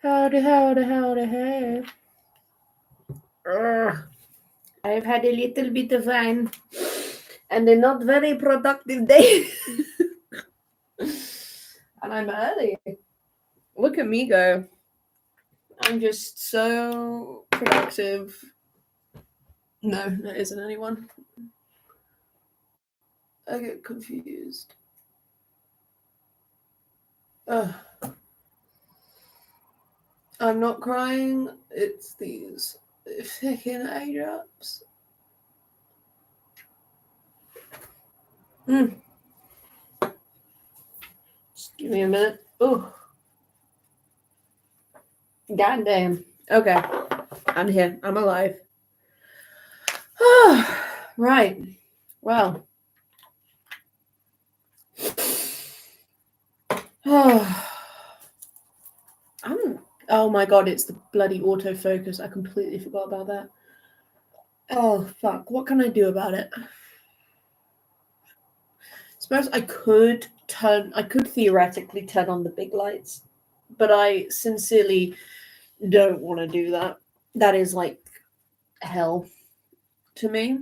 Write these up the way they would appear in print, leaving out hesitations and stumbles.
Howdy. I've had a little bit of wine and a not very productive day. And I'm early. Look at me go. I'm just so productive. No, there isn't anyone. I get confused. Ugh. I'm not crying. It's these fucking eye drops. Just give me a minute. Oh. Goddamn. Okay. I'm here. I'm alive. Right. Well. Oh my god, it's the bloody autofocus. I completely forgot about that. Oh fuck. What can I do about it? I suppose I could theoretically turn on the big lights, but I sincerely don't want to do that. That is like hell to me.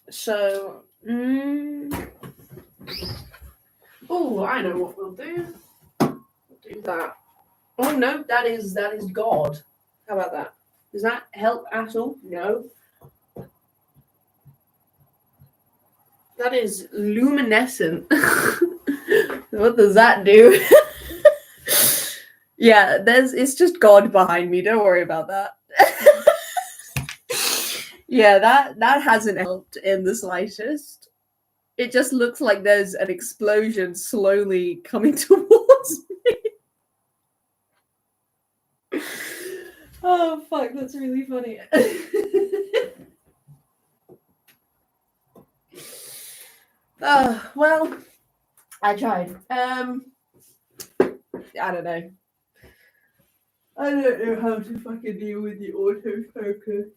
So, oh, I know what we'll do. We'll do that. Oh no, that is God. How about that? Does that help at all? No. That is luminescent. What does that do? Yeah, it's just God behind me. Don't worry about that. Yeah, that hasn't helped in the slightest. It just looks like there's an explosion slowly coming towards me. Oh fuck, that's really funny. Well, I tried. I don't know. I don't know how to fucking deal with the autofocus.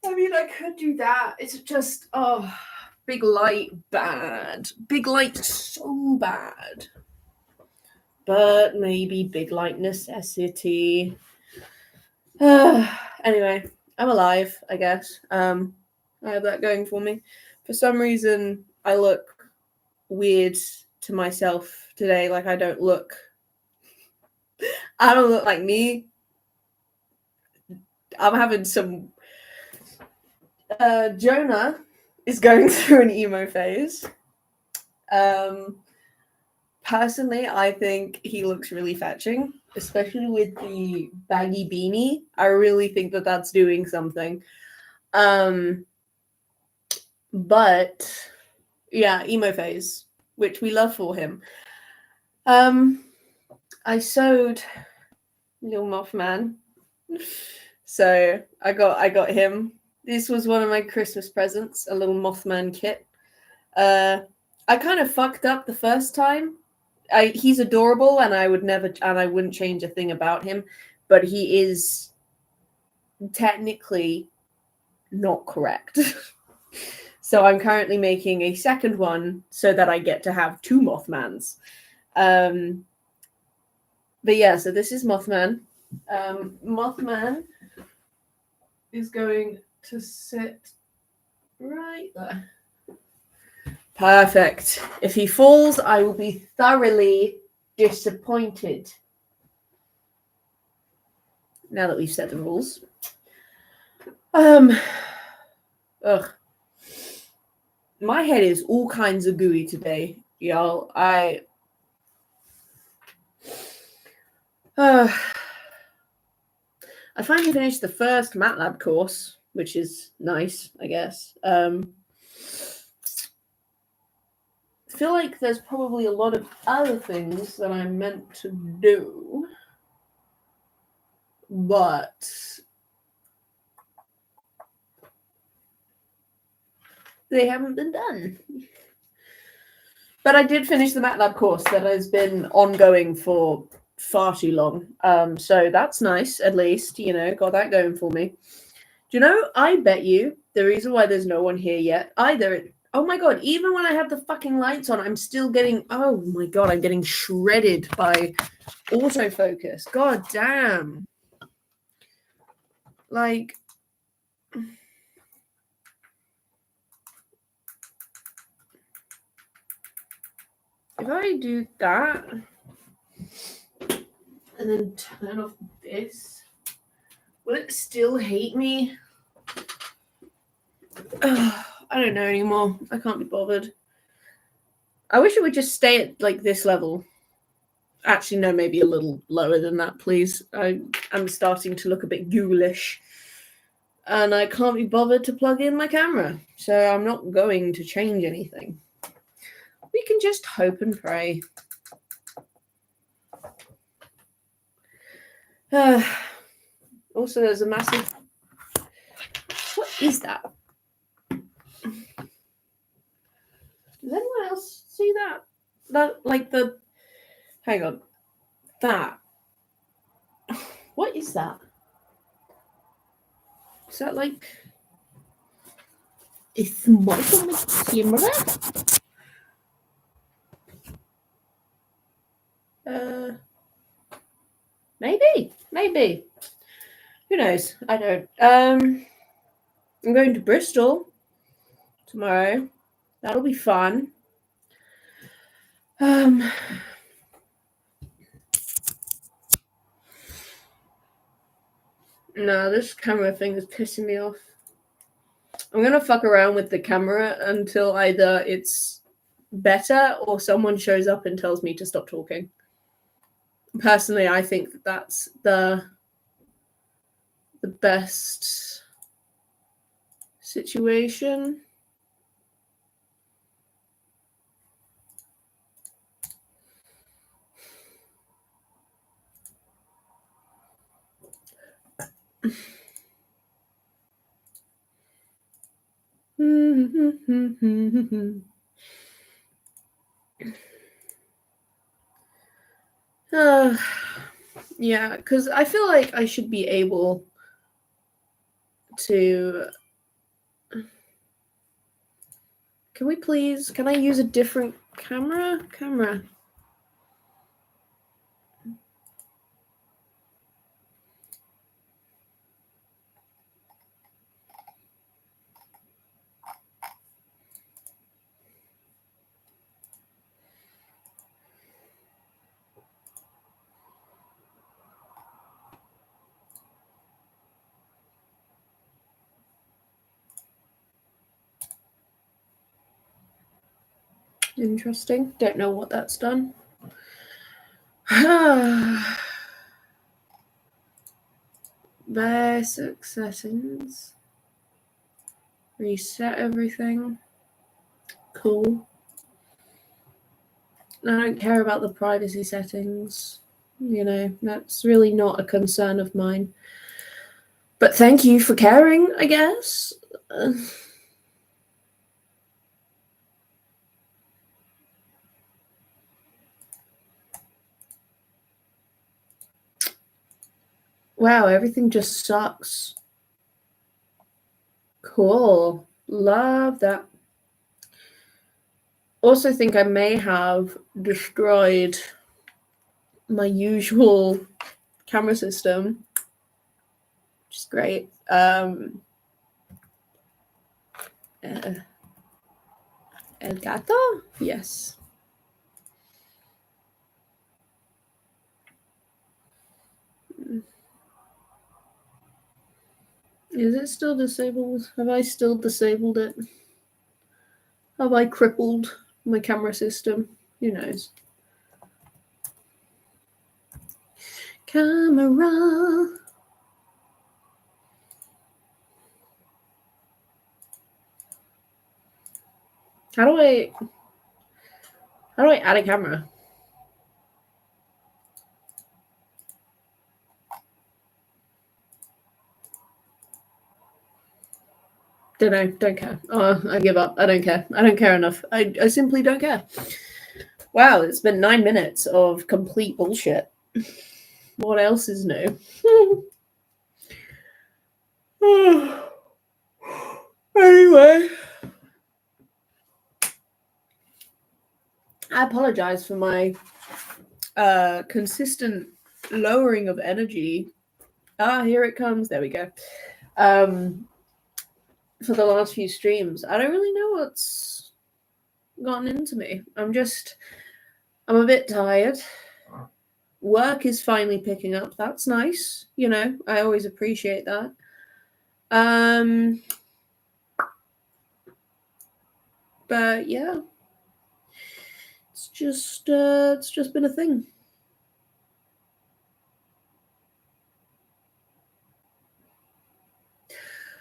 I mean, I could do that. It's just, big light, bad. Big light, so bad. But maybe big light necessity. Anyway, I'm alive, I guess. I have that going for me. For some reason, I look weird to myself today. Like, I don't look like me. I'm having some... Jonah is going through an emo phase. Personally, I think he looks really fetching, especially with the baggy beanie. I really think that that's doing something. But yeah, emo phase, which we love for him. I sewed Little Mothman, so I got him. This was one of my Christmas presents, a little Mothman kit. I kind of fucked up the first time. He's adorable, and I wouldn't change a thing about him, but he is technically not correct. So I'm currently making a second one so that I get to have two Mothmans. But yeah, so this is Mothman. Mothman is going to sit right there. Perfect. If he falls, I will be thoroughly disappointed. Now that we've set the rules. Ugh. My head is all kinds of gooey today, y'all. I finally finished the first MATLAB course, which is nice, I guess. I feel like there's probably a lot of other things that I'm meant to do, but they haven't been done. But I did finish the MATLAB course that has been ongoing for far too long. So that's nice, at least, got that going for me. Do you know, I bet you the reason why there's no one here yet, oh my god, even when I have the fucking lights on, I'm still getting, oh my god, I'm getting shredded by Autofocus. God damn. Like, if I do that and then turn off this, will it still hate me? I don't know anymore. I can't be bothered. I wish it would just stay at like this level. Actually, no, maybe a little lower than that, please. I'm starting to look a bit ghoulish. And I can't be bothered to plug in my camera. So I'm not going to change anything. We can just hope and pray. Also, there's a massive... What is that? Does anyone else see that? That, like the... Hang on. That. What is that? Is that like... a smudge on the camera? Maybe. Who knows? I don't. I'm going to Bristol tomorrow. That'll be fun. No, this camera thing is pissing me off. I'm gonna fuck around with the camera until either it's better or someone shows up and tells me to stop talking. Personally, I think that that's the best situation. Yeah, because I feel like I should be able to... Can I use a different camera? Interesting. Don't know what that's done. Basic settings. Reset everything. Cool. I don't care about the privacy settings. You know, that's really not a concern of mine. But thank you for caring, I guess. Wow, everything just sucks. Cool. Love that. Also think I may have destroyed my usual camera system, which is great. El gato? Yes. Is it still disabled? Have I still disabled it? Have I crippled my camera system? Who knows? Camera. How do I add a camera? Don't know. Don't care. Oh, I give up. I don't care. I don't care enough. I simply don't care. Wow, it's been 9 minutes of complete bullshit. What else is new? Anyway. I apologize for my consistent lowering of energy. Here it comes. There we go. For the last few streams, I don't really know what's gotten into me. I'm a bit tired. Work is finally picking up. That's nice. You know, I always appreciate that. But yeah, it's just been a thing.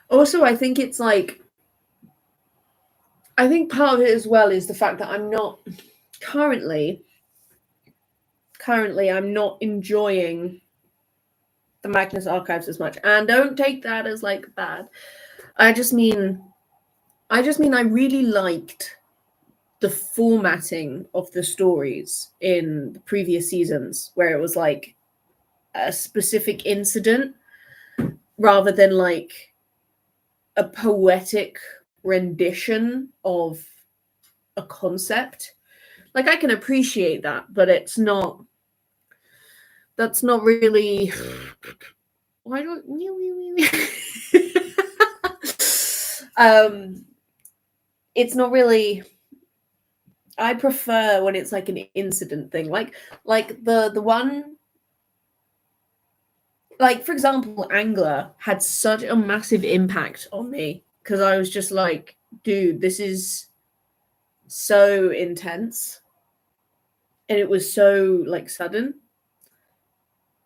Also, I think it's like, I think part of it as well is the fact that I'm not currently I'm not enjoying the Magnus archives as much. And don't take that as like bad. I just mean I really liked the formatting of the stories in the previous seasons, where it was like a specific incident rather than like a poetic rendition of a concept. Like, I can appreciate that, but that's not really. Why don't it's not really. I prefer when it's like an incident thing, like the one, like, for example, Angler had such a massive impact on me because I was just like, dude, this is so intense, and it was so like sudden,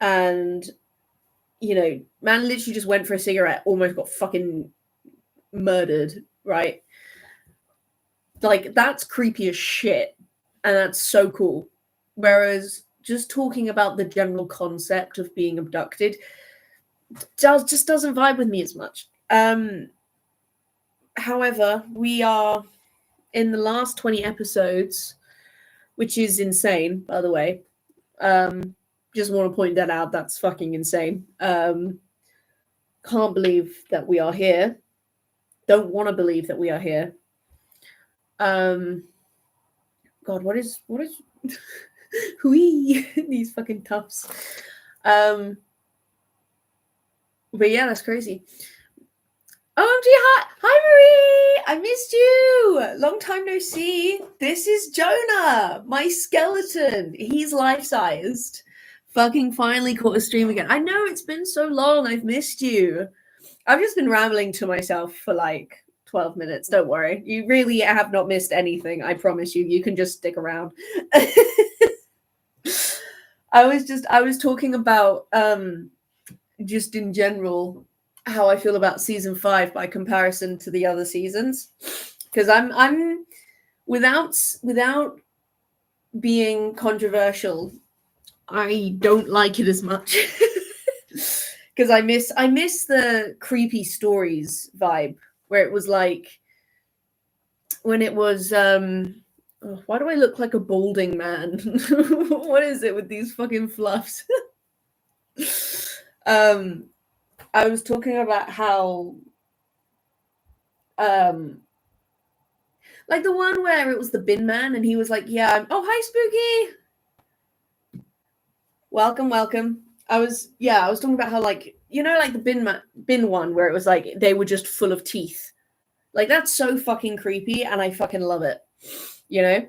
and you know, man literally just went for a cigarette, almost got fucking murdered, right? Like, that's creepy as shit, and that's so cool. Whereas just talking about the general concept of being abducted just doesn't vibe with me as much. However, we are in the last 20 episodes, which is insane, by the way. Just want to point that out. That's fucking insane. Can't believe that we are here. Don't want to believe that we are here. God, what is whee these fucking toughs. But yeah, that's crazy. OMG, hi Marie! I missed you! Long time no see. This is Jonah, my skeleton. He's life-sized. Fucking finally caught a stream again. I know, it's been so long. I've missed you. I've just been rambling to myself for like 12 minutes. Don't worry. You really have not missed anything. I promise you. You can just stick around. I was talking about just in general how I feel about season 5 by comparison to the other seasons, because I'm without being controversial, I don't like it as much because I miss the creepy stories vibe, where it was like when it was why do I look like a balding man? What is it with these fucking fluffs? I was talking about how like the one where it was the bin man and he was like, yeah, oh, hi Spooky, welcome. I was talking about how, like, you know, like the bin one where it was like they were just full of teeth. Like, that's so fucking creepy and I fucking love it, you know?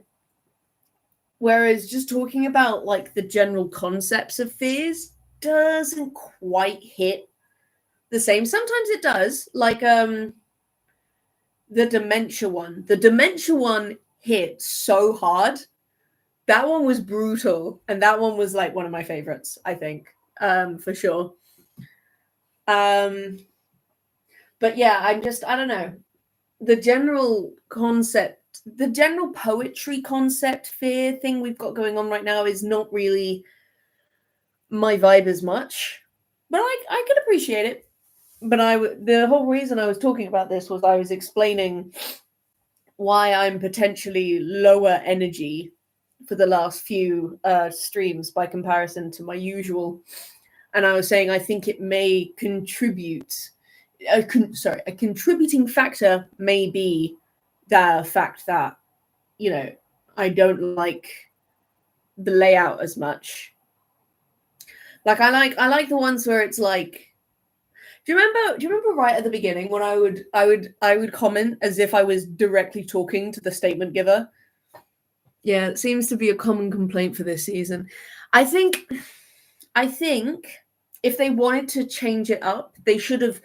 Whereas just talking about like the general concepts of fears doesn't quite hit the same. Sometimes it does, like the dementia one. The dementia one hit so hard. That one was brutal, and that one was like one of my favorites, I think, for sure. But yeah, I don't know. The general concept, the general poetry concept fear thing we've got going on right now is not really my vibe as much, but I could appreciate it. But the whole reason I was talking about this was I was explaining why I'm potentially lower energy for the last few streams by comparison to my usual. And I was saying I think it may contribute. A contributing factor may be the fact that, you know, I don't like the layout as much. Like I like the ones where it's like, do you remember right at the beginning when I would comment as if I was directly talking to the statement giver? Yeah, it seems to be a common complaint for this season. I think if they wanted to change it up, they should have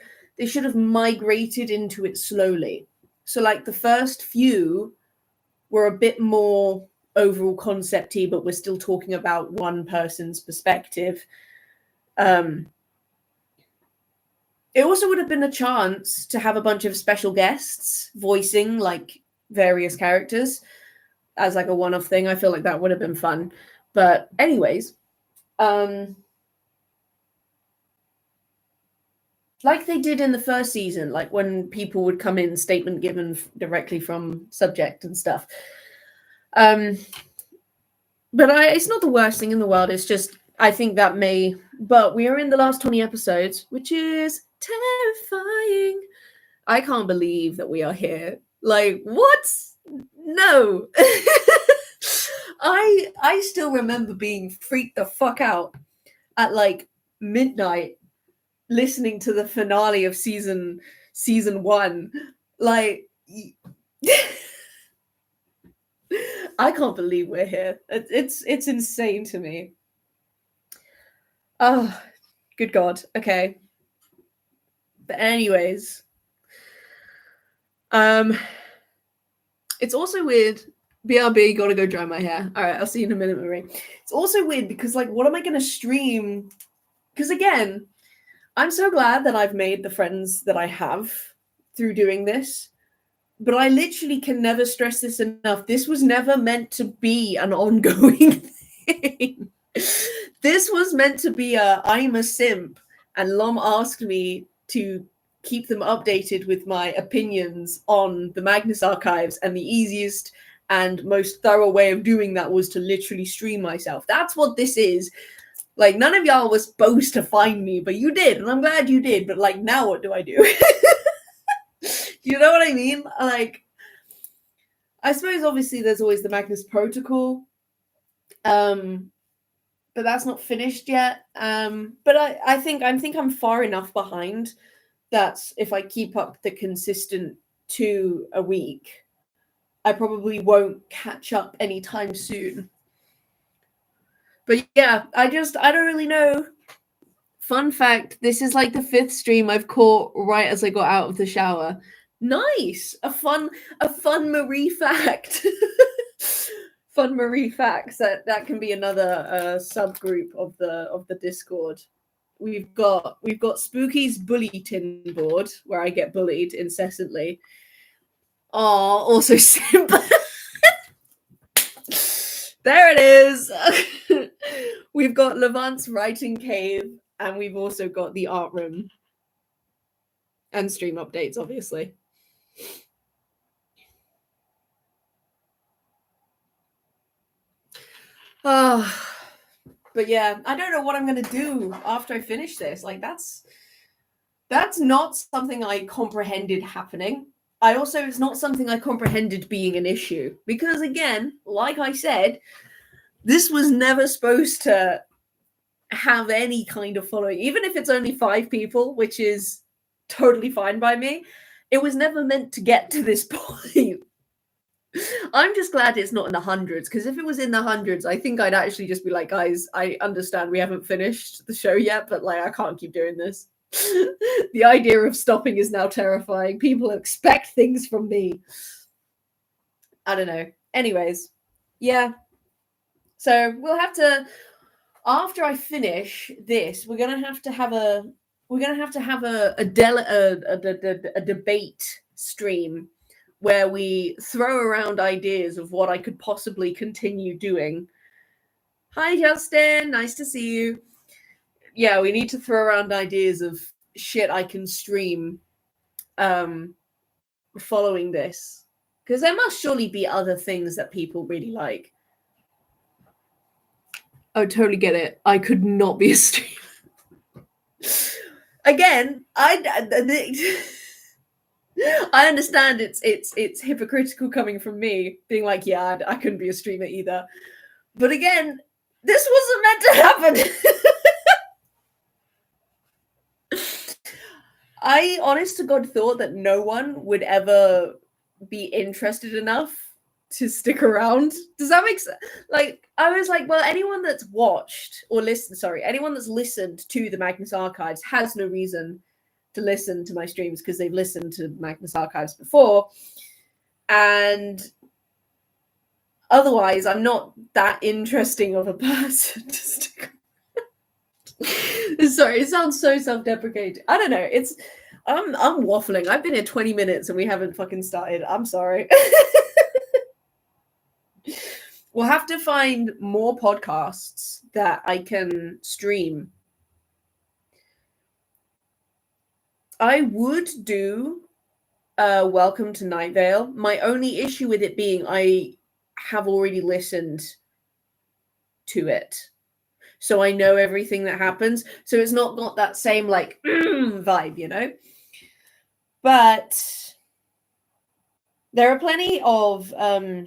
migrated into it slowly. So like the first few were a bit more overall concept-y, but we're still talking about one person's perspective. It also would have been a chance to have a bunch of special guests voicing like various characters as like a one-off thing. I feel like that would have been fun. But anyways, like they did in the first season, like when people would come in, statement given directly from subject and stuff. But it's not the worst thing in the world. It's just, I think that but we are in the last 20 episodes, which is terrifying. I can't believe that we are here. Like, what? No. I still remember being freaked the fuck out at like midnight listening to the finale of season 1. Like I can't believe we're here. It's insane to me. Oh, good God. Okay. But anyways, it's also weird. BRB, gotta go dry my hair. All right, I'll see you in a minute, Marie. It's also weird because, like, what am I going to stream? Because, again, I'm so glad that I've made the friends that I have through doing this. But I literally can never stress this enough. This was never meant to be an ongoing thing. This was meant to be I'm a simp, and Lom asked me to keep them updated with my opinions on the Magnus archives, and the easiest and most thorough way of doing that was to literally stream myself. That's what this is. Like, none of y'all was supposed to find me, but you did, and I'm glad you did. But like, now what do I do? You know what I mean? Like, I suppose obviously there's always the Magnus protocol, but that's not finished yet. But I think I'm far enough behind that if I keep up the consistent 2 a week, I probably won't catch up anytime soon. But yeah, I don't really know. Fun fact, this is like the 5th stream I've caught right as I got out of the shower. Nice. A fun Marie fact. Fun Marie facts. That can be another subgroup of the Discord. We've got Spooky's bulletin board where I get bullied incessantly. Oh, also simp. There it is. We've got Levant's writing cave, and we've also got the art room and stream updates, obviously. Oh, but yeah, I don't know what I'm going to do after I finish this. Like, that's not something I comprehended happening. It's not something I comprehended being an issue. Because again, like I said, this was never supposed to have any kind of following. Even if it's only 5 people, which is totally fine by me, it was never meant to get to this point. I'm just glad it's not in the hundreds, because if it was in the hundreds, I think I'd actually just be like, guys, I understand we haven't finished the show yet, but like, I can't keep doing this. The idea of stopping is now terrifying. People expect things from me. I don't know. Anyways, yeah. So we'll have to, after I finish this, we're gonna have to have a debate stream where we throw around ideas of what I could possibly continue doing. Hi, Justin. Nice to see you. Yeah, we need to throw around ideas of shit I can stream following this. Because there must surely be other things that people really like. I totally get it. I could not be a streamer. Again, I understand it's hypocritical coming from me, being like, yeah, I couldn't be a streamer either. But again, This wasn't meant to happen. I honest to God thought that no one would ever be interested enough to stick around. Does that make sense? Like, I was like, well, anyone that's watched or listened, anyone that's listened to the Magnus Archives has no reason to listen to my streams because they've listened to Magnus Archives before. And otherwise, I'm not that interesting of a person to stick around. Sorry, it sounds so self-deprecating. I don't know. I'm waffling. I've been here 20 minutes and we haven't fucking started. I'm sorry. We'll have to find more podcasts that I can stream. I would do Welcome to Night Vale. My only issue with it being I have already listened to it. So I know everything that happens. So it's not got that same like vibe, you know? But there are plenty of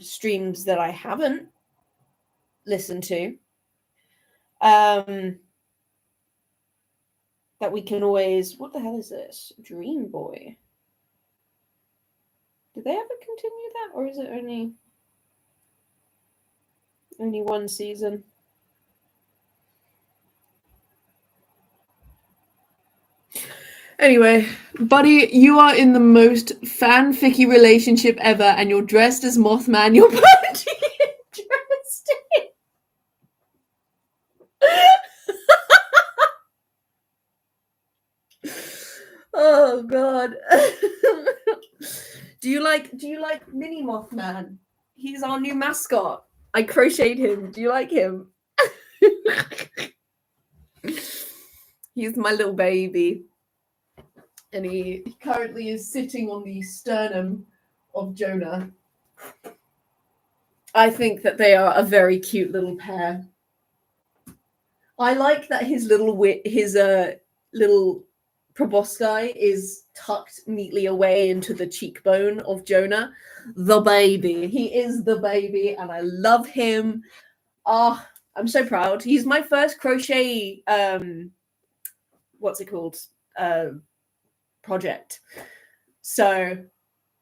streams that I haven't listened to that we can always... What the hell is this? Dream Boy. Did they ever continue that? Or is it only one season? Anyway, buddy, you are in the most fanficky relationship ever, and you're dressed as Mothman. You're pretty interesting. Oh God. Do you like Mini Mothman? He's our new mascot. I crocheted him. Do you like him? He's my little baby. And he currently is sitting on the sternum of Jonah. I think that they are a very cute little pair. I like that his little proboscis is tucked neatly away into the cheekbone of Jonah. The baby. He is the baby, and I love him. Oh, I'm so proud. He's my first crochet, what's it called? Project. So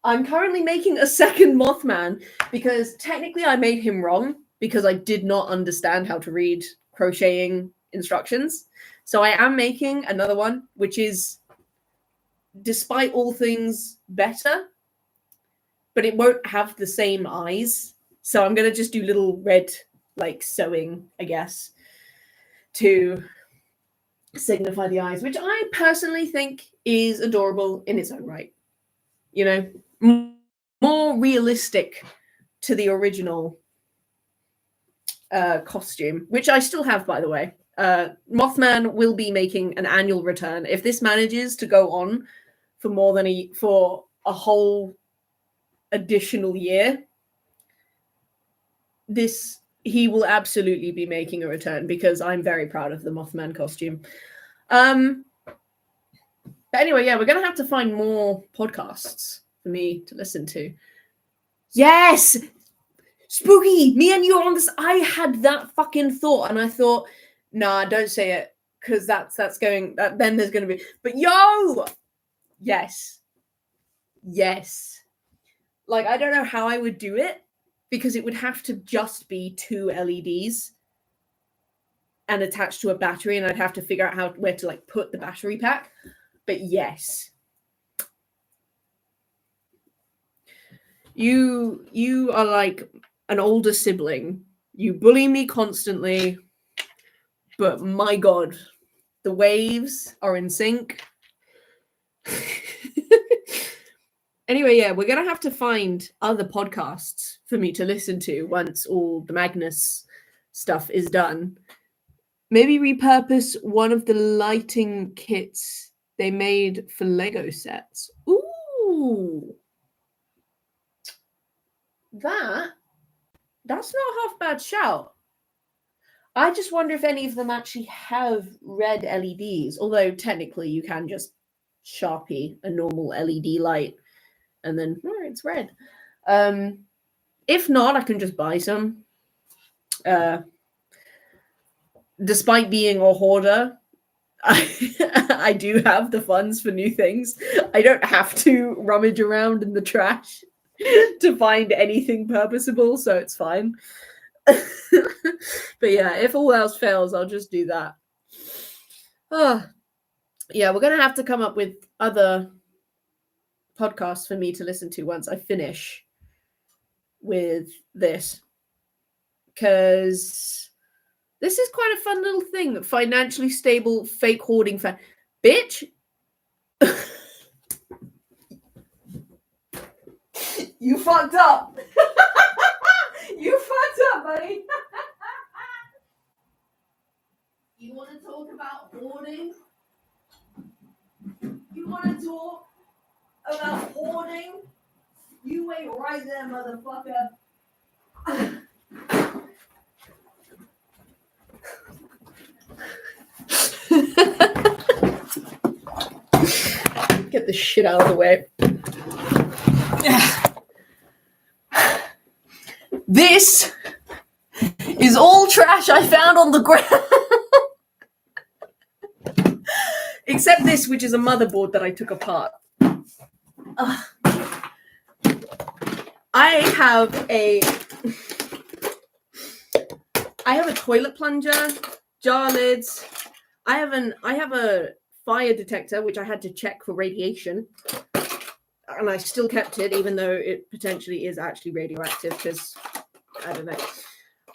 I'm currently making a second Mothman because technically I made him wrong because I did not understand how to read crocheting instructions. So I am making another one, which is, despite all things, better, but it won't have the same eyes. So I'm going to just do little red, like, sewing, I guess, to signify the eyes, which I personally think is adorable in its own right. You know, more realistic to the original costume, which I still have, by the way. Mothman will be making an annual return. If this manages to go on for more than a whole additional year, he will absolutely be making a return because I'm very proud of the Mothman costume. But anyway, yeah, we're going to have to find more podcasts for me to listen to. Yes! Spooky! Me and you are on this. I had that fucking thought, and I thought, nah, don't say it, because then there's going to be... But yo! Yes. Yes. Like, I don't know how I would do it, because it would have to just be 2 LEDs and attached to a battery, and I'd have to figure out where to like put the battery pack. But yes, you are like an older sibling. You bully me constantly, but my God, the waves are in sync. Anyway, yeah, we're going to have to find other podcasts for me to listen to once all the Magnus stuff is done. Maybe repurpose one of the lighting kits they made for Lego sets. Ooh. That's not a half bad shout. I just wonder if any of them actually have red LEDs, although technically you can just Sharpie a normal LED light and then it's red. If not, I can just buy some. despite being a hoarder, I do have the funds for new things. I don't have to rummage around in the trash to find anything purposable, so it's fine. But yeah, if all else fails, I'll just do that. Yeah, we're gonna have to come up with other podcasts for me to listen to once I finish with this, because this is quite a fun little thing. Financially stable, fake hoarding bitch. You fucked up. You fucked up, buddy. You want to talk about hoarding? You want to talk about hoarding? You wait right there, motherfucker. Get the shit out of the way. This is all trash I found on the ground. Except this, which is a motherboard that I took apart. I have a toilet plunger, jar lids. I have a fire detector, which I had to check for radiation. And I still kept it, even though it potentially is actually radioactive, because, I don't know.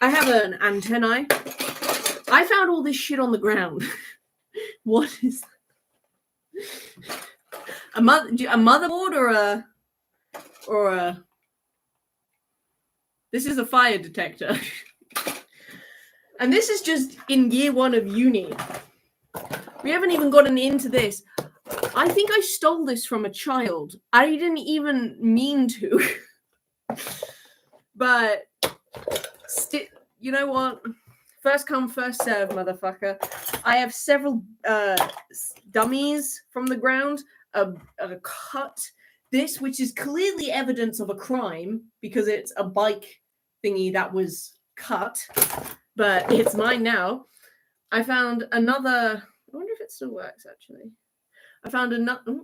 I have an antennae. I found all this shit on the ground. What is that? A motherboard or a... This is a fire detector. And this is just in year 1 of uni. We haven't even gotten into this. I think I stole this from a child. I didn't even mean to. But, you know what? First come, first serve, motherfucker. I have several dummies from the ground, a cut. This, which is clearly evidence of a crime, because it's a bike thingy that was cut. But it's mine now. I found another... I wonder if it still works, actually. I found another...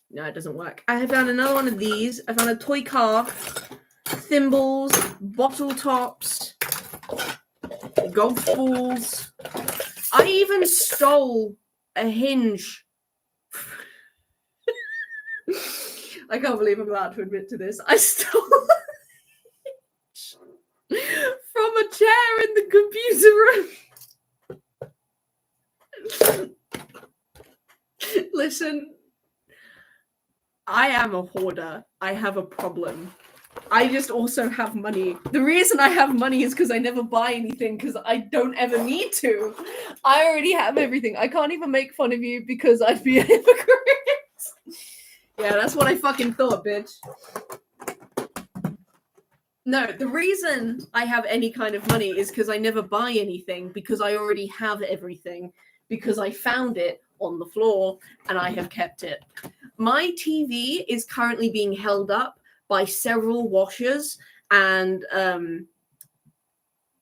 No, it doesn't work. I found another one of these. I found a toy car, thimbles, bottle tops, golf balls. I even stole a hinge. I can't believe I'm allowed to admit to this. I stole a hinge from a chair in the computer room. Listen, I am a hoarder. I have a problem. I just also have money. The reason I have money is because I never buy anything, because I don't ever need to. I already have everything. I can't even make fun of you because I'd be a hypocrite. Yeah, that's what I fucking thought, bitch. No, the reason I have any kind of money is because I never buy anything, because I already have everything, because I found it on the floor and I have kept it. My TV is currently being held up by several washers and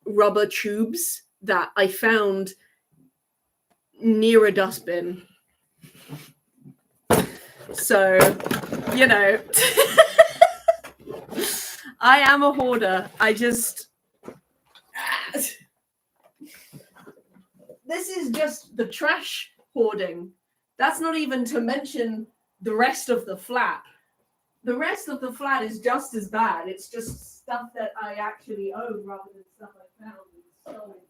rubber tubes that I found near a dustbin. So, you know, I am a hoarder. I just... This is just the trash hoarding. That's not even to mention the rest of the flat. The rest of the flat is just as bad. It's just stuff that I actually own rather than stuff I found and stolen.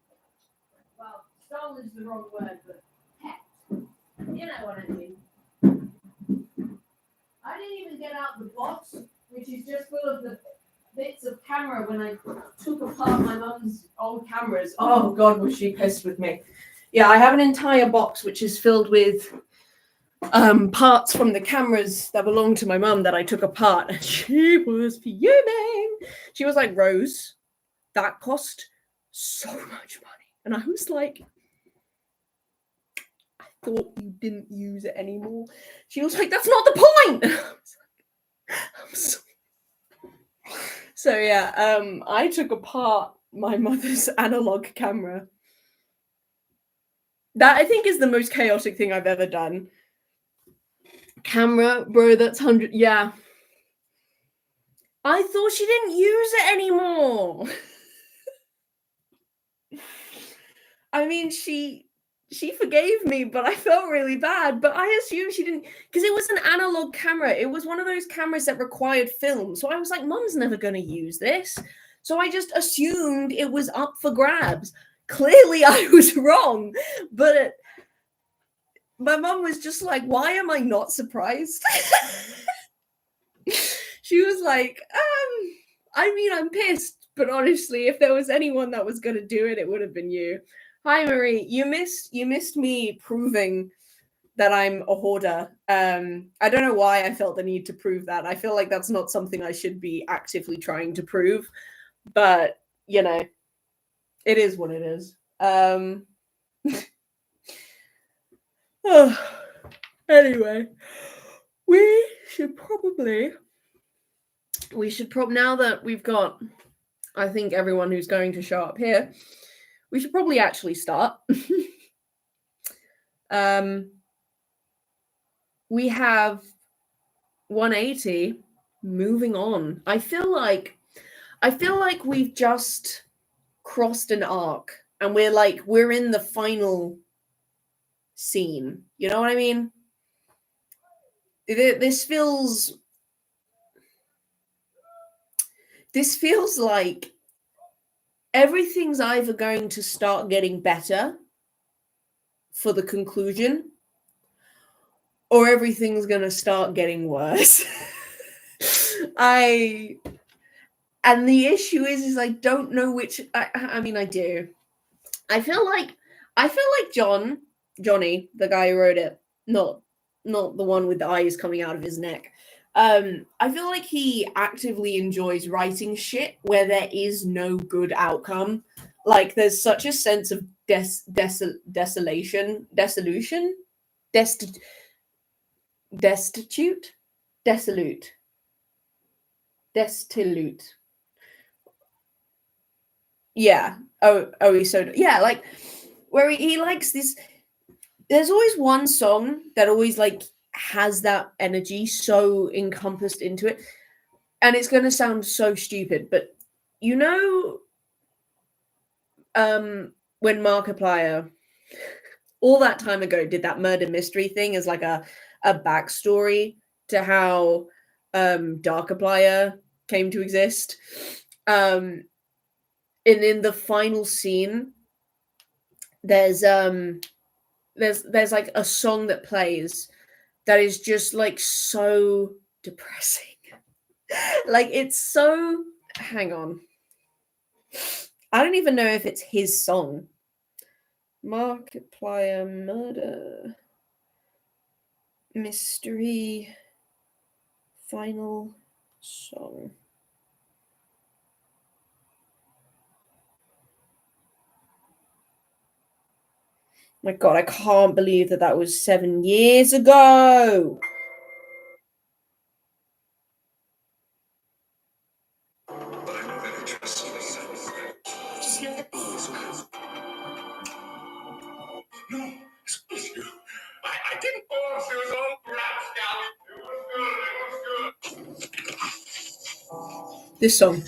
Well, stolen is the wrong word, but kept. You know what I mean. I didn't even get out the box, which is just full of the bits of camera when I took apart my mum's old cameras. Oh, God, was she pissed with me. Yeah, I have an entire box which is filled with parts from the cameras that belonged to my mum that I took apart. And she was fuming. She was like, Rose, that cost so much money. And I was like, I thought you didn't use it anymore. She was like, that's not the point. And I was like, I'm sorry. So yeah, I took apart my mother's analog camera That I think is the most chaotic thing I've ever done. Camera, bro, that's 100. Yeah. I thought she didn't use it anymore. I mean, she forgave me, but I felt really bad. But I assumed she didn't, because it was an analog camera. It was one of those cameras that required film. So I was like, Mum's never going to use this. So I just assumed it was up for grabs. Clearly, I was wrong. But my mum was just like, why am I not surprised? She was like, I mean, I'm pissed, but honestly, if there was anyone that was going to do it, it would have been you. Hi, Marie. You missed me proving that I'm a hoarder. I don't know why I felt the need to prove that. I feel like that's not something I should be actively trying to prove, but you know, it is what it is. Anyway, we should probably now that we've got, I think, everyone who's going to show up here, we should probably actually start. We have 180. Moving on. I feel like we've just crossed an arc and we're in the final scene. You know what I mean? This feels like everything's either going to start getting better for the conclusion, or everything's going to start getting worse. And the issue is I don't know which. I mean, I do. I feel like Johnny, the guy who wrote it, not the one with the eyes coming out of his neck. I feel like he actively enjoys writing shit where there is no good outcome. Like there's such a sense of desolation, desolute, desolute. Yeah. He's so yeah, like where he likes this. There's always one song that always like has that energy so encompassed into it, and it's going to sound so stupid, but you know, when Markiplier all that time ago did that murder mystery thing as like a backstory to how Darkiplier came to exist, and in the final scene there's like a song that plays that is just like so depressing. Like it's so, hang on, I don't even know if it's his song. Markiplier murder mystery final song. My God, I can't believe that was 7 years ago. No, it's you. I didn't force you. It was all crap, Scout. It was good. This song.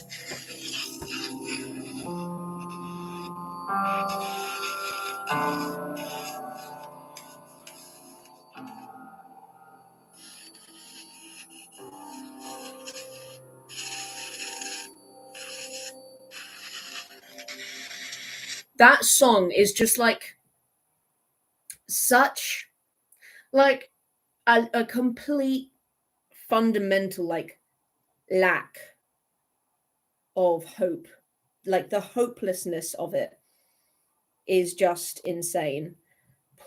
That song is just like such like a complete fundamental like lack of hope. Like the hopelessness of it is just insane.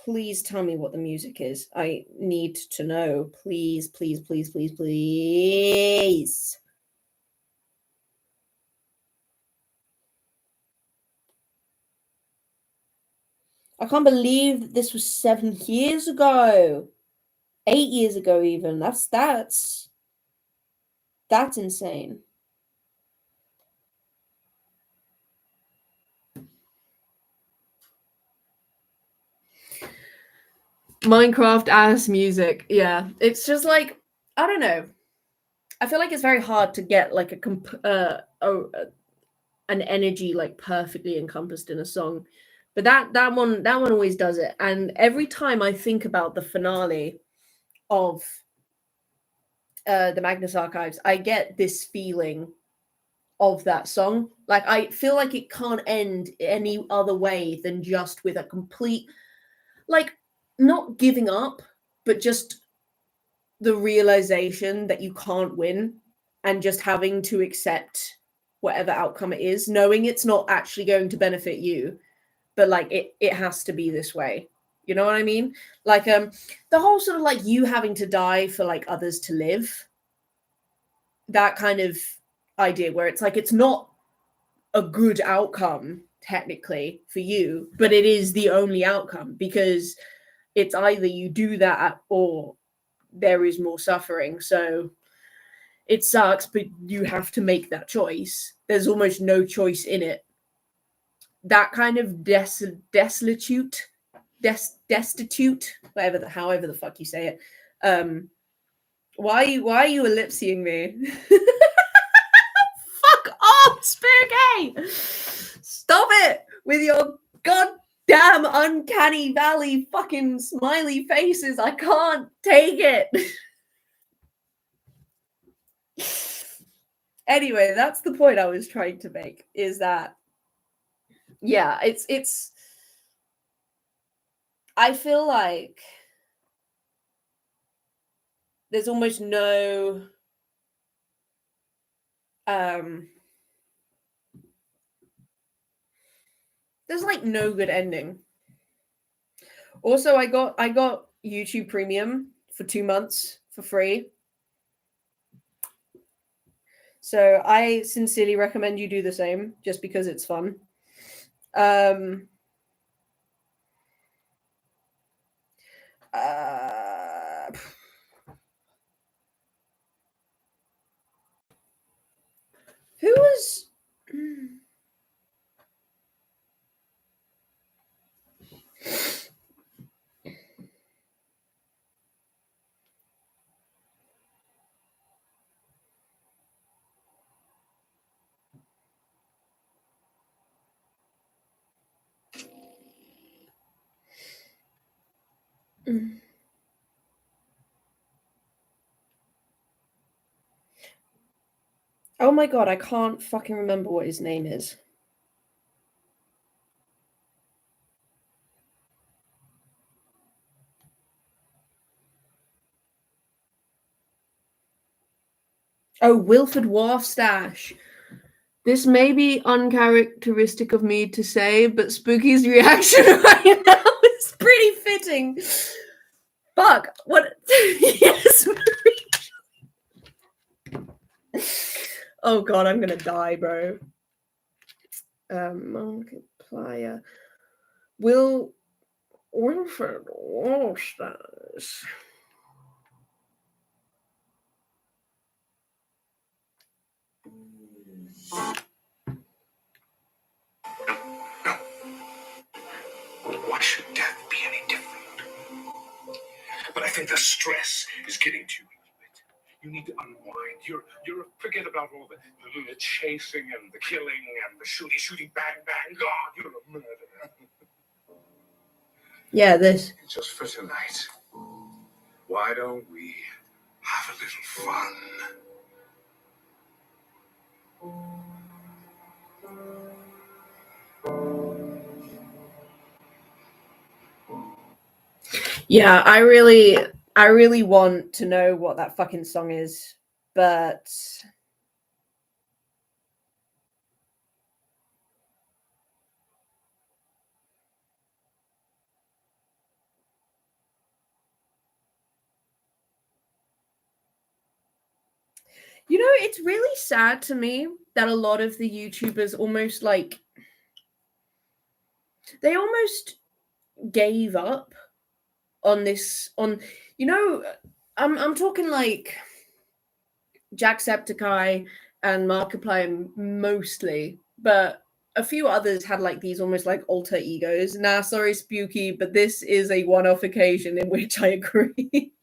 Please tell me what the music is. I need to know. Please, please, please, please, please. I can't believe this was 7 years ago. 8 years ago even. That's insane. Minecraft ass music. Yeah, it's just like, I don't know. I feel like it's very hard to get like an energy like perfectly encompassed in a song, but that one always does it. And every time I think about the finale of the Magnus Archives, I get this feeling of that song. Like I feel like it can't end any other way than just with a complete, like, not giving up, but just the realization that you can't win and just having to accept whatever outcome it is, knowing it's not actually going to benefit you, but like it has to be this way. You know what I mean? Like the whole sort of like you having to die for like others to live, that kind of idea where it's like it's not a good outcome technically for you, but it is the only outcome because it's either you do that or there is more suffering. So it sucks, but you have to make that choice. There's almost no choice in it. That kind of destitute, however the fuck you say it. Why are you ellipsing me? Fuck off, Spooky! Stop it with your goddamn uncanny valley fucking smiley faces. I can't take it. Anyway, that's the point I was trying to make, is that yeah, it's I feel like there's almost no there's like no good ending. Also, I got YouTube Premium for 2 months for free. So I sincerely recommend you do the same, just because it's fun. Who was Oh my god, I can't fucking remember what his name is. Oh, Wilford Warfstash. This may be uncharacteristic of me to say, but Spooky's reaction right now is pretty fitting. Fuck. What? Yes. Oh god, I'm gonna die, bro. Markiplier. Wilford Warfstash. Why should death be any different? But I think the stress is getting to you a little bit. You need to unwind. You're forget about all the chasing and the killing and the shooting, bang, bang. God, you're a murderer. Yeah, this. Just for tonight, why don't we have a little fun? Yeah, I really want to know what that fucking song is, but you know, it's really sad to me that a lot of the YouTubers almost like they almost gave up on this I'm talking like Jacksepticeye and Markiplier mostly, but a few others had like these almost like alter egos. Nah, sorry, Spooky, but this is a one-off occasion in which I agree.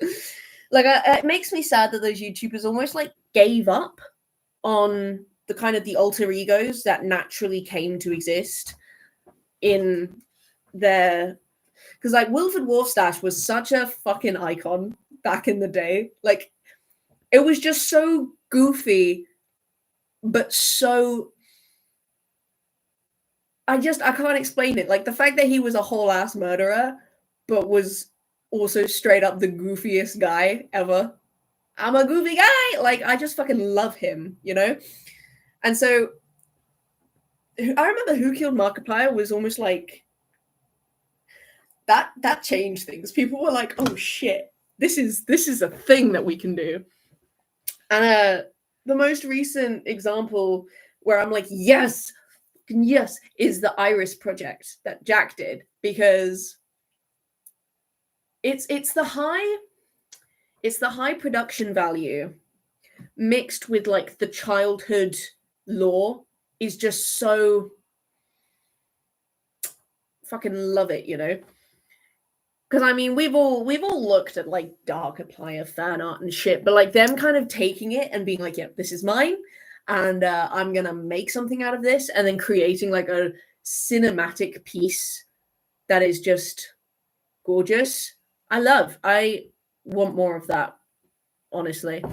Like, it makes me sad that those YouTubers almost like gave up on the kind of the alter egos that naturally came to exist in their, because like Wilford Warfstache was such a fucking icon back in the day. Like, it was just so goofy, but so, I can't explain it. Like, the fact that he was a whole ass murderer, but was also straight up the goofiest guy ever. I'm a goofy guy. Like, I just fucking love him, you know? And so I remember Who Killed Markiplier was almost like that changed things. People were like, oh shit, this is a thing that we can do. And the most recent example where I'm like, yes, is the Iris project that Jack did, because it's the high production value mixed with like the childhood lore is just so fucking love it, you know? Because I mean, we've all looked at like Darkiplier fan art and shit, but like them kind of taking it and being like, yep, this is mine, and I'm gonna make something out of this, and then creating like a cinematic piece that is just gorgeous. I want more of that, honestly.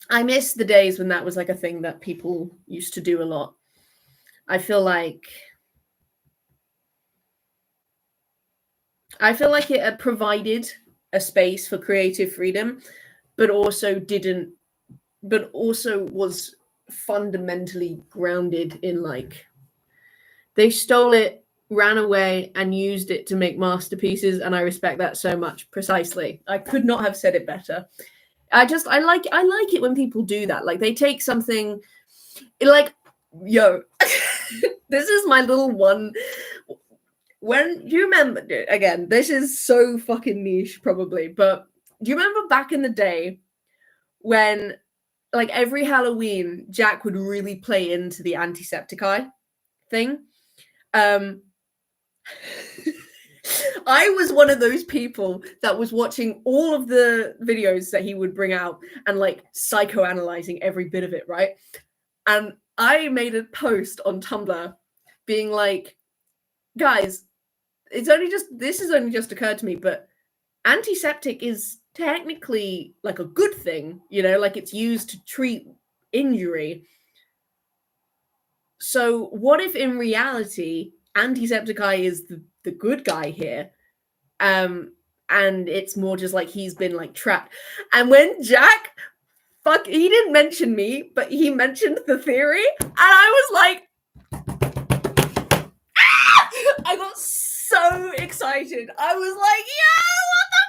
I miss the days when that was like a thing that people used to do a lot. I feel like it had provided a space for creative freedom, but also was fundamentally grounded in like, they stole it, ran away, and used it to make masterpieces, and I respect that so much. Precisely. I could not have said it better. I like it when people do that. Like, they take something, like, yo, this is my little one. When do you remember, again, this is so fucking niche probably, but do you remember back in the day when like every Halloween Jack would really play into the Antisepticeye thing? I was one of those people that was watching all of the videos that he would bring out and like psychoanalyzing every bit of it, right? And I made a post on Tumblr being like, guys, this has only just occurred to me, but antiseptic is technically like a good thing, you know, like it's used to treat injury. So what if in reality Antisepticeye is the good guy here? And it's more just like he's been like trapped. And when Jack, he didn't mention me, but he mentioned the theory, and I was like, ah! I got so excited. I was like, yo, what the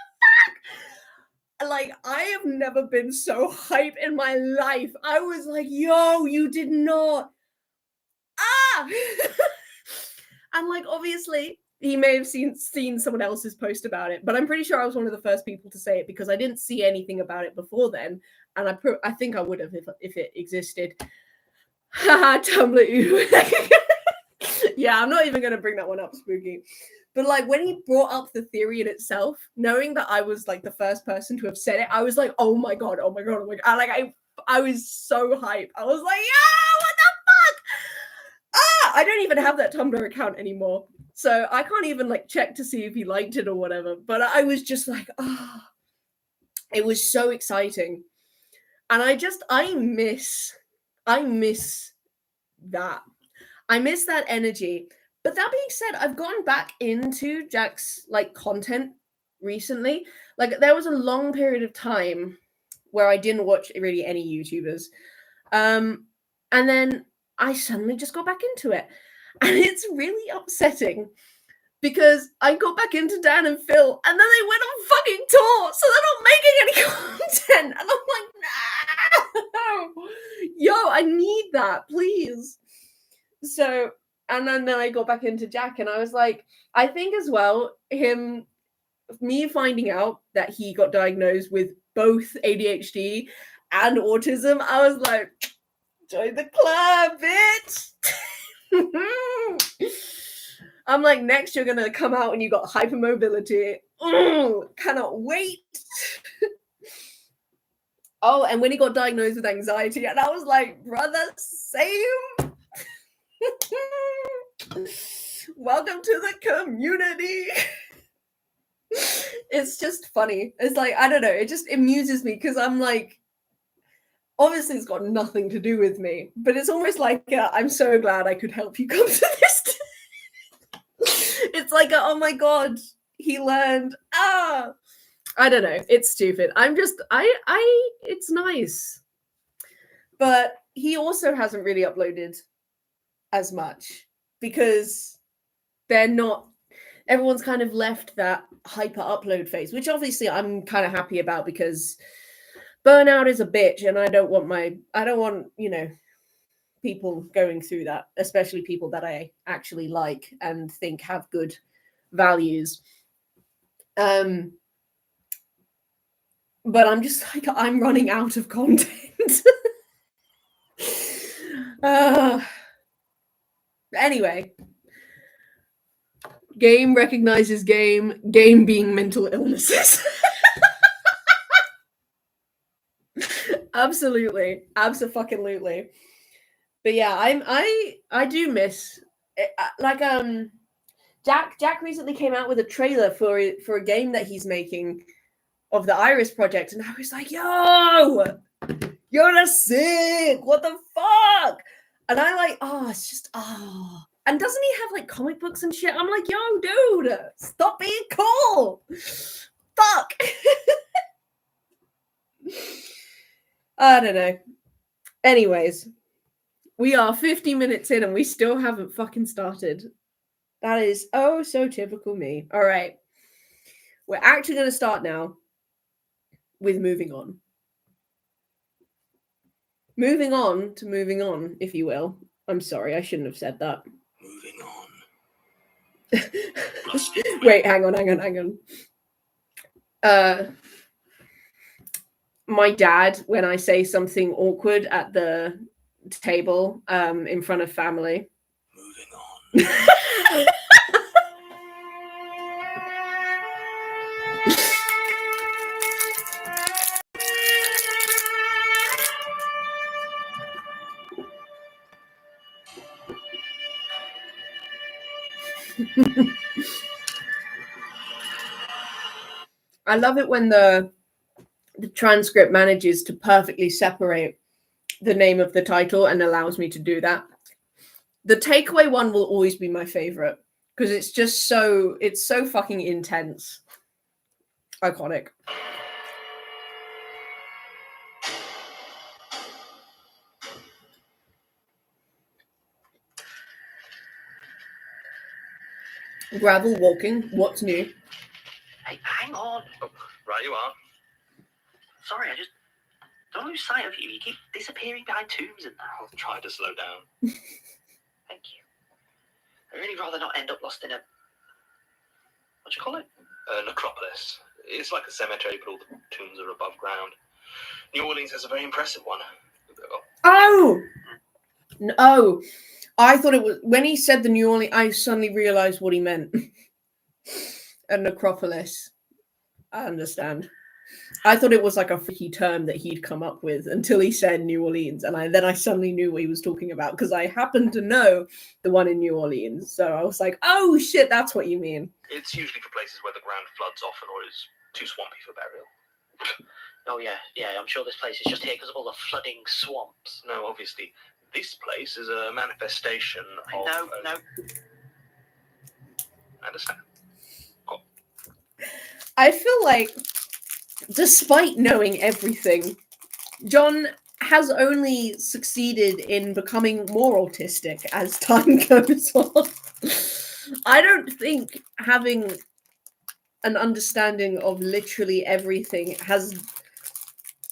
fuck? Like, I have never been so hype in my life. I was like, yo, you did not. Ah! And like, obviously, he may have seen someone else's post about it, but I'm pretty sure I was one of the first people to say it because I didn't see anything about it before then, and I think I would have if it existed. Haha, Tumblr. Yeah, I'm not even going to bring that one up, Spooky. But like, when he brought up the theory in itself, knowing that I was like the first person to have said it, I was like, oh my god. I was so hyped. I was like, yeah, what the fuck? Ah, I don't even have that Tumblr account anymore, so I can't even like check to see if he liked it or whatever. But I was just like, it was so exciting, and I miss that. I miss that energy. But that being said, I've gone back into Jack's like content recently. Like, there was a long period of time where I didn't watch really any YouTubers. And then I suddenly just got back into it. And it's really upsetting because I got back into Dan and Phil, and then they went on fucking tour, so they're not making any content. And I'm like, no, yo, I need that, please. So, and then I got back into Jack, and I was like, I think as well, me finding out that he got diagnosed with both ADHD and autism, I was like, join the club, bitch. I'm like, next you're gonna come out and you got hypermobility. Cannot wait. Oh, and when he got diagnosed with anxiety, and I was like, brother, same. Welcome to the community. It's just funny. It's like, I don't know, it just amuses me because I'm like, obviously it's got nothing to do with me, but it's almost like I'm so glad I could help you come to this. It's like, oh my god, he learned. I don't know, it's stupid. I'm just it's nice, but he also hasn't really uploaded as much because they're not, everyone's kind of left that hyper upload phase, which obviously I'm kind of happy about because burnout is a bitch and I don't want, you know, people going through that, especially people that I actually like and think have good values. But I'm just like, I'm running out of content. Anyway, game recognizes game being mental illnesses. Absolutely. Abso-fucking-lutely. But yeah, I do miss it, like Jack recently came out with a trailer for a game that he's making of the Iris project, and I was like, yo, you're sick, what the fuck? And I like, it's just and doesn't he have like comic books and shit? I'm like, yo, dude, stop being cool. Fuck. I don't know. Anyways, we are 50 minutes in and we still haven't fucking started. That is oh so typical me. All right. We're actually going to start now with moving on. Moving on to moving on, if you will. I'm sorry, I shouldn't have said that. Moving on. Wait, hang on. My dad, when I say something awkward at the table in front of family. Moving on. I love it when the transcript manages to perfectly separate the name of the title and allows me to do that. The takeaway one will always be my favorite because it's just so fucking intense. Iconic. Gravel walking, what's new? Hey, hang on. Oh, right you are. Sorry, I just don't lose sight of you. You keep disappearing behind tombs and that. I'll try to slow down. Thank you. I'd really rather not end up lost in a... what do you call it? Necropolis. It's like a cemetery, but all the tombs are above ground. New Orleans has a very impressive one. Oh! No. I thought it was... when he said the New Orleans, I suddenly realized what he meant. A necropolis. I understand. I thought it was like a freaky term that he'd come up with until he said New Orleans, and then I suddenly knew what he was talking about because I happened to know the one in New Orleans. So I was like, "Oh shit, that's what you mean." It's usually for places where the ground floods often or is too swampy for burial. Oh yeah. I'm sure this place is just here because of all the flooding swamps. No, obviously, this place is a manifestation of... No. I understand. Cool. I feel like, despite knowing everything, John has only succeeded in becoming more autistic as time goes on. I don't think having an understanding of literally everything has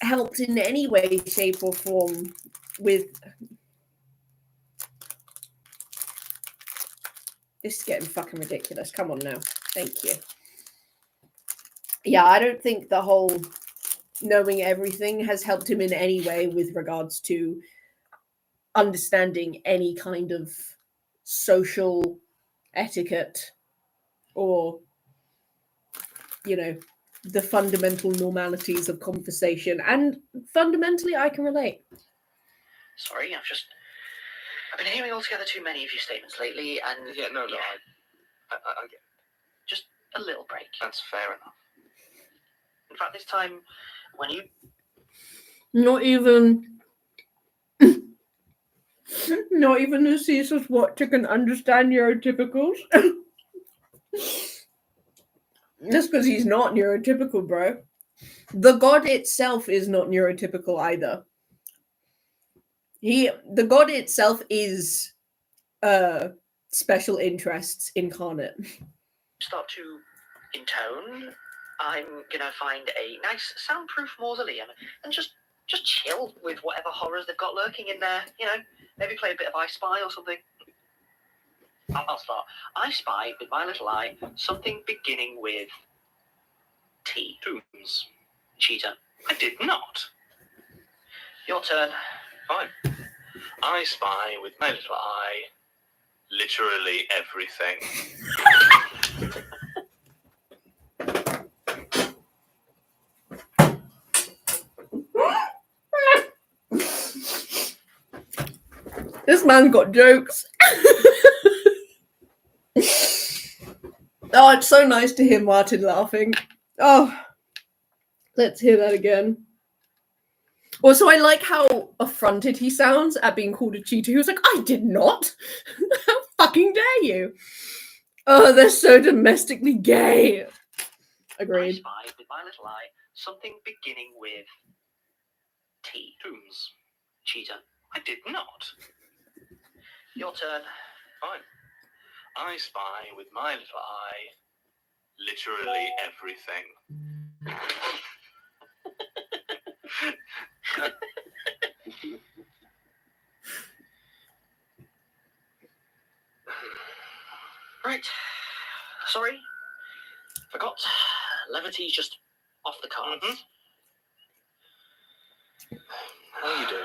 helped in any way, shape, or form with... This is getting fucking ridiculous. Come on now. Thank you. Yeah, I don't think the whole knowing everything has helped him in any way with regards to understanding any kind of social etiquette or, you know, the fundamental normalities of conversation. And fundamentally, I can relate. Sorry, I've been hearing altogether too many of your statements lately, and I get it. just a little break. That's fair enough. In fact, this time, when you... Not even the Caesar's Watcher can understand neurotypicals. Just because he's not neurotypical, bro. The god itself is not neurotypical either. The god itself is special interests incarnate. start to intone, I'm gonna find a nice soundproof mausoleum and just chill with whatever horrors they've got lurking in there. You know, maybe play a bit of I Spy or something. I'll start. I spy with my little eye something beginning with T. Tombs. Cheater. I did not. Your turn. Fine. I spy with my little eye literally everything. This man's got jokes. Oh, it's so nice to hear Martin laughing. Oh, let's hear that again. Also, I like how affronted he sounds at being called a cheater. He was like, I did not. How fucking dare you? Oh, they're so domestically gay. I Agreed. spy with my little eye something beginning with T. Tombs. Cheater. I did not. Your turn. Fine. I spy with my little eye literally everything. Right. Sorry. Forgot. Levity's just off the cards. How are you doing?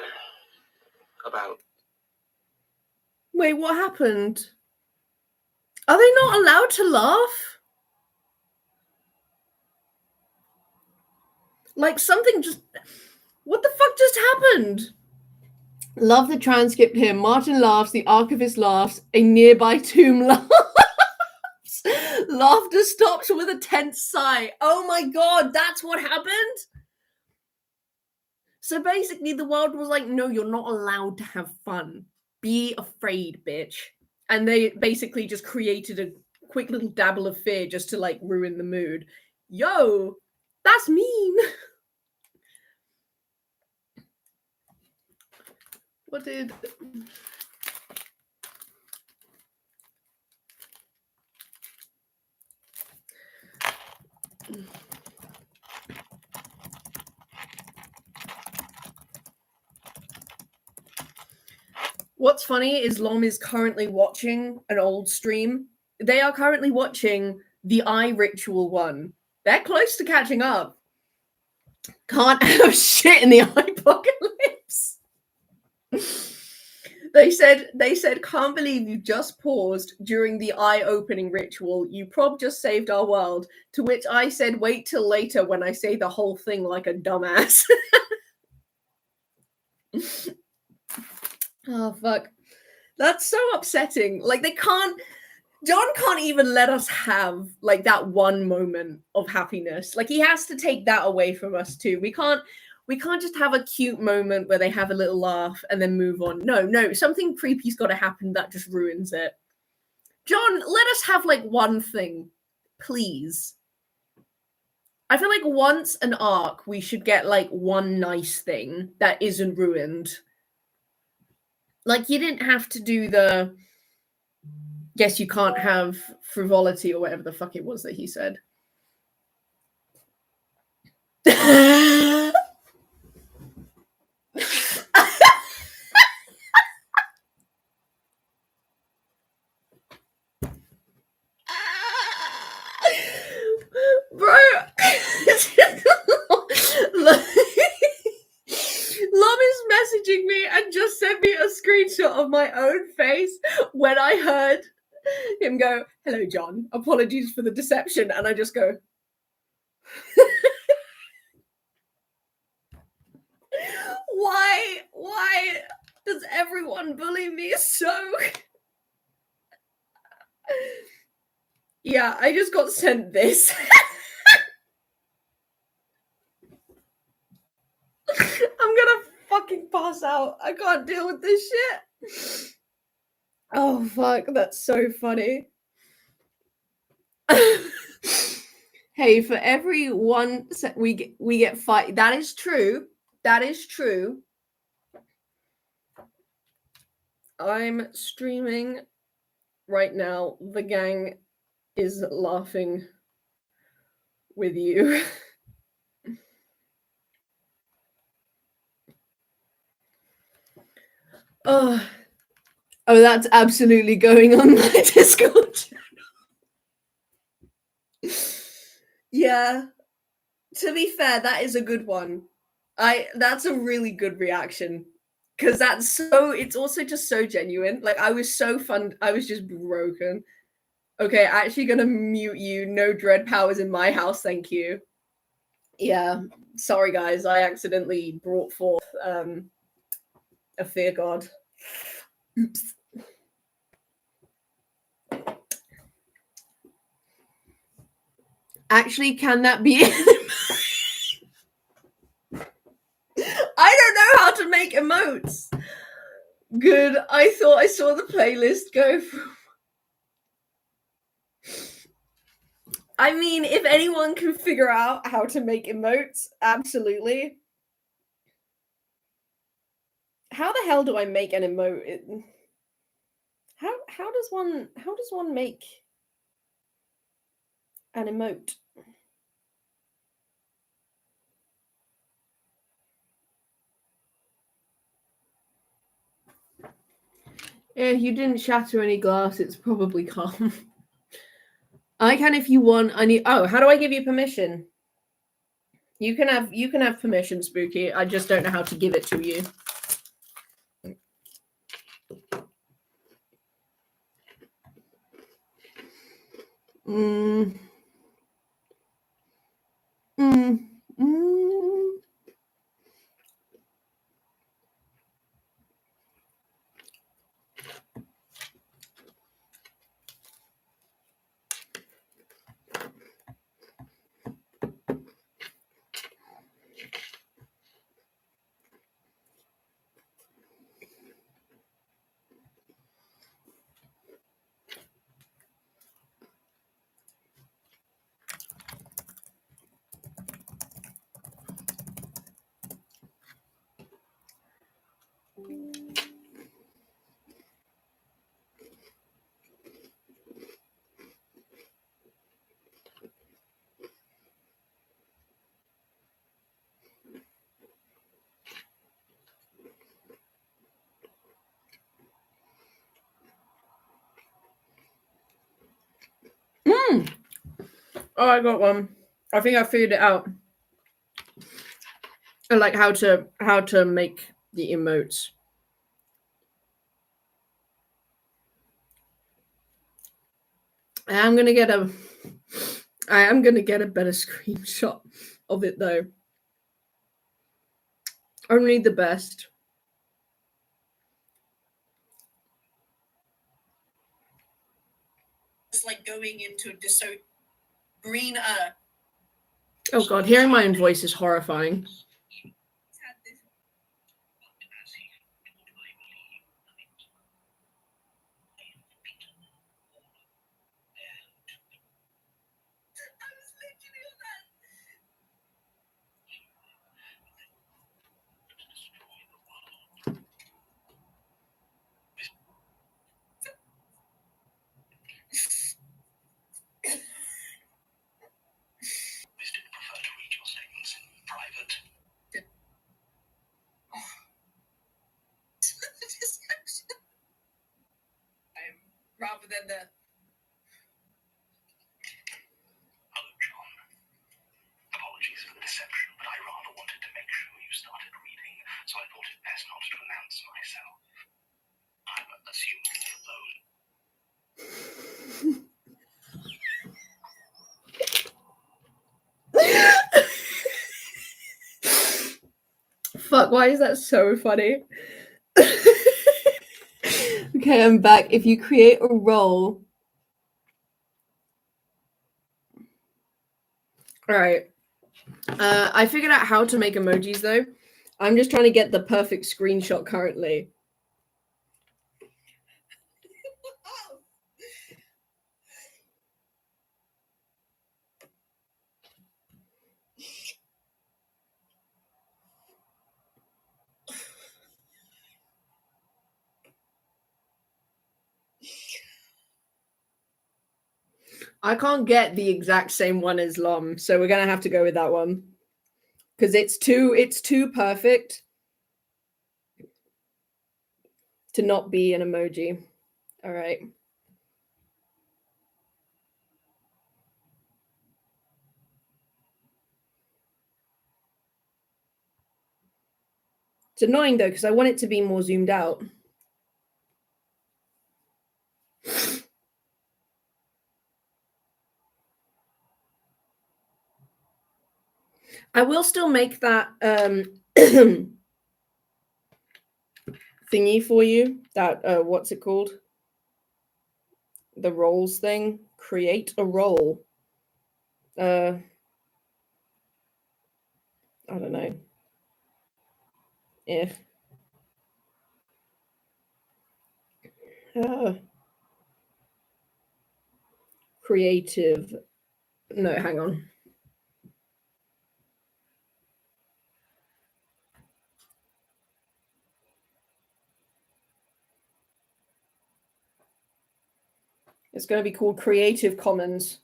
About Wait, what happened? Are they not allowed to laugh? Like something just... What the fuck just happened? Love the transcript here. Martin laughs, the archivist laughs, a nearby tomb laughs. Laughter stops with a tense sigh. Oh my god, that's what happened? So basically the world was like, no, you're not allowed to have fun. Be afraid, bitch. And they basically just created a quick little dabble of fear just to like ruin the mood. Yo, that's mean. What did... What's funny is Lom is currently watching an old stream. They are currently watching the eye ritual one. They're close to catching up. Can't have shit in the eye apocalypse. They said, can't believe you just paused during the eye-opening ritual. You prob just saved our world. To which I said, wait till later when I say the whole thing like a dumbass. Oh, fuck. That's so upsetting. Like, John can't even let us have, like, that one moment of happiness. Like, he has to take that away from us, too. We can't just have a cute moment where they have a little laugh and then move on. No, something creepy's got to happen that just ruins it. John, let us have, like, one thing. Please. I feel like once an arc, we should get, like, one nice thing that isn't ruined. Like, you didn't have to do the... Guess you can't have frivolity or whatever the fuck it was that he said. Bro, Lom is messaging me and just sent me a screenshot screenshot of my own face when I heard him go, "Hello, John. Apologies for the deception," and I just go, Why does everyone bully me so? Yeah, I just got sent this. I'm gonna fucking pass out. I can't deal with this shit. Oh fuck, that's so funny. Hey, for every one we get 5. That is true. That is true. I'm streaming right now. The gang is laughing with you. Oh, that's absolutely going on my Discord channel. Yeah. To be fair, that is a good one. That's a really good reaction. Because it's also just so genuine. Like, I was so fun. I was just broken. Okay, actually gonna mute you. No dread powers in my house, thank you. Yeah, sorry guys, I accidentally brought forth a fear god. Oops. Actually, can that be I don't know how to make emotes. Good. I thought I saw the playlist go from... I mean, if anyone can figure out how to make emotes, absolutely. How the hell do I make an emote? How does one make an emote? Yeah, you didn't shatter any glass. It's probably calm. I can if you want. I need. Oh, how do I give you permission? You can have permission, Spooky. I just don't know how to give it to you. Mm. Mm. Mm. Mm. Oh, I got one. I think I figured it out. I like how to make the emotes. I am gonna get a better screenshot of it though. Only the best. It's like going into green earth. Oh god, hearing my own voice is horrifying. Rather than the... Hello, John. Apologies for the deception, but I rather wanted to make sure you started reading, so I thought it best not to announce myself. fuck? Why is that so funny? Okay, I'm back. If you create a role. All right. I figured out how to make emojis though. I'm just trying to get the perfect screenshot currently. I can't get the exact same one as Lom, so we're gonna have to go with that one. Because it's too perfect to not be an emoji. All right. It's annoying though, because I want it to be more zoomed out. I will still make that thingy for you. That what's it called? The roles thing. Create a role. I don't know. If creative. No, hang on. It's going to be called Creative Commons.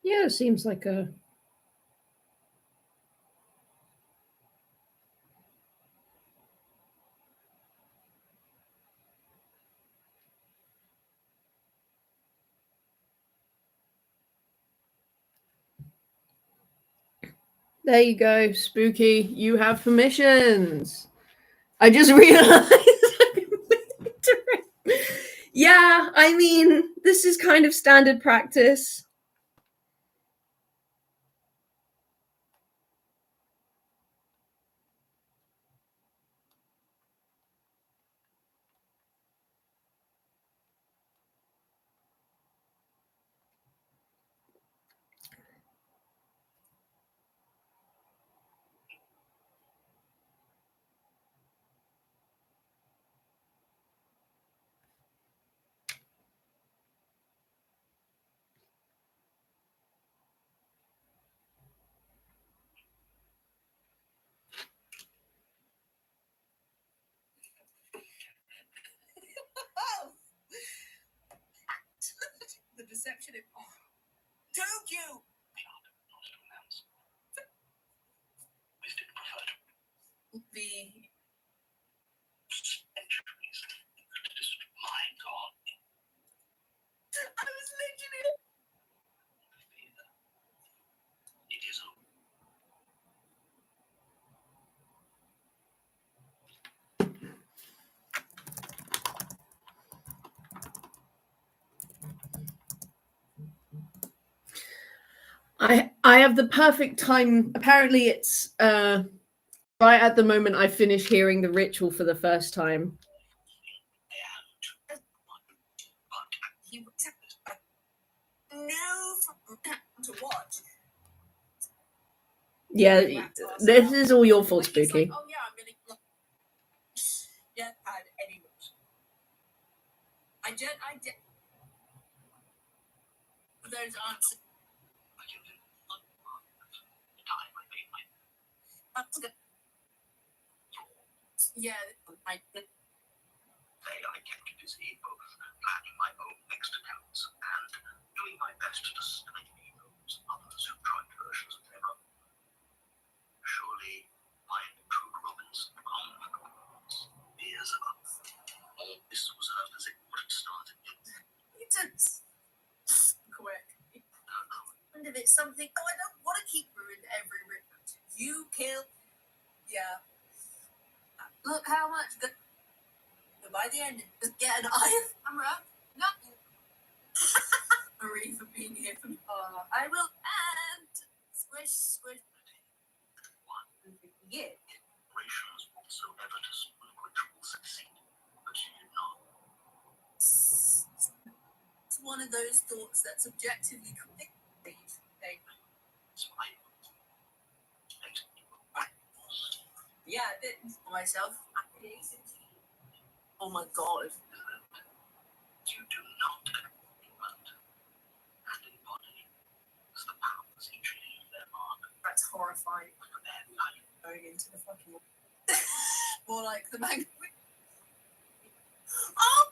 Yeah, it seems like a... There you go, Spooky. You have permissions. I just realized. Yeah, I mean, this is kind of standard practice. The deception of... Oh. Don't you? The... I was literally... I have the perfect time. Apparently, it's right at the moment I finish hearing the ritual for the first time. To watch. Yeah, this is all your fault, He's Spooky. like, oh yeah, I'm gonna yeah, had any I did those answers. Yeah, I kept busy both planning my own next attempts and doing my best to study those others who tried versions of their own. Surely my true Robinson years up. This was how as it would have started. it's quick. And if it's something, I don't want to keep ruining every ritual. You kill. Yeah. Look how much. By the end, just get an eye. I'm up. Nothing. Marie for being here for me. I will and squish. Yeah. Operations whatsoever to smooth ritual succeed, but she did not. It's one of those thoughts that's objectively correct. Yeah, I did for myself. Oh my god. You do not but and embody the powers each leave their mark. That's horrifying. Going into the fucking more like the magnus. Oh!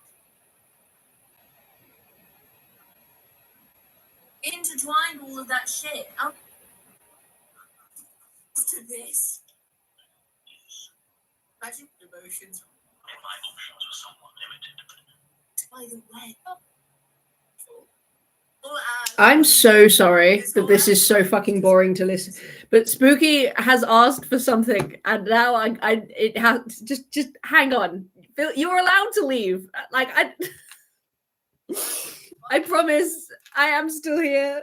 Intertwined all of that shit. Oh. To this. Imagine emotions. My options were somewhat limited. By the way. I'm so sorry that this is so fucking boring to listen. But Spooky has asked for something, and now it has just hang on. You're allowed to leave. Like I promise I am still here.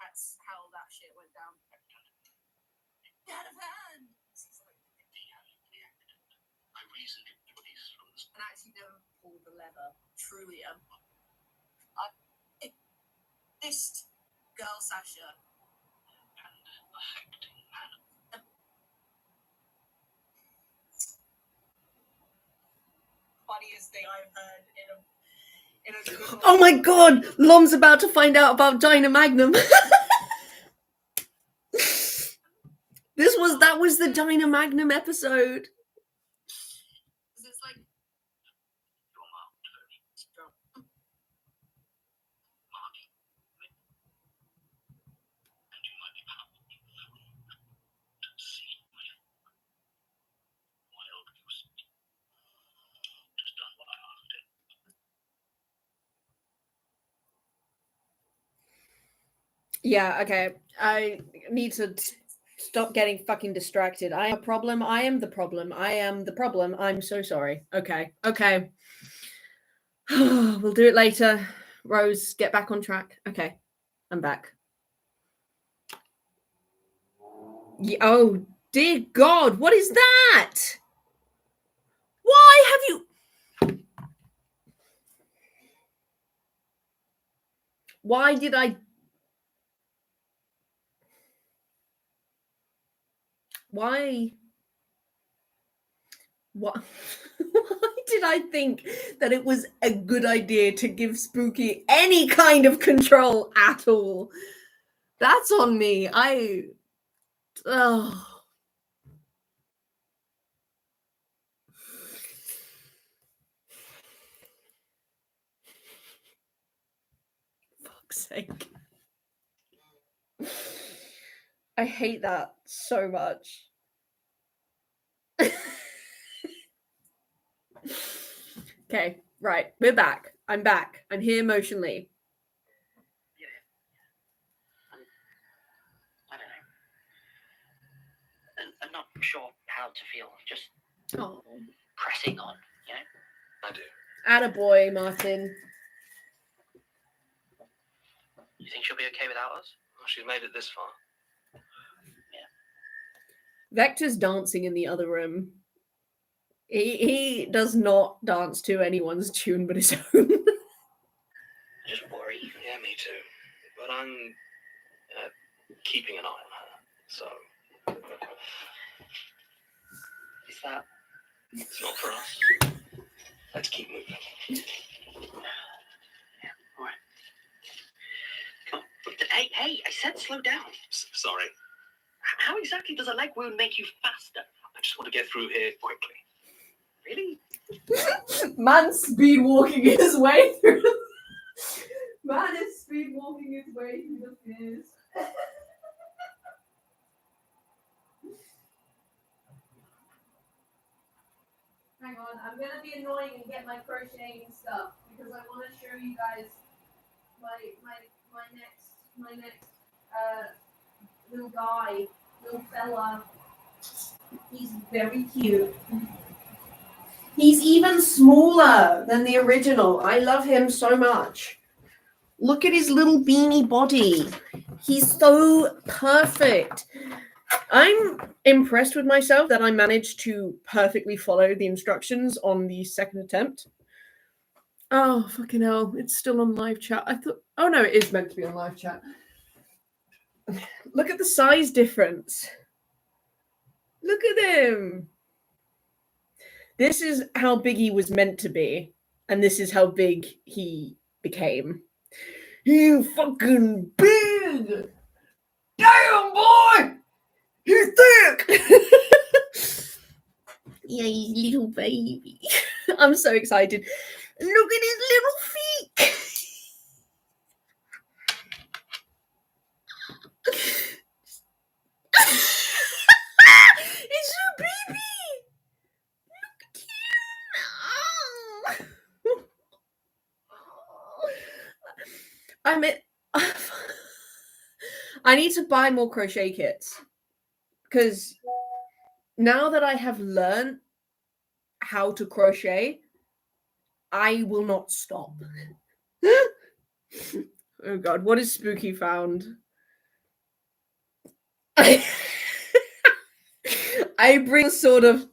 That's how that shit went down. Out of hand. I reasoned it release from the And actually never pulled the lever. Truly, this girl Sasha. and affecting manner. Funniest thing I've heard in a good Oh my god, Lom's about to find out about Dyna Magnum. That was the Dyna Magnum episode. It's like Your mom and you might be powerful to see my wild goose. Just done what I asked it. Yeah, okay. I need to stop getting fucking distracted. I am a problem. I am the problem. I am the problem. I'm so sorry. Okay. We'll do it later. Rose, get back on track. Okay. I'm back. Oh, dear God. What is that? Why have you... Why did I... Why? What? Why did I think that it was a good idea to give Spooky any kind of control at all? That's on me. Oh. Fuck's sake. I hate that so much. Okay, right. We're back. I'm back. I'm here emotionally. Yeah. I don't know. I'm not sure how to feel. Just Oh. pressing on, you know? I do. Attaboy, Martin. You think she'll be okay without us? Well, she's made it this far. Vector's dancing in the other room. He does not dance to anyone's tune but his own. I just worry. Yeah, me too. But I'm keeping an eye on her, so... Is that... It's not for us. Let's keep moving. Yeah, alright. Come on. Hey, I said slow down. Sorry. How exactly does a leg wound make you faster? I just want to get through here quickly. Really? Man speed walking his way through. Man is speed walking his way through the fears. Hang on, I'm gonna be annoying and get my crocheting stuff because I want to show you guys my next little guy, little fella. He's very cute. He's even smaller than the original. I love him so much. Look at his little beanie body. He's so perfect. I'm impressed with myself that I managed to perfectly follow the instructions on the second attempt. Oh, fucking hell. It's still on live chat. I thought... Oh, no, it is meant to be on live chat. Look at the size difference. Look at him. This is how big he was meant to be. And this is how big he became. You fucking big! Damn, boy! He's thick! Yeah, he's little baby. I'm so excited. Look at his little feet! It's your baby! Look at him! Oh. I need to buy more crochet kits. Because now that I have learned how to crochet, I will not stop. Oh god, what is Spooky found? I bring a sort of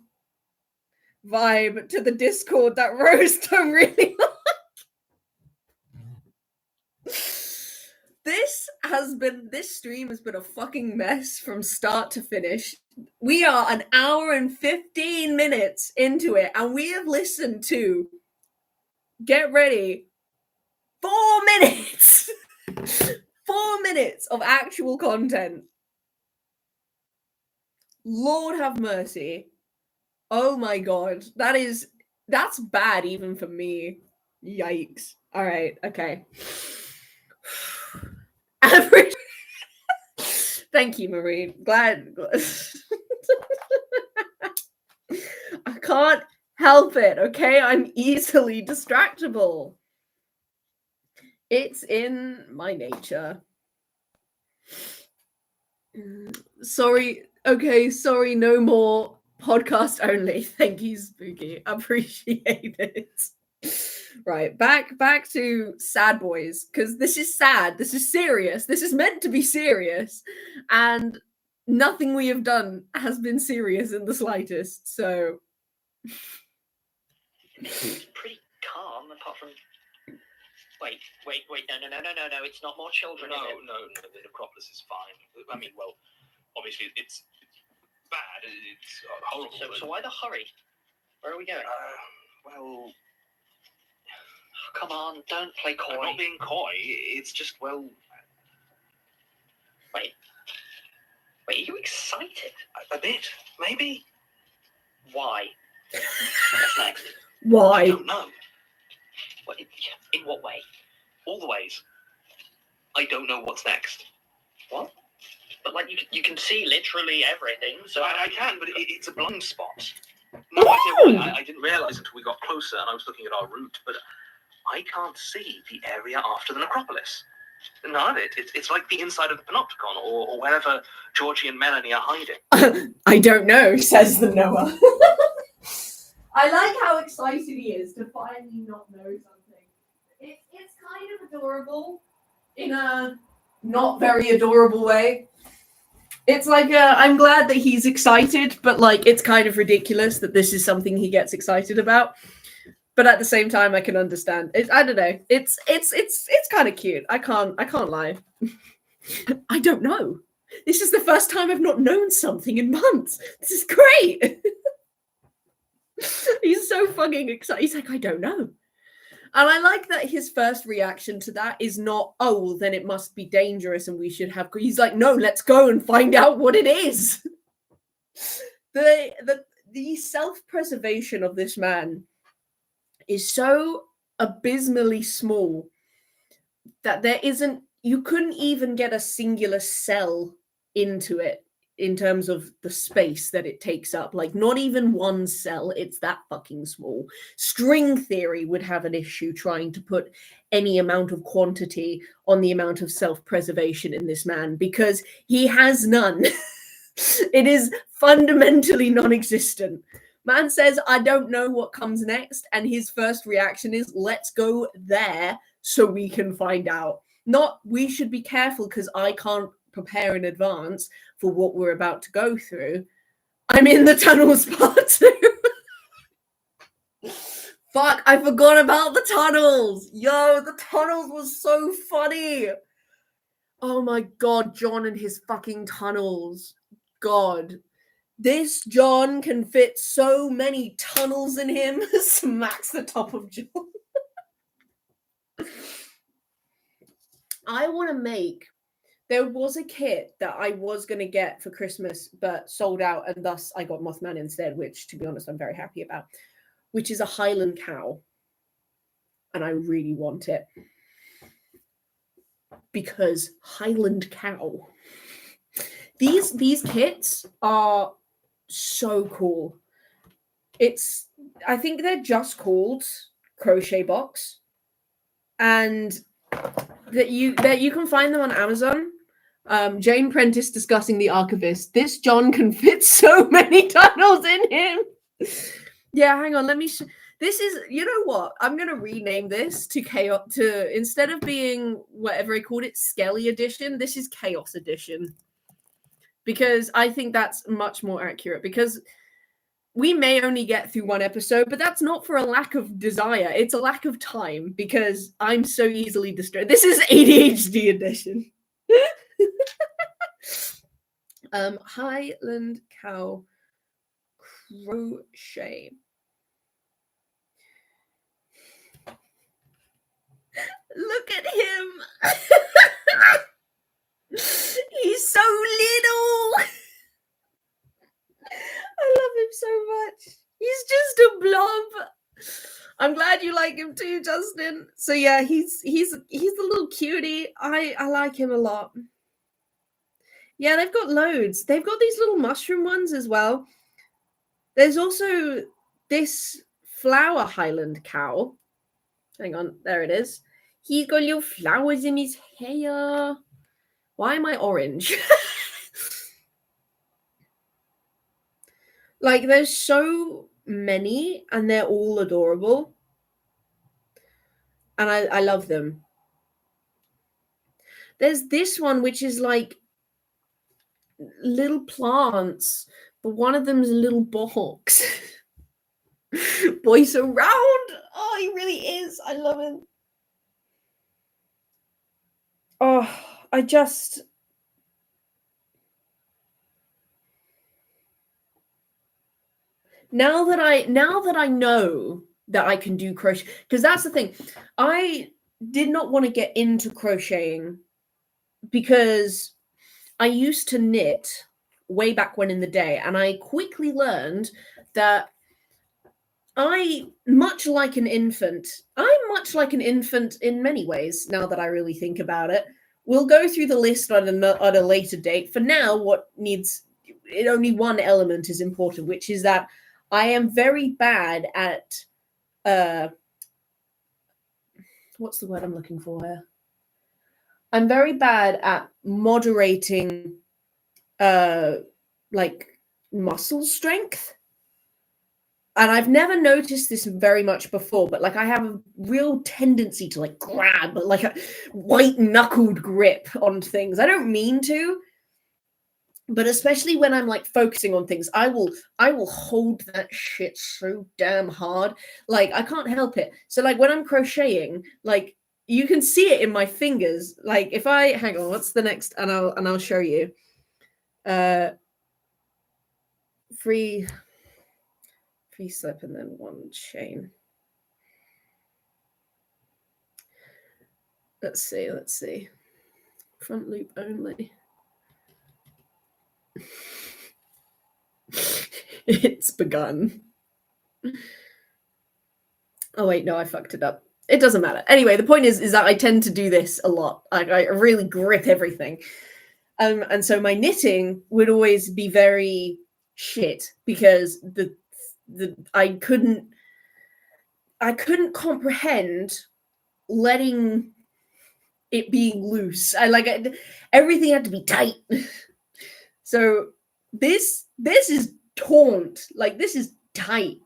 vibe to the Discord that Rose don't really like. This stream has been a fucking mess from start to finish. We are an hour and 15 minutes into it, and we have listened to, get ready, 4 minutes. 4 minutes of actual content. Lord have mercy. Oh my god. That's bad even for me. Yikes. All right. Okay. Average. Thank you, Marie. Glad. I can't help it, okay? I'm easily distractible. It's in my nature. Sorry. Okay, sorry, no more podcast only. Thank you, Spooky. Appreciate it. Right, back to sad boys, because this is sad. This is serious. This is meant to be serious, and nothing we have done has been serious in the slightest. So it's pretty calm, apart from. Wait! No! It's not more children. No. The necropolis is fine. I mean, well, obviously it's bad. It's horrible. So why the hurry? Where are we going? Well. Come on, don't play coy. I'm not being coy. It's just, well... Wait, are you excited? A bit, maybe. Why? What's next? why? I don't know. In what way? All the ways. I don't know what's next. What? But, like, you can see literally everything, so... I can, but it's a blind spot. No idea why. I didn't realise until we got closer and I was looking at our route, but... I can't see the area after the necropolis. None of it. It's like the inside of the Panopticon or wherever Georgie and Melanie are hiding. I don't know, says the Noah. I like how excited he is to finally not know something. It's kind of adorable. in a not very adorable way. It's like I'm glad that he's excited, but like it's kind of ridiculous that this is something he gets excited about. But at the same time, I can understand. I don't know. It's kind of cute. I can't lie. I don't know. This is the first time I've not known something in months. This is great. He's so fucking excited. He's like, I don't know. And I like that his first reaction to that is not, oh, well, then it must be dangerous and we should have... He's like, no, let's go and find out what it is. The self-preservation of this man is so abysmally small that you couldn't even get a singular cell into it in terms of the space that it takes up. Like, not even one cell. It's that fucking small. String theory would have an issue trying to put any amount of quantity on the amount of self-preservation in this man, because he has none. It is fundamentally non-existent. Man says, I don't know what comes next, and his first reaction is, let's go there so we can find out. Not, we should be careful because I can't prepare in advance for what we're about to go through. I'm in the tunnels part 2. Fuck, I forgot about the tunnels. Yo, the tunnels was so funny. Oh my god, John and his fucking tunnels. God. This John can fit so many tunnels in him. Smacks the top of John. I want to make... There was a kit that I was going to get for Christmas, but sold out, and thus I got Mothman instead, which, to be honest, I'm very happy about, which is a Highland cow. And I really want it. Because Highland cow. These kits are so cool. I think they're just called crochet box. And that you can find them on Amazon. Jane Prentice discussing the Archivist. This John can fit so many tunnels in him. Yeah, hang on. Let me. This is. You know what? I'm gonna rename this to Chaos. To instead of being whatever I called it, Skelly Edition. This is Chaos Edition, because I think that's much more accurate. Because we may only get through one episode, but that's not for a lack of desire. It's a lack of time, because I'm so easily distracted. This is ADHD Edition. Highland cow crochet. Look at him. He's so little. I love him so much. He's just a blob. I'm glad you like him too, Justin. So yeah, he's a little cutie. I like him a lot. Yeah, they've got loads. They've got these little mushroom ones as well. There's also this flower Highland cow. Hang on, there it is. He's got little flowers in his hair. Why am I orange? Like, there's so many, and they're all adorable. And I love them. There's this one, which is like little plants, but one of them is a little box. Boy's around. Oh, he really is. I love him. Oh, I just... Now that I know that I can do crochet, because that's the thing. I did not want to get into crocheting because I used to knit way back when in the day, and I quickly learned that I'm much like an infant in many ways, now that I really think about it. We'll go through the list on a later date. For now, only one element is important, which is that I am very bad at what's the word I'm looking for here? I'm very bad at moderating like muscle strength. and I've never noticed this very much before, but like I have a real tendency to like grab, like a white knuckled grip on things. I don't mean to, but especially when I'm like focusing on things, I will hold that shit so damn hard. Like I can't help it. So like when I'm crocheting, like you can see it in my fingers. Like if I hang on, what's the next? And I'll show you. Free slip and then one chain. Let's see. Front loop only. It's begun. Oh wait, no, I fucked it up. It doesn't matter. Anyway, the point is that I tend to do this a lot. I really grip everything. And so my knitting would always be very shit because I couldn't comprehend letting it being loose. Everything had to be tight. So this is taunt. Like this is tight.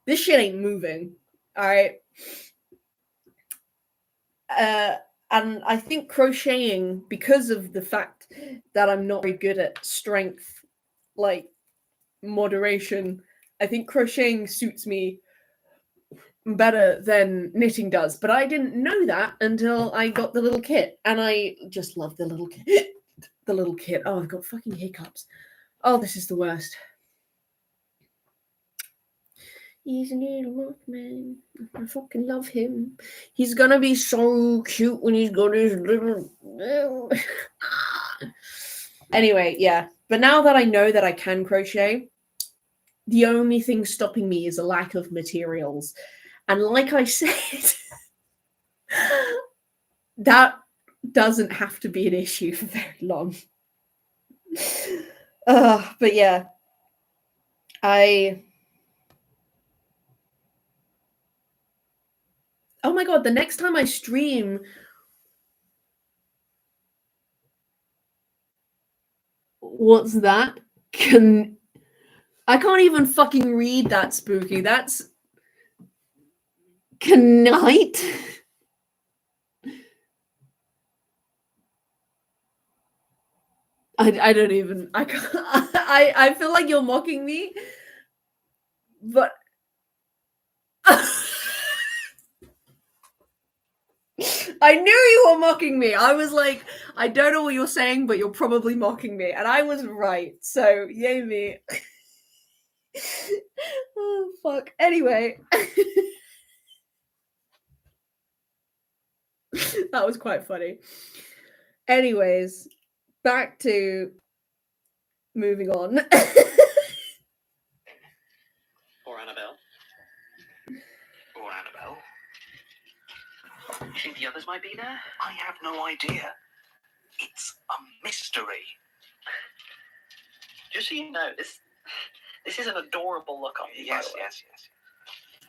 This shit ain't moving. All right. And I think crocheting, because of the fact that I'm not very good at strength, like moderation, I think crocheting suits me better than knitting does. But I didn't know that until I got the little kit, and I just love the little kit. The little kit. Oh, I've got fucking hiccups. Oh, this is the worst. He's a little Mothman. I fucking love him. He's gonna be so cute when he's got his little. Anyway, yeah. But now that I know that I can crochet, the only thing stopping me is a lack of materials. And like I said, that doesn't have to be an issue for very long. But yeah, oh my god, the next time I stream, what's that? I can't even fucking read that, Spooky. That's Knight. I don't even. I can't. I feel like you're mocking me, but I knew you were mocking me. I was like, I don't know what you're saying, but you're probably mocking me, and I was right. So yay me. Oh fuck. Anyway, that was quite funny. Anyways, back to moving on. Or Annabelle. You think the others might be there? I have no idea. It's a mystery. Just so you know, this is an adorable look on you. Yes.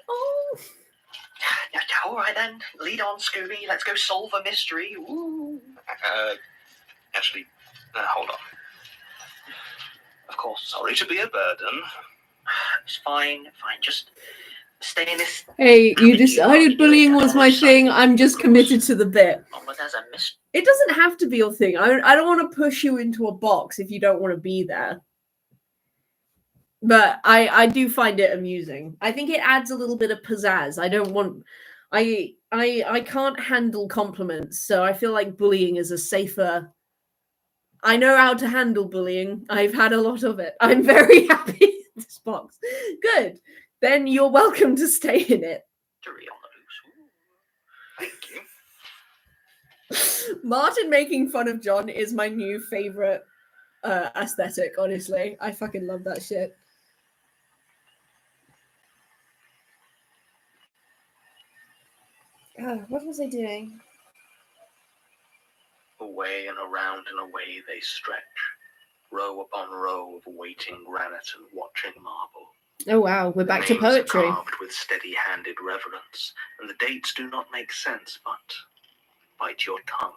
Oh. Yeah, all right then. Lead on, Scooby. Let's go solve a mystery. Ooh. Actually, hold on. Of course. Sorry to be a burden. It's fine. Just stay in this. Hey, you decided bullying was my thing. I'm just committed to the bit. Oh, but there's a mystery. It doesn't have to be your thing. I don't want to push you into a box if you don't want to be there. But I do find it amusing. I think it adds a little bit of pizzazz. I can't handle compliments, so I feel like bullying is a safer. I know how to handle bullying. I've had a lot of it. I'm very happy in this box. Good. Then you're welcome to stay in it. Thank you. Martin making fun of John is my new favorite aesthetic, honestly. I fucking love that shit. What was I doing? Away and around and away they stretch, row upon row of waiting granite and watching marble. Oh wow, we're back to poetry. Carved with steady-handed reverence, and the dates do not make sense, but bite your tongue.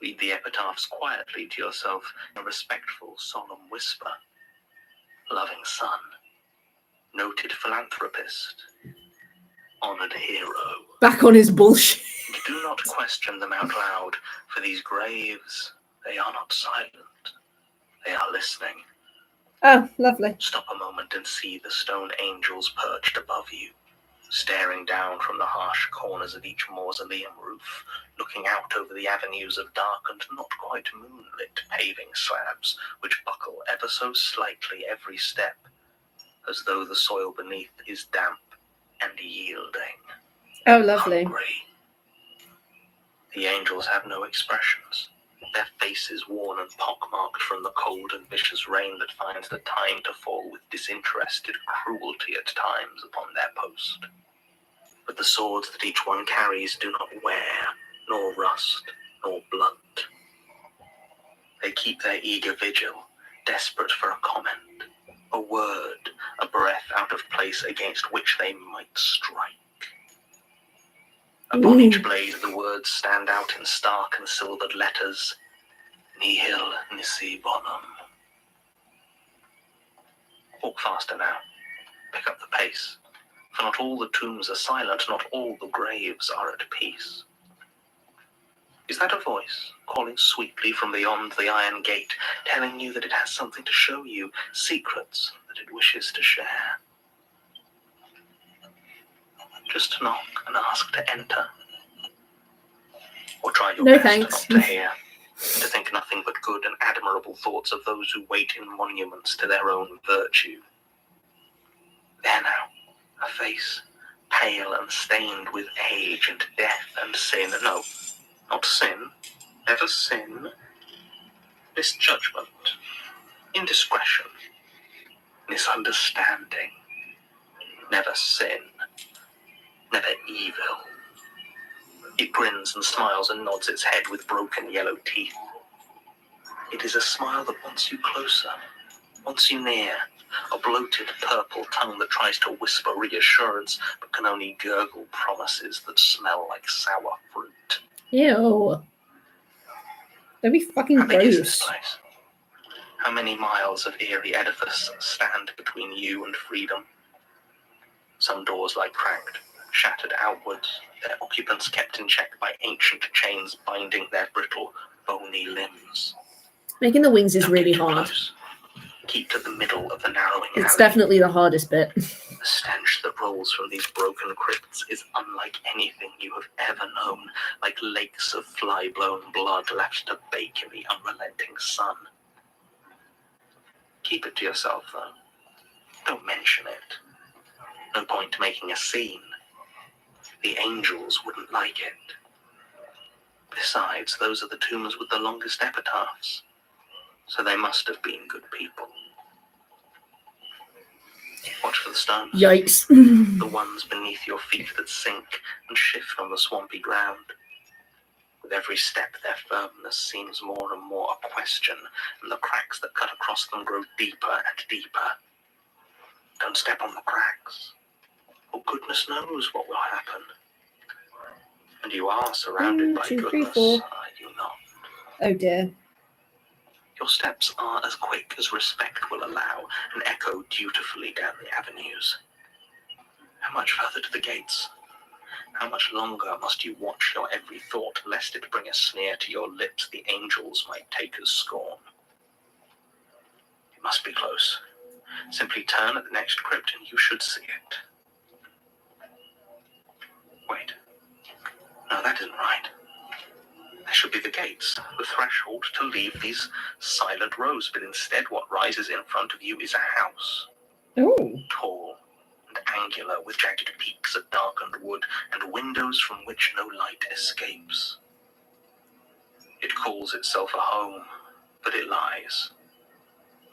Read the epitaphs quietly to yourself in a respectful, solemn whisper. Loving son, noted philanthropist, honored hero. Back on his bullshit. Do not question them out loud, for these graves, they are not silent. They are listening. Oh, lovely. Stop a moment and see the stone angels perched above you, staring down from the harsh corners of each mausoleum roof, looking out over the avenues of darkened, not quite moonlit paving slabs, which buckle ever so slightly every step, as though the soil beneath is damp and yielding. Oh, lovely. Hungry. The angels have no expressions, their faces worn and pockmarked from the cold and vicious rain that finds the time to fall with disinterested cruelty at times upon their post. But the swords that each one carries do not wear, nor rust, nor blunt. They keep their eager vigil, desperate for a comment, a word, a breath out of place against which they might strike. Upon each blade the words stand out in stark and silvered letters, Nihil nisi bonum. Walk faster now. Pick up the pace. For not all the tombs are silent, not all the graves are at peace. Is that a voice, calling sweetly from beyond the iron gate, telling you that it has something to show you, secrets that it wishes to share? Just knock and ask to enter. Or try your No best thanks. not to hear, to think nothing but good and admirable thoughts of those who wait in monuments to their own virtue. There now, a face, pale and stained with age and death and sin. No, not sin, never sin. Misjudgment, indiscretion, misunderstanding. Never sin, never evil. It grins and smiles and nods its head with broken yellow teeth. It is a smile that wants you closer, wants you near, a bloated purple tongue that tries to whisper reassurance but can only gurgle promises that smell like sour fruit. Ew. That'd be fucking How big is this gross. place? How many miles of eerie edifice stand between you and freedom? Some doors lie cracked, shattered outwards, their occupants kept in check by ancient chains binding their brittle, bony limbs. Making the wings is Don't really get too hard. close. Keep to the middle of the narrowing It's alley. definitely the hardest bit. The stench that rolls from these broken crypts is unlike anything you have ever known, like lakes of fly-blown blood left to bake in the unrelenting sun. Keep it to yourself, though. Don't mention it. No point making a scene. The angels wouldn't like it. Besides, those are the tombs with the longest epitaphs, so they must have been good people. Watch for the stones. Yikes. The ones beneath your feet that sink and shift on the swampy ground. With every step, their firmness seems more and more a question, and the cracks that cut across them grow deeper and deeper. Don't step on the cracks, or goodness knows what will happen. And you are surrounded 1, by 2, 3, goodness, 4. are you not? Oh dear. Your steps are as quick as respect will allow, and echo dutifully down the avenues. How much further to the gates? How much longer must you watch your every thought, lest it bring a sneer to your lips the angels might take as scorn? It must be close. Simply turn at the next crypt and you should see it. Wait. No, that isn't right. There should be the gates, the threshold to leave these silent rows, but instead what rises in front of you is a house. Oh. Tall and angular, with jagged peaks of darkened wood and windows from which no light escapes. It calls itself a home, but it lies.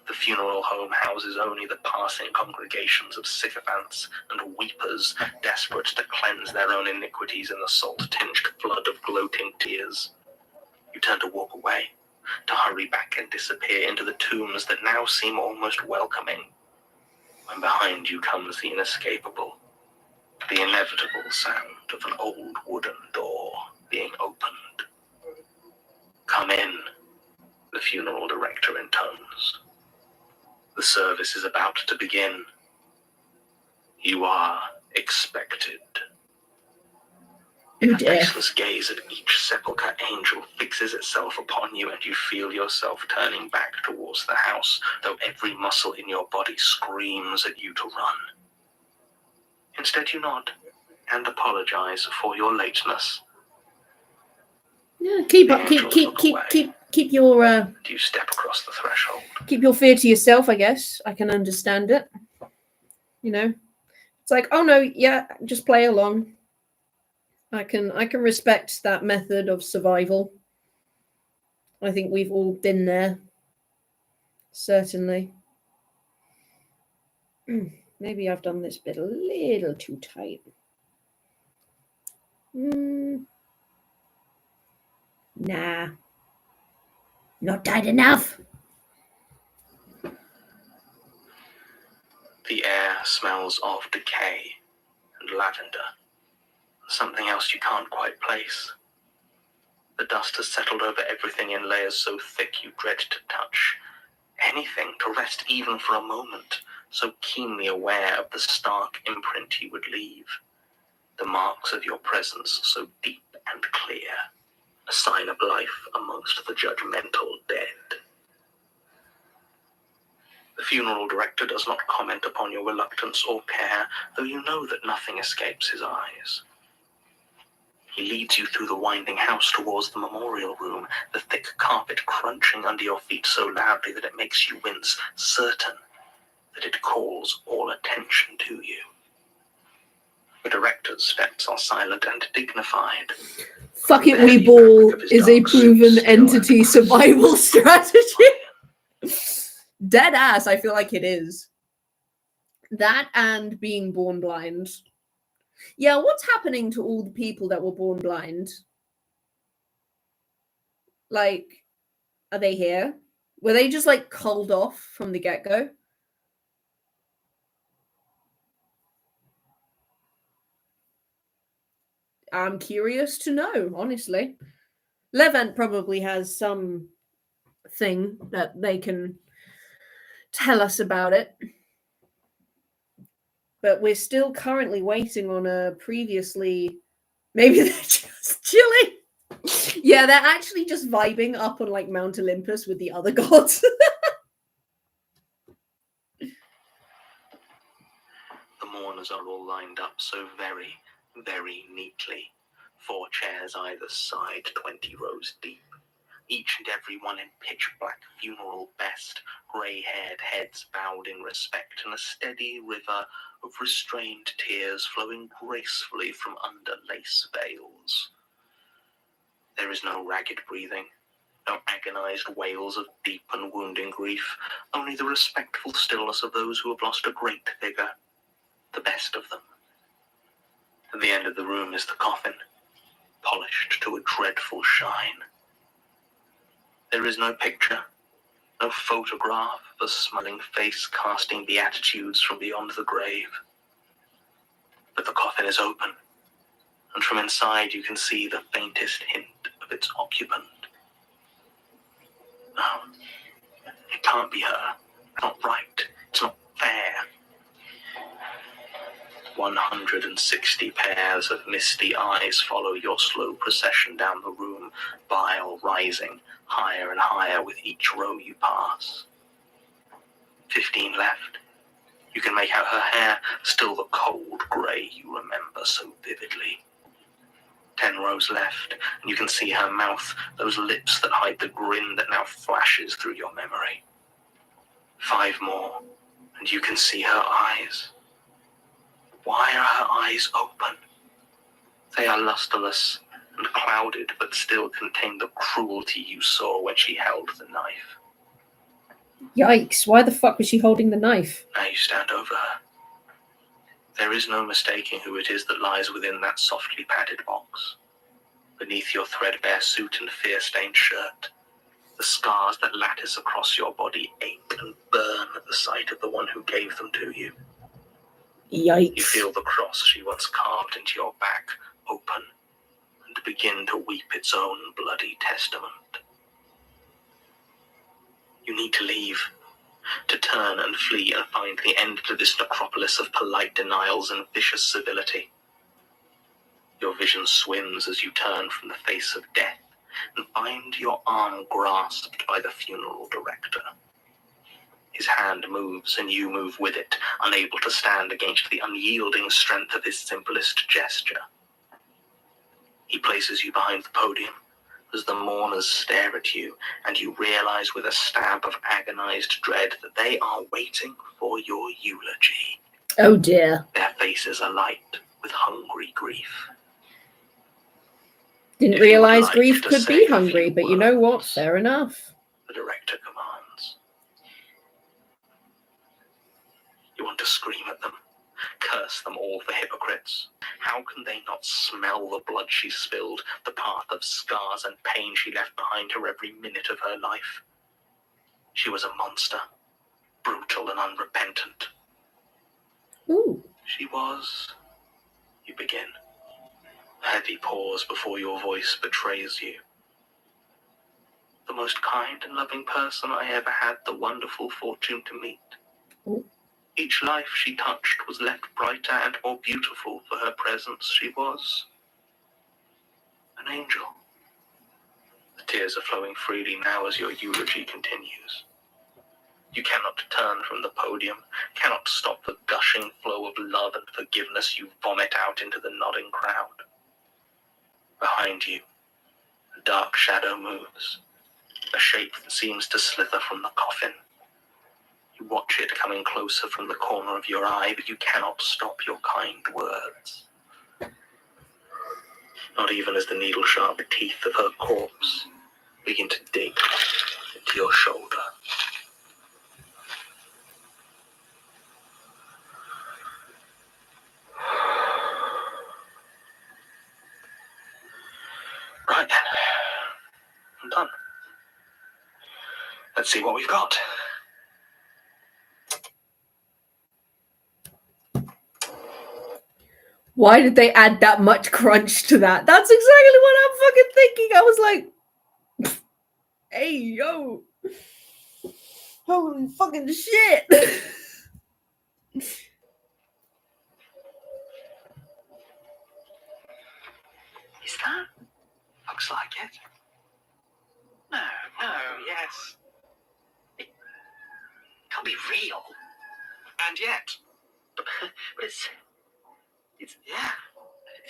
The funeral home houses only the passing congregations of sycophants and weepers, desperate to cleanse their own iniquities in the salt-tinged flood of gloating tears. You turn to walk away, to hurry back and disappear into the tombs that now seem almost welcoming, when behind you comes the inescapable, the inevitable sound of an old wooden door being opened. Come in, the funeral director intones. The service is about to begin. You are expected. Oh A dear. faceless gaze of each sepulchre angel fixes itself upon you, and you feel yourself turning back towards the house, though every muscle in your body screams at you to run. Instead, you nod and apologize for your lateness. Yeah, keep your Do you step across the threshold? keep your fear to yourself, I guess. I can understand it. You know, it's like, oh no, yeah, just play along. I can respect that method of survival. I think we've all been there. Certainly. Maybe I've done this bit a little too tight. Nah. Not tight enough. The air smells of decay and lavender. Something else you can't quite place. The dust has settled over everything in layers so thick you dread to touch anything, to rest even for a moment, so keenly aware of the stark imprint you would leave. The marks of your presence so deep and clear, a sign of life amongst the judgmental dead. The funeral director does not comment upon your reluctance or care, though you know that nothing escapes his eyes. He leads you through the winding house towards the memorial room, the thick carpet crunching under your feet so loudly that it makes you wince, certain that it calls all attention to you. The director's steps are silent and dignified. Fuck it, we ball is a proven entity survival strategy. Dead ass, I feel like it is. That and being born blind. Yeah, what's happening to all the people that were born blind? Like, are they here? Were they just like culled off from the get-go? I'm curious to know, honestly. Levant probably has some thing that they can tell us about it. But we're still currently waiting on a previously... Maybe they're just chilling. Yeah, they're actually just vibing up on like Mount Olympus with the other gods. The mourners are all lined up so very, very neatly. 4 chairs either side, 20 rows deep. Each and every one in pitch-black funeral best, grey-haired heads bowed in respect, and a steady river of restrained tears flowing gracefully from under lace veils. There is no ragged breathing, no agonized wails of deep and wounding grief, only the respectful stillness of those who have lost a great figure, the best of them. At the end of the room is the coffin, polished to a dreadful shine. There is no picture, no photograph of a smiling face casting beatitudes from beyond the grave. But the coffin is open, and from inside you can see the faintest hint of its occupant. No, it can't be her. It's not right. It's not fair. 160 pairs of misty eyes follow your slow procession down the room, bile rising higher and higher with each row you pass. 15 left. You can make out her hair, still the cold grey you remember so vividly. 10 rows left, and you can see her mouth, those lips that hide the grin that now flashes through your memory. 5 more, and you can see her eyes. Why are her eyes open? They are lusterless and clouded, but still contain the cruelty you saw when she held the knife. Yikes, why the fuck was she holding the knife? Now you stand over her. There is no mistaking who it is that lies within that softly padded box. Beneath your threadbare suit and fear-stained shirt, the scars that lattice across your body ache and burn at the sight of the one who gave them to you. Yikes. You feel the cross she once carved into your back open and begin to weep its own bloody testament. You need to leave. to turn and flee and find the end to this necropolis of polite denials and vicious civility. Your vision swims as you turn from the face of death and find your arm grasped by the funeral director. His hand moves and you move with it, unable to stand against the unyielding strength of his simplest gesture. He places you behind the podium as the mourners stare at you, and you realize with a stab of agonized dread that they are waiting for your eulogy. Oh dear. Their faces alight with hungry grief. Didn't If you would realise like grief to could say be a hungry, few but you know what? words, Fair enough. the director commands. You want to scream at them, curse them all for hypocrites. How can they not smell the blood she spilled, the path of scars and pain she left behind her every minute of her life? She was a monster, brutal and unrepentant. Ooh. She was, you begin. A heavy pause before your voice betrays you. The most kind and loving person I ever had the wonderful fortune to meet. Ooh. Each life she touched was left brighter and more beautiful for her presence. She was an angel. The tears are flowing freely now as your eulogy continues. You cannot turn from the podium, cannot stop the gushing flow of love and forgiveness you vomit out into the nodding crowd. Behind you, a dark shadow moves, a shape that seems to slither from the coffin. You watch it coming closer from the corner of your eye, but you cannot stop your kind words. Not even as the needle-sharp teeth of her corpse begin to dig into your shoulder. Right then, I'm done. Let's see what we've got. Why did they add that much crunch to that? That's exactly what I'm fucking thinking. I was like, hey, yo. Holy fucking shit. Is that? Looks like it. No, yes. It can't be real. And yet. But it's yeah.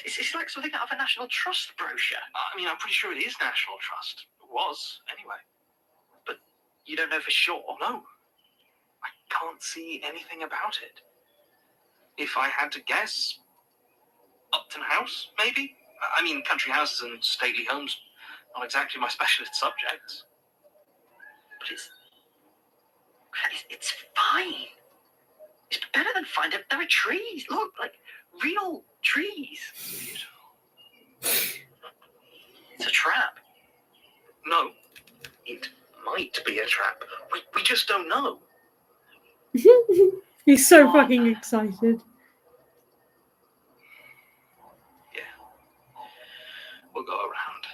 It's like something out of a National Trust brochure. I mean, I'm pretty sure it is National Trust. It was, anyway. But you don't know for sure? No. I can't see anything about it. If I had to guess, Upton House, maybe? I mean, country houses and stately homes, not exactly my specialist subjects. But it's fine. It's better than fine. There are trees. Look, like real trees. Beautiful. It's a trap. No, it might be a trap. We just don't know. He's so fucking excited. Yeah. We'll go around.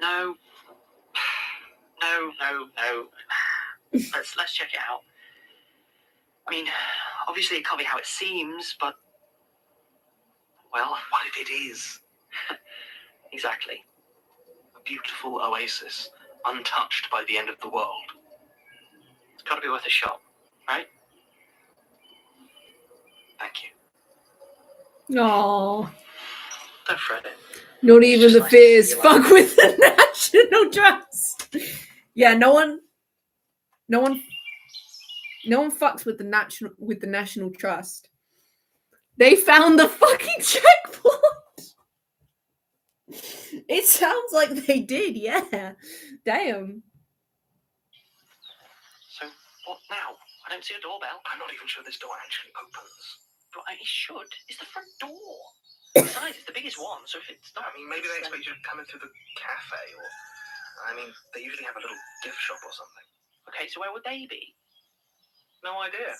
No. Let's check it out. I mean, obviously it can't be how it seems, but well, what if it is? Exactly. A beautiful oasis, untouched by the end of the world. It's got to be worth a shot, right? Thank you. Aww. Don't fret it. Not even the just nice to see fears you fuck out. with the National Trust. Yeah, no one fucks with the National Trust. They found the fucking checkpoint. It sounds like they did, yeah. Damn. So, what now? I don't see a doorbell. I'm not even sure this door actually opens. But it should. It's the front door. Besides, it's the biggest one, so if it's not... I mean, maybe they expect you to come in through the cafe, or... I mean, they usually have a little gift shop or something. Okay, so where would they be? No idea.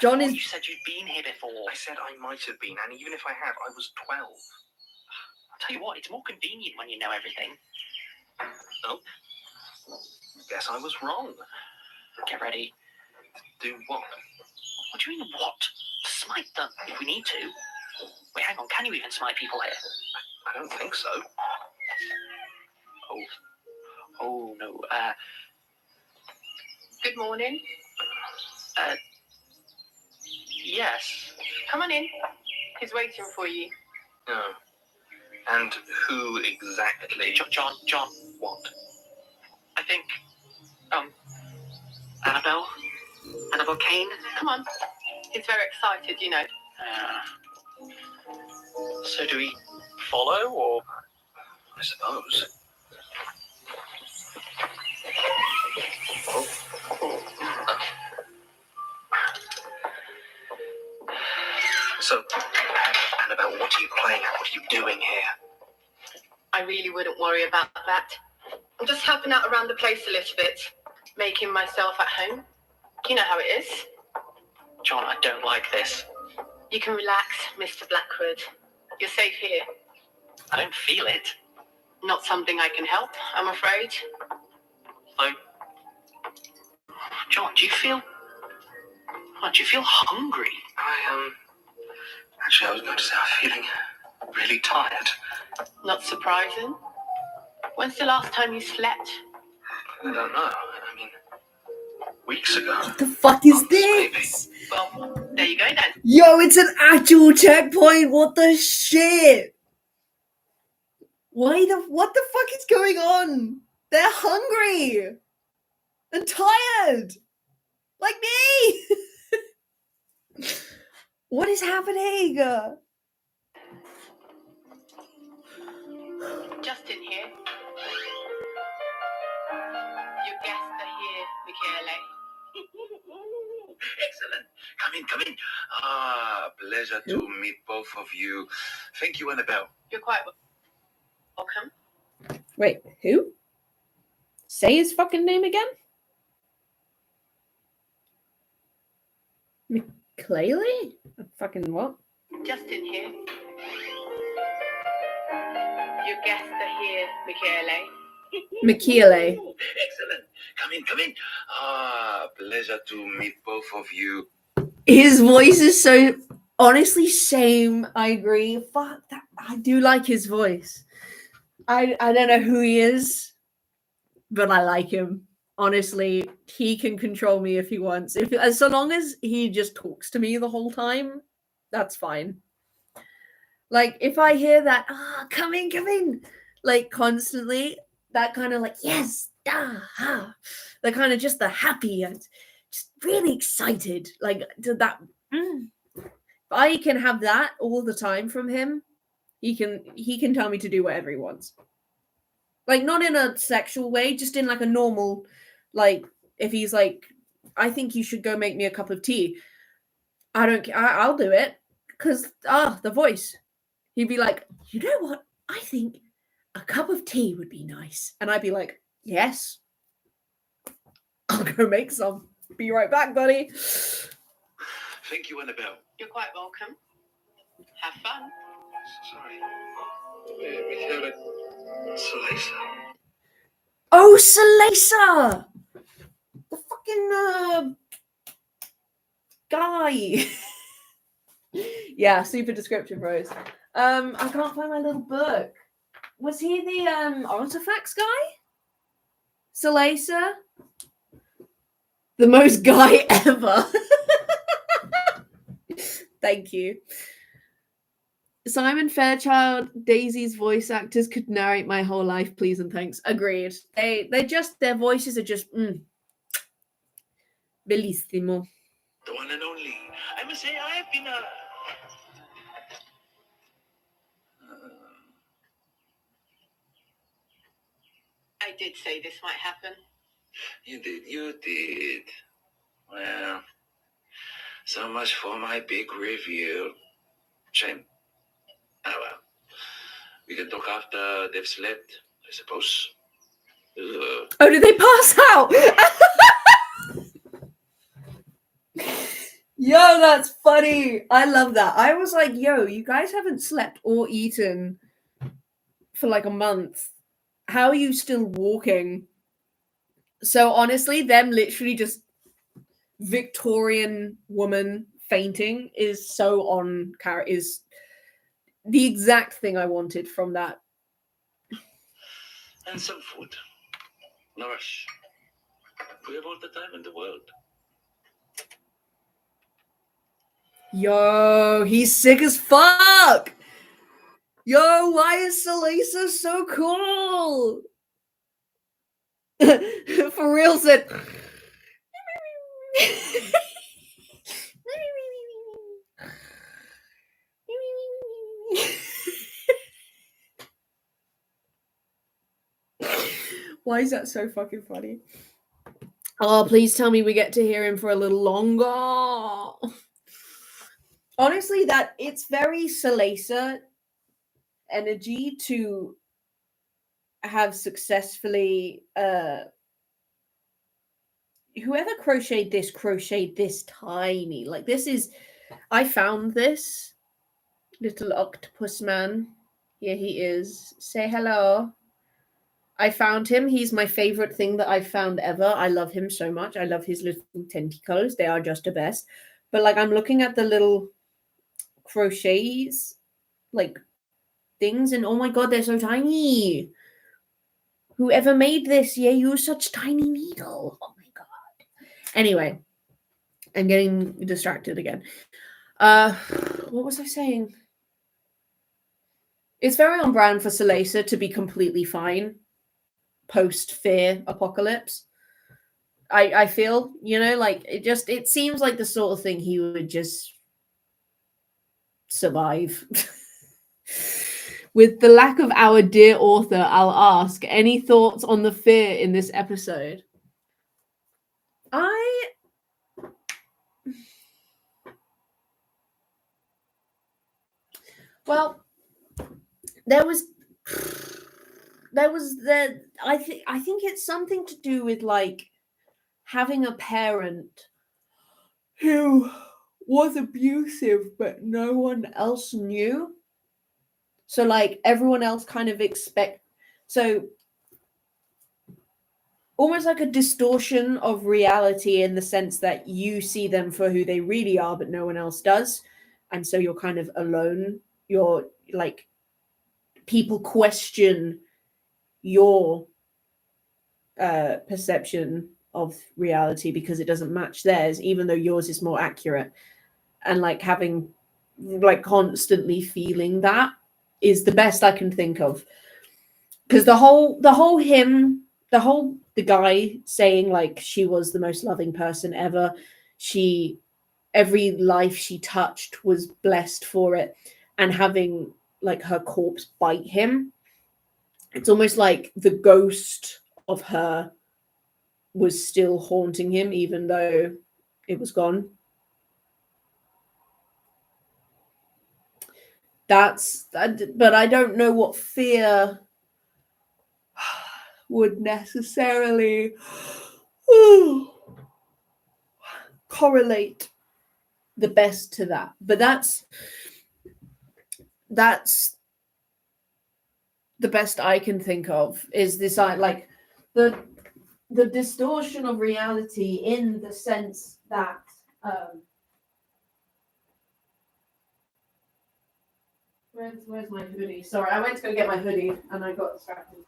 John You is... said you'd been here before. I said I might have been, and even if I have, I was 12. tell you what, it's more convenient when you know everything. Oh, guess I was wrong. Get ready. Do what? What do you mean, what? Smite them if we need to. Wait, hang on, can you even smite people here? I don't think so. Oh no. Good morning. Yes. Come on in. He's waiting for you. No. And who exactly? John. What? I think, Annabelle Kane. Come on. He's very excited, you know. So do we follow, or? I suppose. So, Annabelle, what are you playing at? What are you doing here? I really wouldn't worry about that. I'm just helping out around the place a little bit, making myself at home. You know how it is. John, I don't like this. You can relax, Mr. Blackwood. You're safe here. I don't feel it. Not something I can help, I'm afraid. John, do you feel hungry? Actually, I was going to say I'm feeling really tired. Not surprising. When's the last time you slept? I don't know. I mean, weeks ago. What the fuck is Months, maybe. this? Well, there you go then. Yo, it's an actual checkpoint. What the shit? What the fuck is going on? They're hungry and tired. Like me. What is happening? Justin here. Your guests are here, Michele. Excellent. Come in. Pleasure to meet both of you. Thank you, Annabelle. You're quite welcome. Wait, who? Say his fucking name again? McClaley? Fucking what? Justin here. Your guests are here, Michele. Michele. Excellent. Come in. Pleasure to meet both of you. His voice is so honestly same. I agree. Fuck that. I do like his voice. I don't know who he is, but I like him. Honestly, he can control me if he wants. So long as he just talks to me the whole time, that's fine. Like if I hear that, come in, like constantly, that kind of like yes, the kind of just the happy and just really excited, like that. If I can have that all the time from him, he can tell me to do whatever he wants. Like not in a sexual way, just in like a normal, like if he's like, I think you should go make me a cup of tea. I don't care. I'll do it because the voice. He'd be like, you know what? I think a cup of tea would be nice, and I'd be like, yes. I'll go make some. Be right back, buddy. Thank you, Annabelle. You're quite welcome. Have fun. Sorry. Michele. Salesa. Oh, Salesa! The fucking guy. Yeah, super descriptive, Rose. I can't find my little book. Was he the artifacts guy? Salesa? The most guy ever. Thank you. Simon Fairchild, Daisy's voice actors could narrate my whole life, please and thanks. Agreed. Their voices are just bellissimo. The one and only. I must say, I have been I did say this might happen. You did. Well, so much for my big review. Shame. Oh well. We can talk after they've slept, I suppose. Ugh. Oh, did they pass out? Yo, that's funny. I love that. I was like, yo, you guys haven't slept or eaten for like a month. How are you still walking? So honestly, them literally just Victorian woman fainting is so on character, is the exact thing I wanted from that. And some food. No rush. We have all the time in the world. Yo, he's sick as fuck. Yo, why is Salisa so cool? For real said. Why is that so fucking funny? Oh, please tell me we get to hear him for a little longer. Honestly, that it's very Salisa energy to have successfully whoever crocheted this tiny, like, this is, I found this little octopus man. Here he is. Say hello. I found him. He's my favorite thing that I've found ever. I love him so much. I love his little tentacles. They are just the best. But like, I'm looking at the little crochets, like, things, and oh my god, they're so tiny. Whoever made this, yeah, use such tiny needle. Oh my god. Anyway, I'm getting distracted again. What was I saying? It's very on brand for Salisa to be completely fine post fear apocalypse. I feel, you know, like, it seems like the sort of thing he would just survive. With the lack of our dear author, I'll ask, any thoughts on the fear in this episode? Well, there was the I think it's something to do with like having a parent who was abusive but no one else knew. So like everyone else kind of so almost like a distortion of reality in the sense that you see them for who they really are but no one else does, and so you're kind of alone. You're like, people question your perception of reality because it doesn't match theirs, even though yours is more accurate. And like having, like, constantly feeling that is the best I can think of. Because the guy saying like she was the most loving person ever, every life she touched was blessed for it, and having like her corpse bite him, it's almost like the ghost of her was still haunting him even though it was gone. But I don't know what fear would necessarily correlate the best to that. But that's the best I can think of, is this like the distortion of reality in the sense that where's my hoodie? Sorry, I went to go get my hoodie and I got distracted.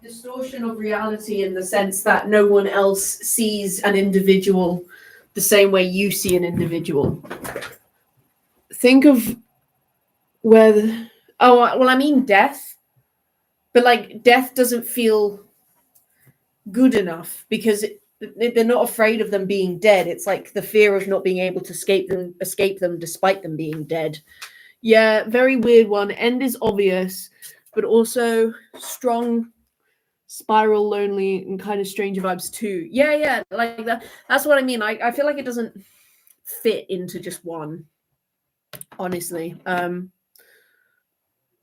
Distortion of reality in the sense that no one else sees an individual the same way you see an individual. Think of I mean death, but like death doesn't feel good enough because they're not afraid of them being dead. It's like the fear of not being able to escape them despite them being dead. Yeah, very weird one. End is obvious, but also strong, spiral, lonely, and kind of strange vibes too. Yeah, like that. That's what I mean. I feel like it doesn't fit into just one, honestly.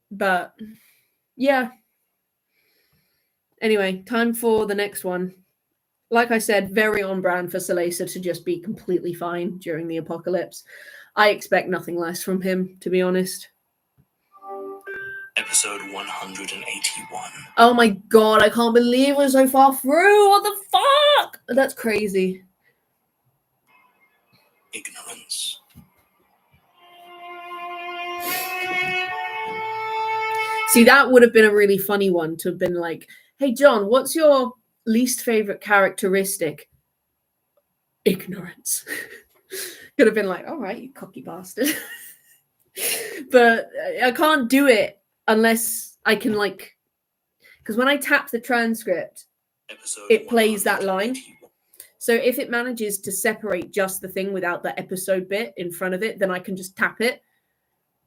But yeah. Anyway, time for the next one. Like I said, very on brand for Salisa to just be completely fine during the apocalypse. I expect nothing less from him, to be honest. Episode 181. Oh my god, I can't believe we're so far through. What the fuck? That's crazy. Ignorance. See, that would have been a really funny one to have been like, hey, John, what's your least favorite characteristic? Ignorance. Could have been like, all right, you cocky bastard. But I can't do it unless I can, like, because when I tap the transcript, Episode it plays that line. 181. So if it manages to separate just the thing without the episode bit in front of it, then I can just tap it.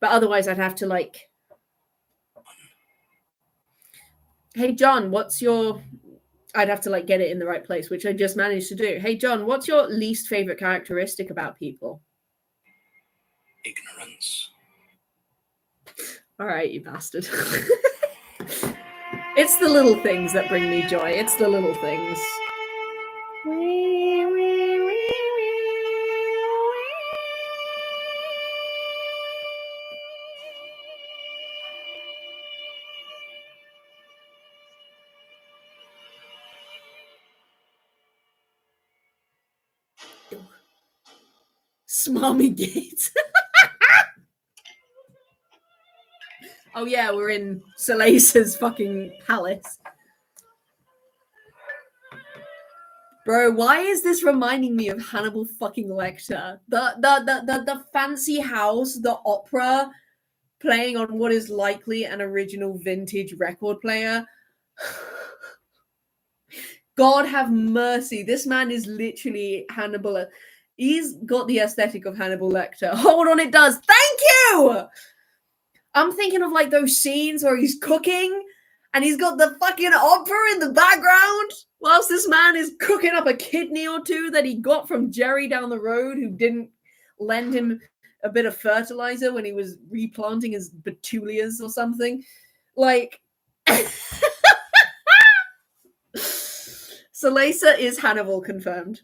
But otherwise, I'd have to, like, hey, John, what's your... I'd have to, like, get it in the right place, which I just managed to do. Hey, John, what's your least favorite characteristic about people? Ignorance. All right, you bastard. It's the little things that bring me joy. It's the little things. Smarmy Gate. Oh yeah, we're in Salace's fucking palace. Bro, why is this reminding me of Hannibal fucking Lecter? The fancy house, the opera, playing on what is likely an original vintage record player. God have mercy. This man is literally Hannibal. He's got the aesthetic of Hannibal Lecter. Hold on, it does. Thank you! I'm thinking of like those scenes where he's cooking and he's got the fucking opera in the background whilst this man is cooking up a kidney or two that he got from Jerry down the road who didn't lend him a bit of fertilizer when he was replanting his betunias or something. Like, Salesa is Hannibal confirmed.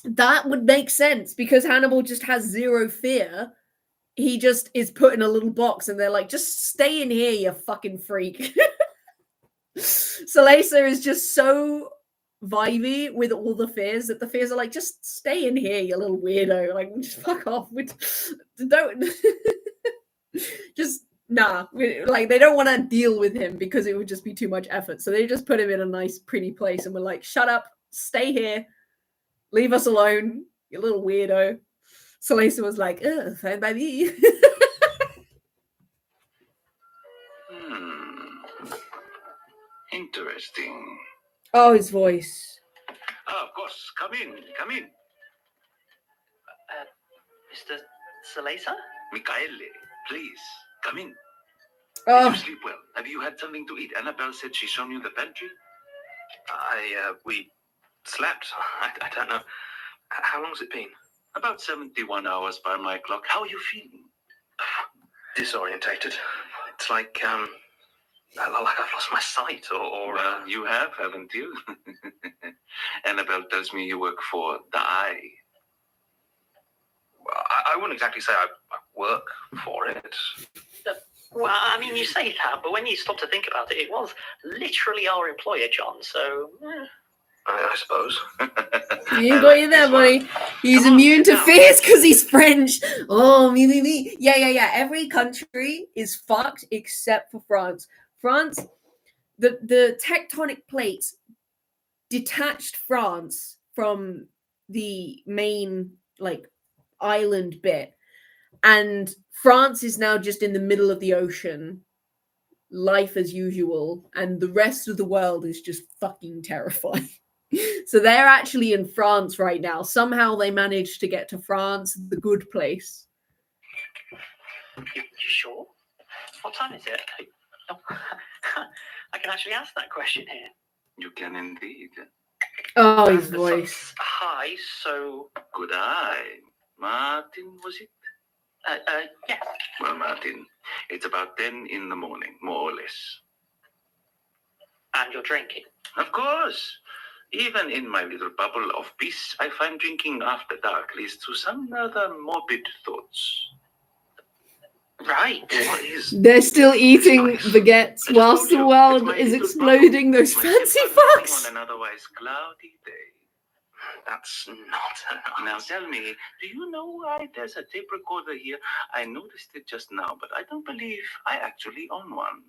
That would make sense because Hannibal just has zero fear. He just is put in a little box and they're like, just stay in here, you fucking freak. Salesa is just so vibey with all the fears that the fears are like, just stay in here, you little weirdo. Like, just fuck off. Don't. Just, nah. Like, they don't want to deal with him because it would just be too much effort. So they just put him in a nice, pretty place and we're like, shut up, stay here, leave us alone, you little weirdo. Salesa was like, ugh, fine by me. Interesting. Oh, his voice. Of course. Come in. Come in. Mr. Salesa? Michaele, please. Come in. Did Oh, you sleep well? Have you had something to eat? Annabelle said she's shown you the pantry. We slept. I don't know. How long's it been? About 71 hours by my clock. How are you feeling? Disorientated. It's like I've lost my sight, or You have, haven't you? Annabelle tells me you work for the Eye. I wouldn't exactly say I work for it. Well, I mean, you say that, but when you stop to think about it, it was literally our employer, John, so... I suppose. you got you there, buddy. He's Come on, immune sit to down. fears because he's French. Oh, me. Yeah. Every country is fucked except for France. France, the tectonic plates detached France from the main, like, island bit. And France is now just in the middle of the ocean, life as usual, and the rest of the world is just fucking terrifying. So they're actually in France right now. Somehow they managed to get to France, the good place. You sure? What time is it? Oh, I can actually ask that question here. You can indeed. Oh, his So, voice. hi, so... Good eye. Martin, was it? Yeah. Well, Martin, it's about 10 in the morning, more or less. And you're drinking? Of course. Even in my little bubble of peace, I find drinking after dark leads to some rather morbid thoughts. Right. What is They're still eating life? baguettes I just whilst told the you, it's world my is little exploding bubble. those My fancy ship landing fucks. on an otherwise cloudy day. That's not. Now tell me, do you know why there's a tape recorder here? I noticed it just now, but I don't believe I actually own one.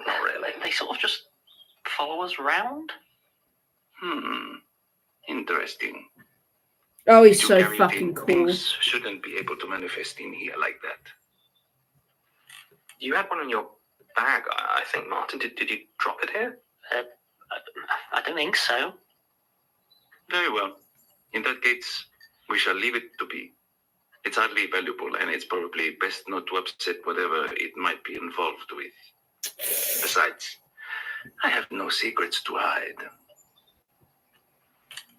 Not really. They sort of just follow us around. Interesting. Oh, he's You so carry fucking things cool. shouldn't be able to manifest in here like that. You had one in your bag, I think, Martin. Did you drop it here? I don't think so. Very well. In that case, we shall leave it to be. It's hardly valuable, and it's probably best not to upset whatever it might be involved with. Besides, I have no secrets to hide.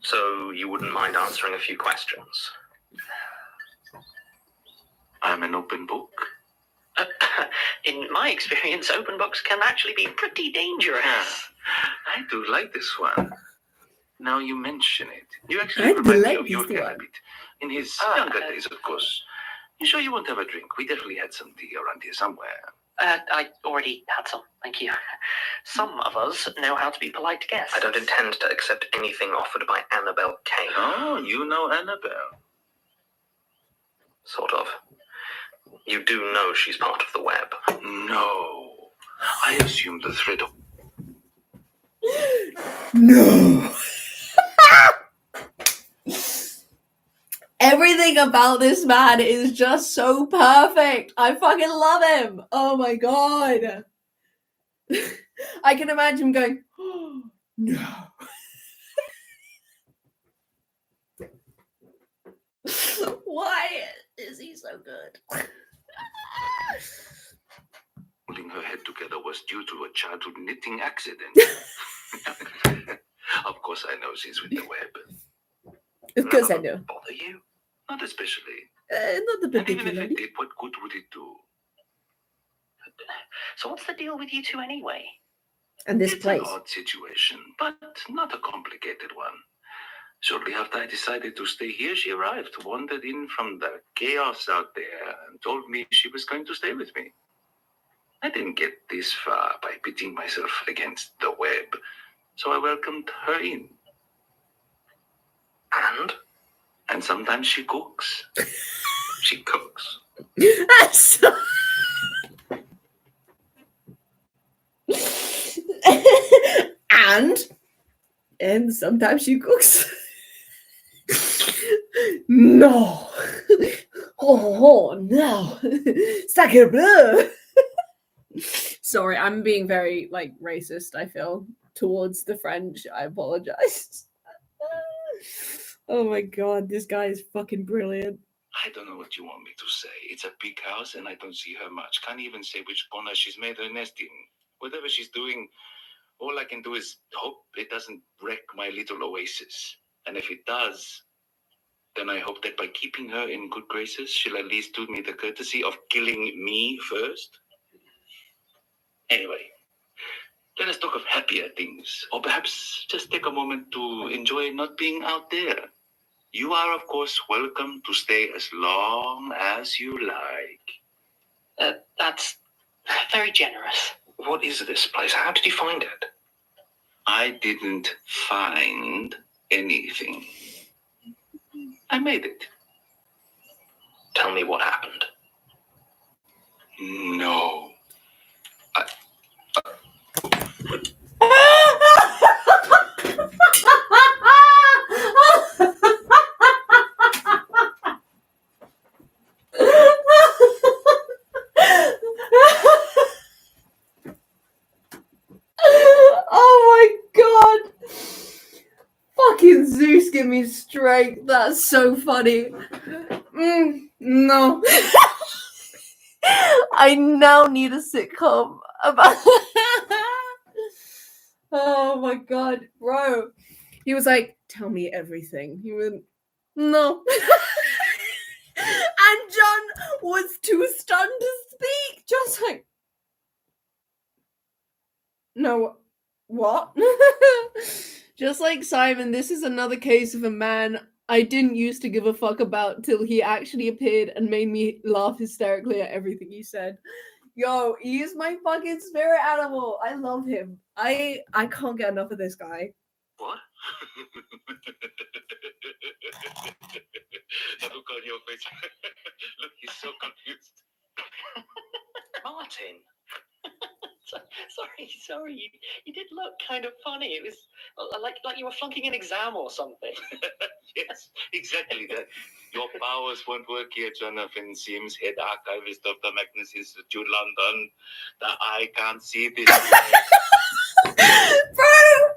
So you wouldn't mind answering a few questions? I'm an open book. In my experience, open books can actually be pretty dangerous. I do like this one. Now you mention it. You I actually do remind me like of your this guy one. a bit. In his younger days, of course. You sure you won't have a drink? We definitely had some tea around here somewhere. I already had some, thank you. Some of us know how to be polite to guests. I don't intend to accept anything offered by Annabelle Kane. Oh, you know Annabelle. Sort of. You do know she's part of the web. No. I assume the threat of... No. Everything about this man is just so perfect. I fucking love him. Oh my god. I can imagine him going, oh, no. Why is he so good? holding her head together was due to a childhood knitting accident. Of course I know she's with the web. Of course I None of know. them bother you? Not especially. Not the And even if particularly. it did, what good would it do? So what's the deal with you two anyway? And this It's place. an odd situation, but not a complicated one. Shortly after I decided to stay here, she arrived, wandered in from the chaos out there, and told me she was going to stay with me. I didn't get this far by pitting myself against the web, so I welcomed her in. And sometimes she cooks. She cooks. That's so... and sometimes she cooks. No. Oh no. Sacre bleu. Sorry, I'm being very racist, I feel, towards the French. I apologize. Oh my god, this guy is fucking brilliant. I don't know what you want me to say. It's a big house and I don't see her much. Can't even say which corner she's made her nest in. Whatever she's doing, all I can do is hope it doesn't wreck my little oasis. And if it does, then I hope that by keeping her in good graces, she'll at least do me the courtesy of killing me first. Anyway, let us talk of happier things, or perhaps just take a moment to enjoy not being out there. You are, of course, welcome to stay as long as you like. That's very generous. What is this place? How did you find it? I didn't find anything. I made it. Tell me what happened. No. Oh my god. Fucking Zeus, give me strength. That's so funny. No. I now need a sitcom about. Oh my god, bro. He was like, tell me everything. He went, no. And John was too stunned to speak. John's like, no, What? Just like Simon, this is another case of a man I didn't used to give a fuck about till he actually appeared and made me laugh hysterically at everything he said. Yo, he is my fucking spirit animal. I love him. I can't get enough of this guy. What? The look on your face. Look, he's so confused. Martin. Sorry. You did look kind of funny. It was like you were flunking an exam or something. Yes, exactly that. Your powers won't work here, Jonathan Sims, head archivist of the Magnus Institute, London. I can't see this. Bro!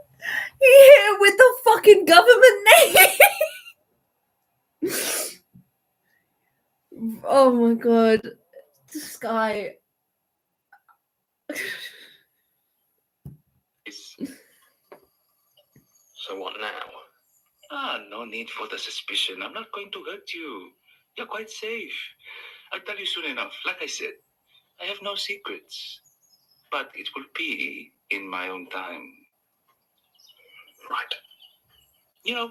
He hit him with the fucking government name! Oh my god. This guy. So what now? No need for the suspicion. I'm not going to hurt you. You're quite safe. I'll tell you soon enough. Like I said, I have no secrets. But it will be in my own time. Right. You know,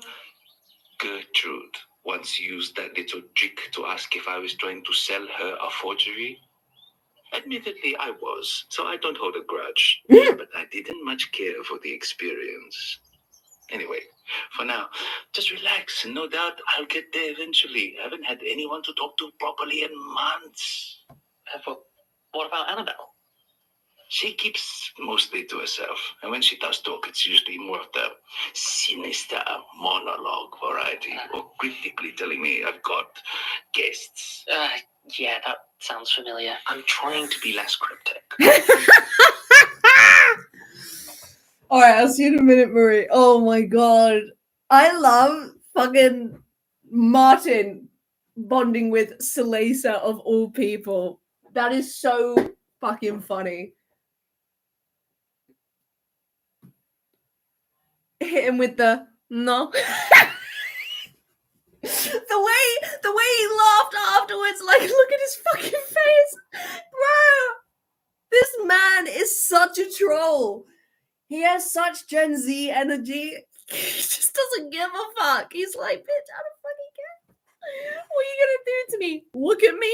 Gertrude once used that little trick to ask if I was trying to sell her a forgery. Admittedly, I was, so I don't hold a grudge. But I didn't much care for the experience. Anyway, for now, just relax, and no doubt I'll get there eventually. I haven't had anyone to talk to properly in months. What about Annabelle? She keeps mostly to herself, and when she does talk, it's usually more of the sinister monologue variety, or critically telling me I've got guests. Yeah, that sounds familiar. I'm trying to be less cryptic. Alright, I'll see you in a minute, Marie. Oh my god. I love fucking Martin bonding with Salesa of all people. That is so fucking funny. Hit him with the no. the way he laughed afterwards, like look at his fucking face. Bro, this man is such a troll. He has such Gen Z energy. He just doesn't give a fuck. He's like, bitch, I don't fucking care. What are you gonna do to me? Look at me?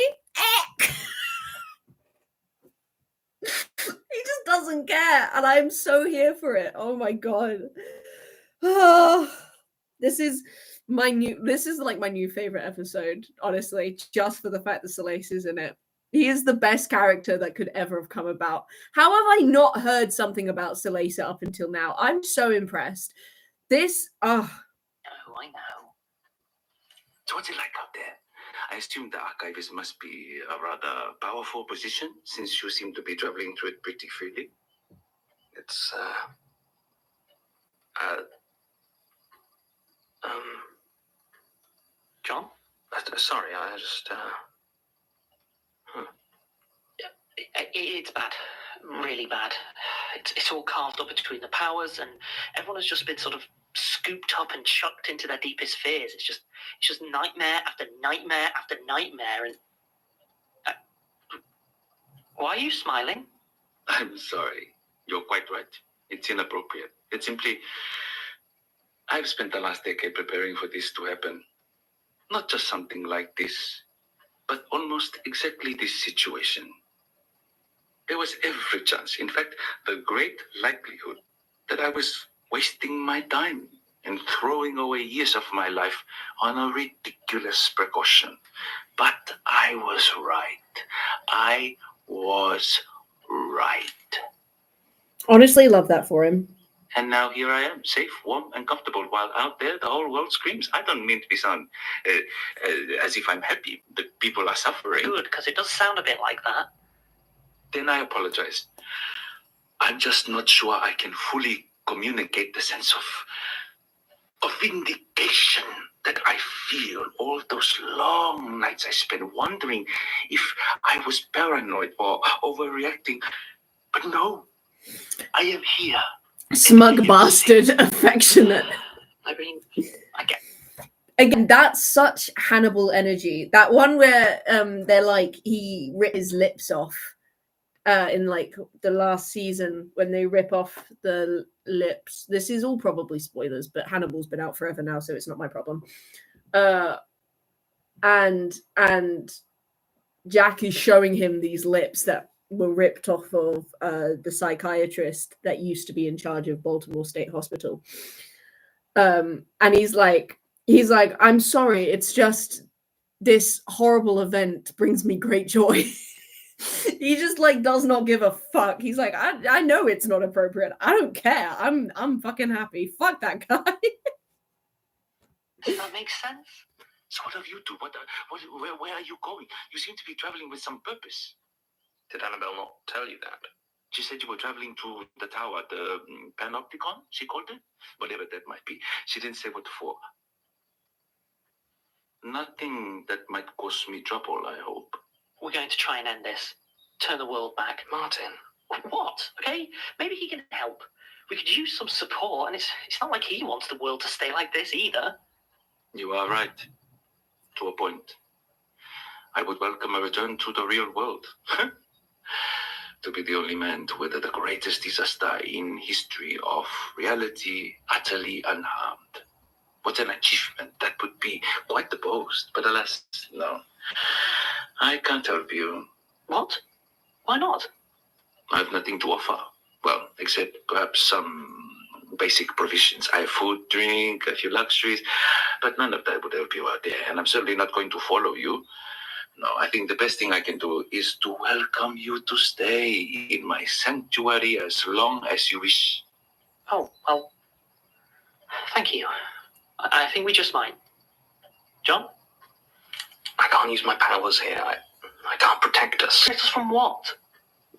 He just doesn't care, and I'm so here for it. Oh my god. This is like my new favorite episode, honestly, just for the fact that Solis is in it. He is the best character that could ever have come about. How have I not heard something about Salesa up until now? I'm so impressed. This, Oh, I know. So what's it like out there? I assume the archivist must be a rather powerful position, since you seem to be traveling through it pretty freely. It's, John? Sorry, I just, It's bad. Really bad. It's all carved up between the powers, and everyone has just been sort of scooped up and chucked into their deepest fears. It's just nightmare after nightmare after nightmare. And why are you smiling? I'm sorry. You're quite right. It's inappropriate. It's simply, I've spent the last decade preparing for this to happen. Not just something like this, but almost exactly this situation. There was every chance, in fact, the great likelihood that I was wasting my time and throwing away years of my life on a ridiculous precaution. But I was right. I was right. honestly, love that for him. And now here I am, safe, warm, and comfortable, while out there the whole world screams. I don't mean to be sound as if I'm happy. The people are suffering. Good, because it does sound a bit like that. Then I apologize. I'm just not sure I can fully communicate the sense of vindication that I feel all those long nights I spent wondering if I was paranoid or overreacting. But no, I am here. Smug bastard, affectionate. I mean, I get. Again, that's such Hannibal energy. That one where they're like he ripped his lips off. in like the last season when they rip off the lips. This is all probably spoilers, but Hannibal's been out forever now, so it's not my problem. And Jack is showing him these lips that were ripped off of the psychiatrist that used to be in charge of Baltimore State Hospital. And he's like, I'm sorry, it's just this horrible event brings me great joy. He just like does not give a fuck. He's like, I know it's not appropriate. I don't care. I'm fucking happy. Fuck that guy. Does that make sense? So what have you two? Where are you going? You seem to be traveling with some purpose. Did Annabelle not tell you that? She said you were traveling to the tower, the Panopticon, she called it? Whatever that might be. She didn't say what for. Nothing that might cause me trouble, I hope. We're going to try and end this. Turn the world back. Martin. What? Okay, maybe he can help. We could use some support, and it's not like he wants the world to stay like this either. You are right. To a point. I would welcome a return to the real world. To be the only man to weather the greatest disaster in history of reality, utterly unharmed. What an achievement that would be. Quite the boast. But alas, no. I can't help you. What? Why not? I have nothing to offer. Well, except perhaps some basic provisions. I have food, drink, a few luxuries, but none of that would help you out there. And I'm certainly not going to follow you. No, I think the best thing I can do is to welcome you to stay in my sanctuary as long as you wish. Oh, well, thank you. I think we just might. John? I can't use my powers here. I can't protect us. Protect us from what?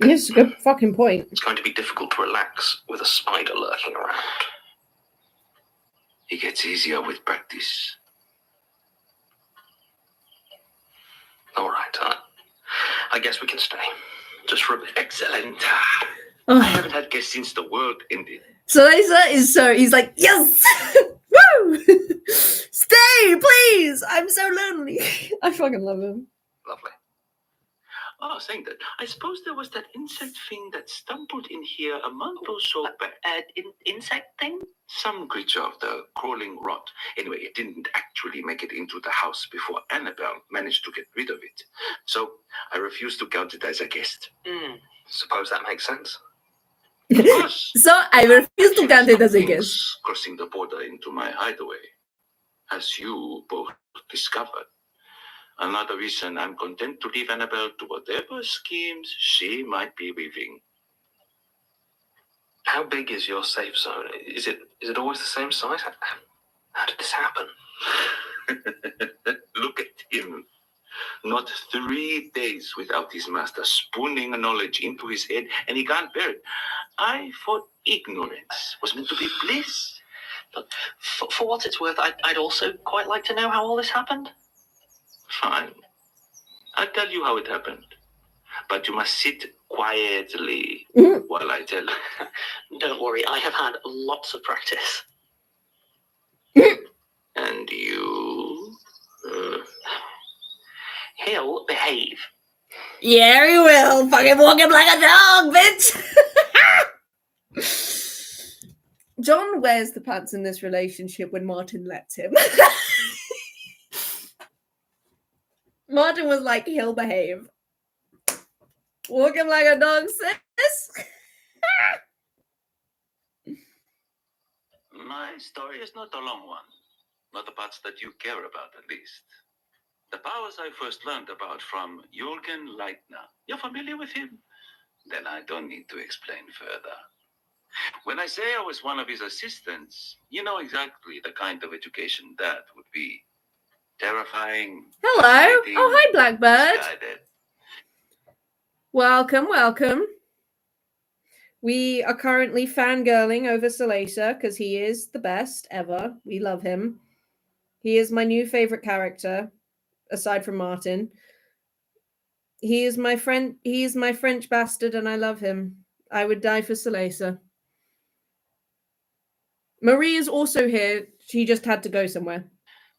Yes, good fucking point. It's going to be difficult to relax with a spider lurking around. It gets easier with practice. All right, I guess we can stay. Just for a bit. Excellent. Oh. I haven't had guests since the world ended. So he's like, yes! Woo! Stay, please! I'm so lonely. I fucking love him. Lovely. Oh, saying that, I suppose there was that insect thing that stumbled in here a month or so back. Insect thing? Some creature of the crawling rot. Anyway, it didn't actually make it into the house before Annabelle managed to get rid of it. So I refuse to count it as a guest. Suppose that makes sense. Of course. So I refuse to count it as a Things guess. crossing the border into my hideaway, as you both discovered. Another reason I'm content to leave Annabelle to whatever schemes she might be weaving. How big is your safe zone? Is it always the same size? How did this happen? Look at him. Not 3 days without his master spooning knowledge into his head, and he can't bear it. I thought ignorance was meant to be bliss. But for what it's worth, I'd also quite like to know how all this happened. Fine. I'll tell you how it happened. But you must sit quietly while I tell. Don't worry, I have had lots of practice. And you? He'll behave. Yeah, he will. Fucking walk him like a dog, bitch. John wears the pants in this relationship when Martin lets him. Martin was like, he'll behave. Walk him like a dog, sis. My story is not a long one. Not the parts that you care about, at least. The powers I first learned about from Jürgen Leitner. You're familiar with him? Then I don't need to explain further. When I say I was one of his assistants, you know exactly the kind of education that would be. Terrifying. Hello. Oh, hi, Blackbird. Misguided. Welcome, welcome. We are currently fangirling over Salesa because he is the best ever. We love him. He is my new favorite character, aside from Martin. He is my friend. He is my French bastard, and I love him. I would die for Salesa. Marie is also here. She just had to go somewhere.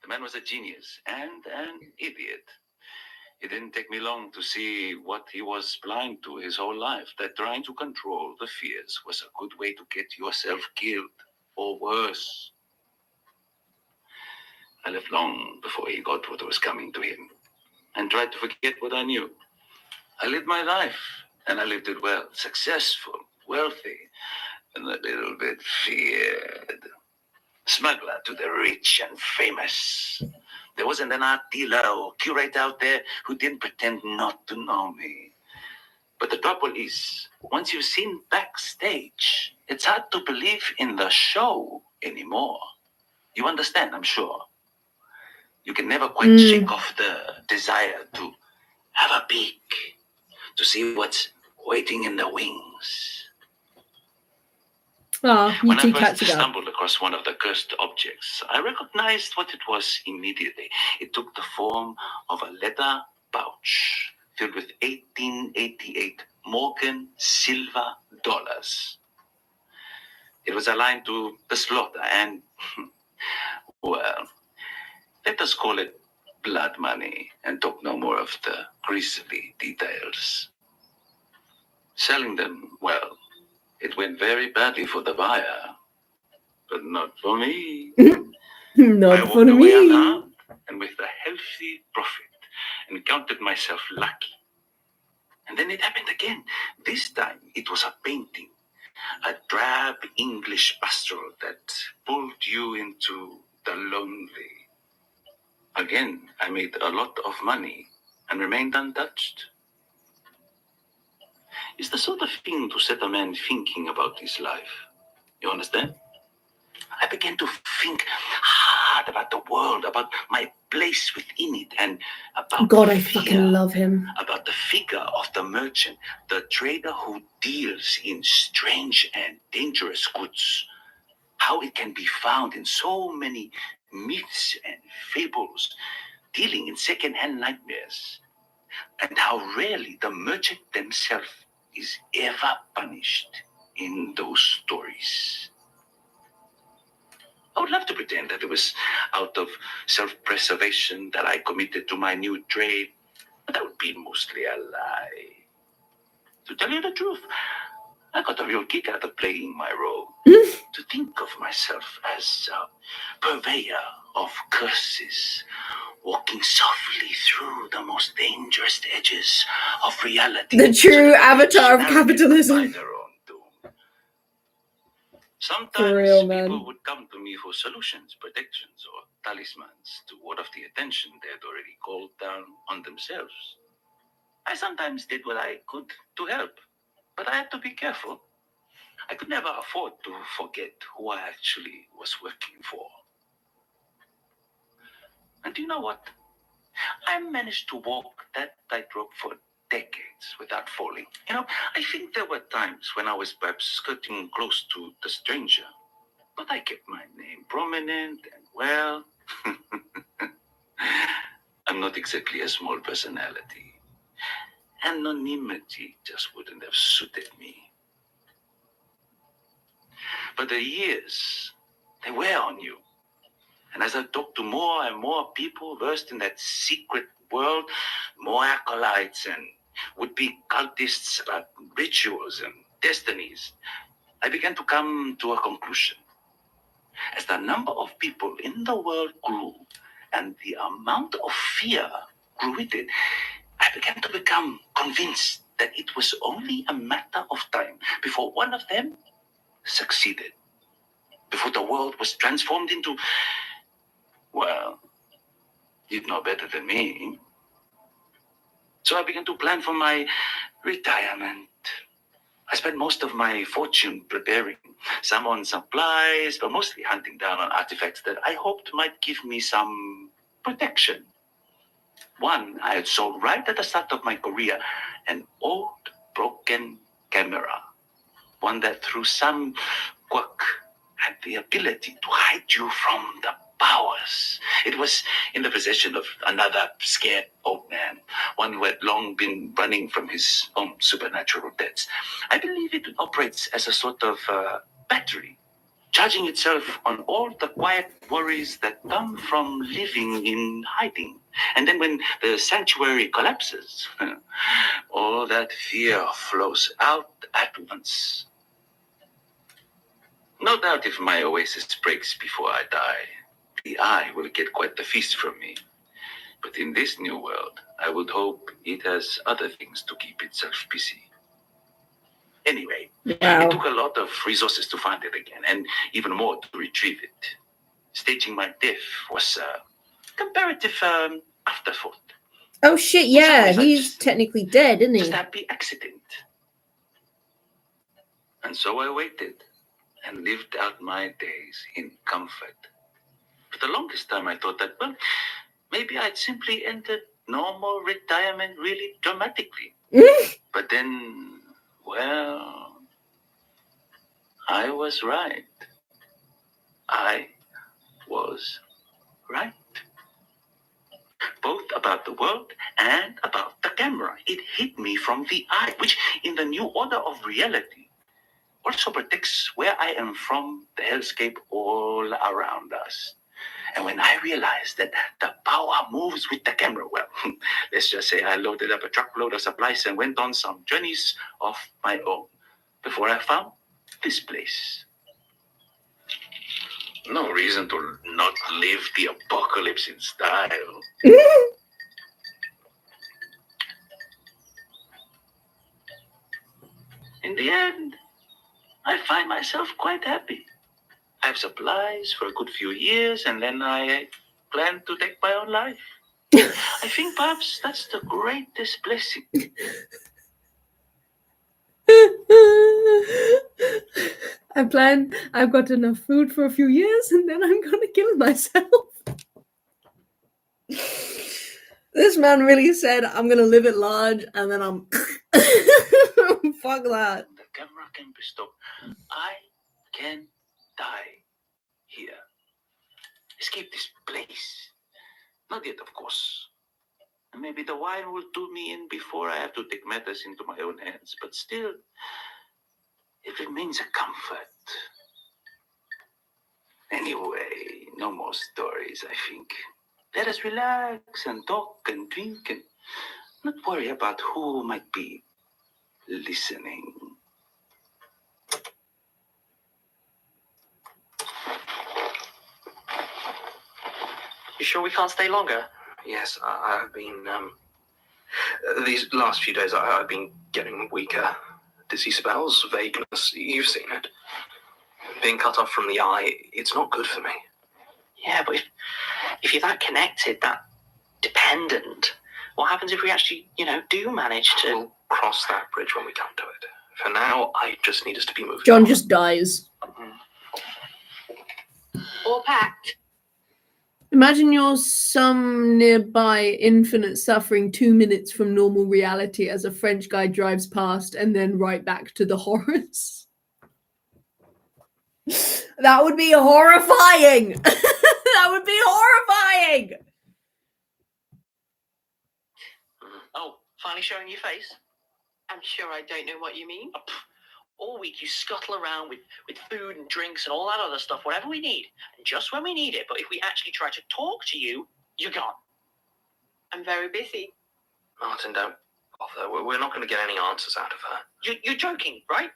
The man was a genius and an idiot. It didn't take me long to see what he was blind to his whole life, that trying to control the fears was a good way to get yourself killed, or worse. I left long before he got what was coming to him, and tried to forget what I knew. I lived my life, and I lived it well, successful, wealthy, and a little bit feared. Smuggler to the rich and famous. There wasn't an art dealer or curator out there who didn't pretend not to know me. But the trouble is, once you've seen backstage, it's hard to believe in the show anymore. You understand, I'm sure. You can never quite shake off the desire to have a peek, to see what's waiting in the wings. Ah, you When I two first catching up. stumbled across one of the cursed objects, I recognized what it was immediately. It took the form of a leather pouch filled with 1888 Morgan silver dollars. It was aligned to the slaughter and, well, let us call it blood money and talk no more of the grisly details. Selling them, well, it went very badly for the buyer, but not for me. Not I for walked away me. unharmed and with a healthy profit, and counted myself lucky. And then it happened again. This time it was a painting, a drab English pastoral that pulled you into the lonely. Again, I made a lot of money and remained untouched. It's the sort of thing to set a man thinking about his life. You understand? I began to think hard about the world, about my place within it, and about God, I fear, fucking love him. about the figure of the merchant, the trader who deals in strange and dangerous goods. How it can be found in so many myths and fables, dealing in second-hand nightmares, and how rarely the merchant themselves is ever punished in those stories. I would love to pretend that it was out of self-preservation that I committed to my new trade, but that would be mostly a lie. To tell you the truth, I got a real kick out of playing my role. To think of myself as a purveyor of curses, walking softly through the most dangerous edges of reality. The true so that avatar of each narrative could capitalism. find their own doom. Sometimes For real, man. people would come to me for solutions, protections, or talismans to ward off the attention they had already called down on themselves. I sometimes did what I could to help, but I had to be careful. I could never afford to forget who I actually was working for. And do you know what? I managed to walk that tightrope for decades without falling. You know, I think there were times when I was perhaps skirting close to the stranger, but I kept my name prominent and well. I'm not exactly a small personality. Anonymity just wouldn't have suited me. But the years, they wear on you. And as I talked to more and more people versed in that secret world, more acolytes and would-be cultists about rituals and destinies, I began to come to a conclusion. As the number of people in the world grew and the amount of fear grew with it, I began to become convinced that it was only a matter of time before one of them succeeded, before the world was transformed into, well, you'd know better than me. So I began to plan for my retirement. I spent most of my fortune preparing, some on supplies, but mostly hunting down on artifacts that I hoped might give me some protection. One I had sold right at the start of my career, an old broken camera, one that through some quirk had the ability to hide you from the powers. It was in the possession of another scared old man, one who had long been running from his own supernatural debts. I believe it operates as a sort of battery. charging itself on all the quiet worries that come from living in hiding. And then when the sanctuary collapses, all that fear flows out at once. No doubt if my oasis breaks before I die, the eye will get quite the feast from me. But in this new world, I would hope it has other things to keep itself busy. Anyway, it took a lot of resources to find it again, and even more to retrieve it. Staging my death was a comparative afterthought. Oh shit, yeah, he's technically dead, isn't he? Just a happy accident. And so I waited and lived out my days in comfort. For the longest time, I thought that, well, maybe I'd simply entered normal retirement really dramatically. But then, well, I was right. I was right. Both about the world and about the camera. It hit me from the eye, which in the new order of reality also protects where I am from, the hellscape all around us. And when I realized that the power moves with the camera, well, let's just say I loaded up a truckload of supplies and went on some journeys of my own before I found this place. No reason to not live the apocalypse in style. In the end, I find myself quite happy. I have supplies for a good few years, and then I plan to take my own life. I think perhaps that's the greatest blessing. I've got enough food for a few years, and then I'm gonna kill myself. This man really said, I'm gonna live at large, and then I'm... Fuck that. The camera can be stopped. I can die here. Escape this place. Not yet, of course. Maybe the wine will do me in before I have to take matters into my own hands, but still, it remains a comfort. Anyway, no more stories, I think. Let us relax and talk and drink and not worry about who might be listening. You sure we can't stay longer? Yes, I've been, these last few days I've been getting weaker. Dizzy spells, vagueness, you've seen it. Being cut off from the eye, it's not good for me. Yeah, but if you're that connected, that dependent, what happens if we actually, do manage to... We'll cross that bridge when we come to it. For now, I just need us to be moving John on. just dies. All packed. Imagine you're some nearby infinite suffering 2 minutes from normal reality as a French guy drives past and then right back to the horrors. That would be horrifying. That would be horrifying. Oh, finally showing your face? I'm sure I don't know what you mean. All week you scuttle around with food and drinks and all that other stuff, whatever we need, and just when we need it. But if we actually try to talk to you, you're gone. I'm very busy. Martin, don't bother. We're not going to get any answers out of her. You're joking, right?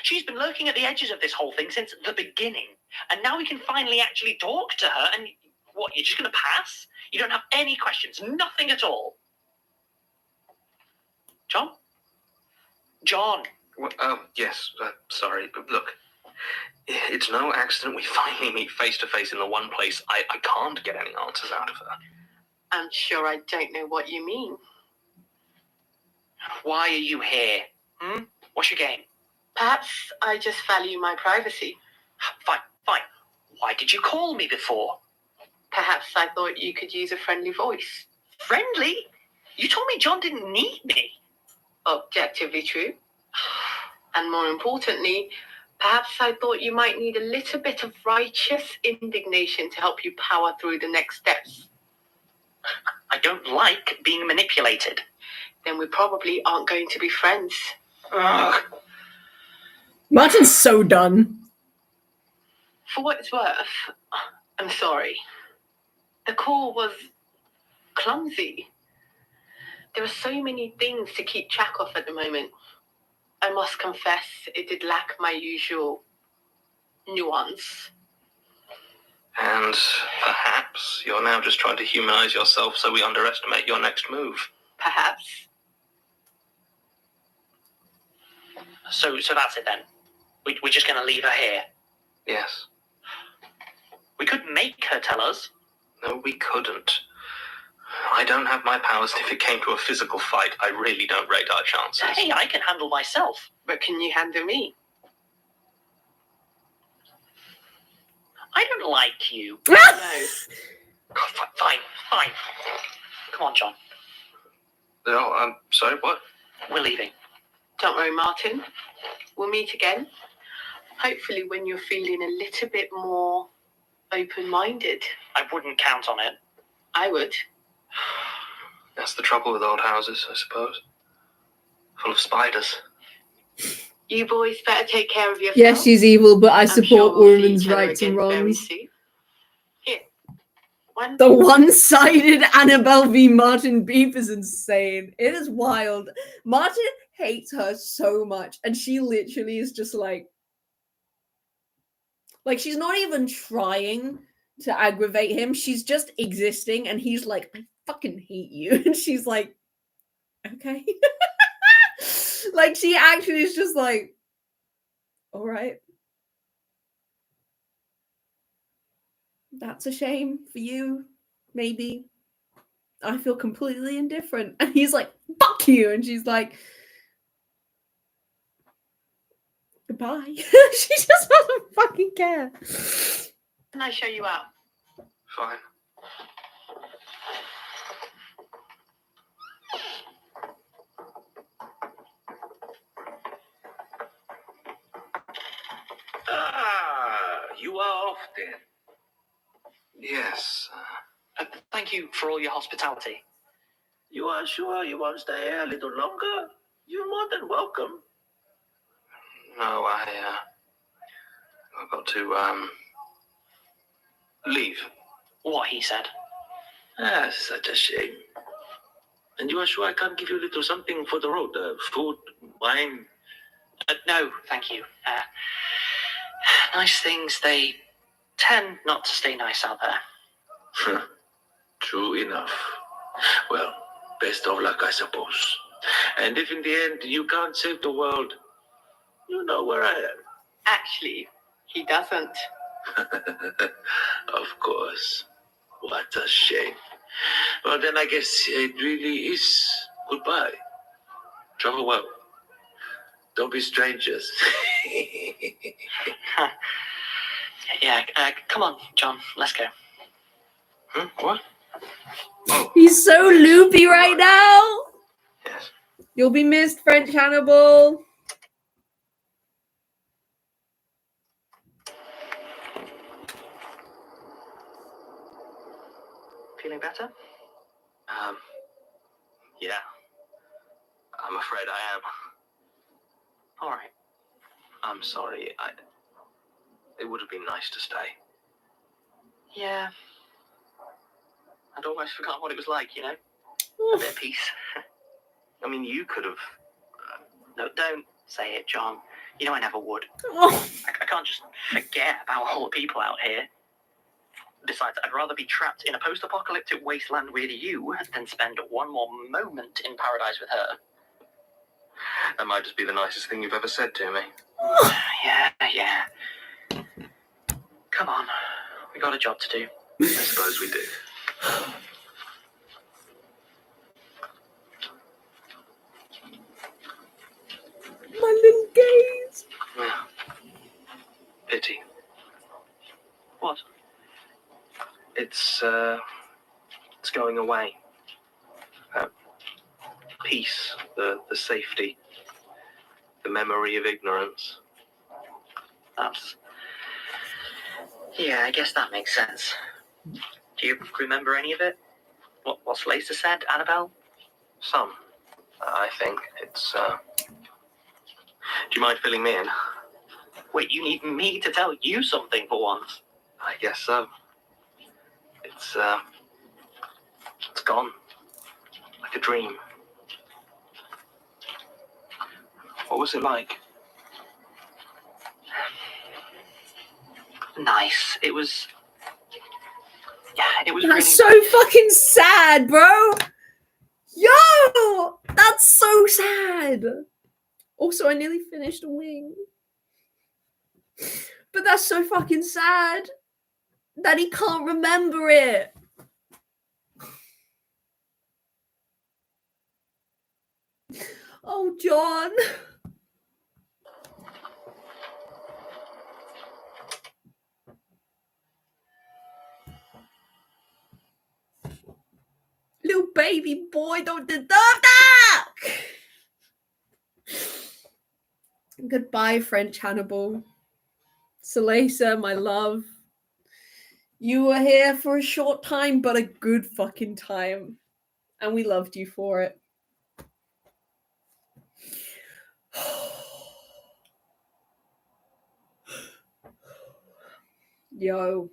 She's been lurking at the edges of this whole thing since the beginning, and now we can finally actually talk to her, and what, you're just going to pass? You don't have any questions, nothing at all. John? John! Well, yes, sorry, but look, it's no accident we finally meet face to face in the one place I can't get any answers out of her. I'm sure I don't know what you mean. Why are you here? What's your game? Perhaps I just value my privacy. Fine. Why did you call me before? Perhaps I thought you could use a friendly voice. Friendly? You told me John didn't need me. Objectively true. And more importantly, perhaps I thought you might need a little bit of righteous indignation to help you power through the next steps. I don't like being manipulated. Then we probably aren't going to be friends. Ugh. Martin's so done. For what it's worth, I'm sorry. The call was clumsy. There are so many things to keep track of at the moment. I must confess, it did lack my usual nuance. And perhaps you're now just trying to humanize yourself so we underestimate your next move. Perhaps. So that's it then. We're just going to leave her here. Yes. We could make her tell us. No, we couldn't. I don't have my powers. If it came to a physical fight, I really don't rate our chances. Hey, I can handle myself. But can you handle me? I don't like you. No. God, fine. Come on, John. No, I'm sorry, what? We're leaving. Don't worry, Martin. We'll meet again. Hopefully when you're feeling a little bit more open-minded. I wouldn't count on it. I would. That's the trouble with old houses, I suppose. Full of spiders. You boys better take care of yourself. Yes, she's evil, but I I'm support sure we'll see women's each other rights and again very wrongs. soon. Here. The one-sided Annabelle v. Martin beef is insane. It is wild. Martin hates her so much, and she literally is just like she's not even trying to aggravate him. She's just existing, and he's like, I fucking hate you. And she's like, okay. Like, she actually is just like, all right. That's a shame for you, maybe. I feel completely indifferent. And he's like, fuck you. And she's like, goodbye. She just doesn't fucking care. Can I show you out? Fine. You are off then. Yes. Thank you for all your hospitality. You are sure you want to stay here a little longer? You're more than welcome. No, I've got to, leave. What he said. Ah, such a shame. And you are sure I can't give you a little something for the road? Food, wine? No, thank you. Nice things, they tend not to stay nice out there. True enough. Well, best of luck, I suppose. And if in the end you can't save the world, you know where I am. Actually, he doesn't. Of course. What a shame. Well, then I guess it really is goodbye. Travel well. Don't be strangers. Yeah, come on, John, let's go. What? Oh, He's so loopy right now. yes. You'll be missed, French Hannibal. Feeling better? Yeah. I'm afraid I am. All right. I'm sorry. It would have been nice to stay. Yeah. I'd almost forgotten what it was like, you know? A bit of peace. I mean, you could have. No, don't say it, John. You know I never would. Oh. I can't just forget about all the people out here. Besides, I'd rather be trapped in a post-apocalyptic wasteland with you than spend one more moment in paradise with her. That might just be the nicest thing you've ever said to me. Yeah. Come on. We got a job to do. I suppose we do. My little gaze. Yeah. Pity. What? It's going away. Peace, the safety, the memory of ignorance. That's... Yeah, I guess that makes sense. Do you remember any of it? What's Lisa said, Annabelle? Some, I think. It's, do you mind filling me in? Wait, you need me to tell you something for once? I guess so. It's gone. Like a dream. What was it like? Nice. It was That's really... so fucking sad, bro. Yo, that's so sad. Also, I nearly finished a wing. But that's so fucking sad that he can't remember it. Oh, John. Little baby boy don't deserve that. Goodbye, French Hannibal. Salesa, my love. You were here for a short time, but a good fucking time. And we loved you for it. Yo.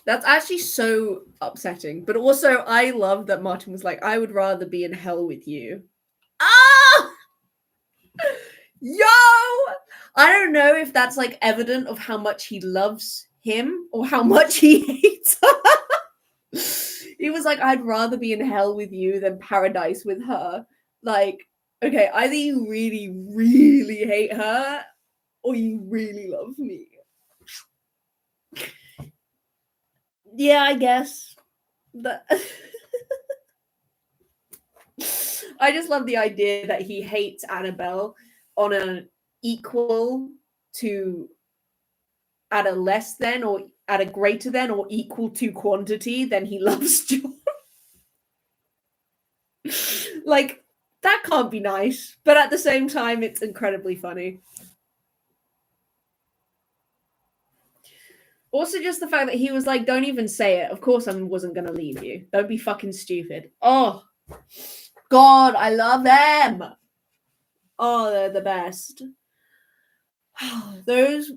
That's actually so upsetting. But also, I love that Martin was like, I would rather be in hell with you. Ah! Yo! I don't know if that's like evident of how much he loves him or how much he hates her. He was like, I'd rather be in hell with you than paradise with her. Like, okay, either you really, really hate her or you really love me. Yeah, I guess. I just love the idea that he hates Annabelle on an equal to at a less than or at a greater than or equal to quantity than he loves John. Like, that can't be nice, but at the same time, it's incredibly funny. Also, just the fact that he was like, don't even say it. Of course, I wasn't going to leave you. Don't be fucking stupid. Oh, God, I love them. Oh, they're the best. Those,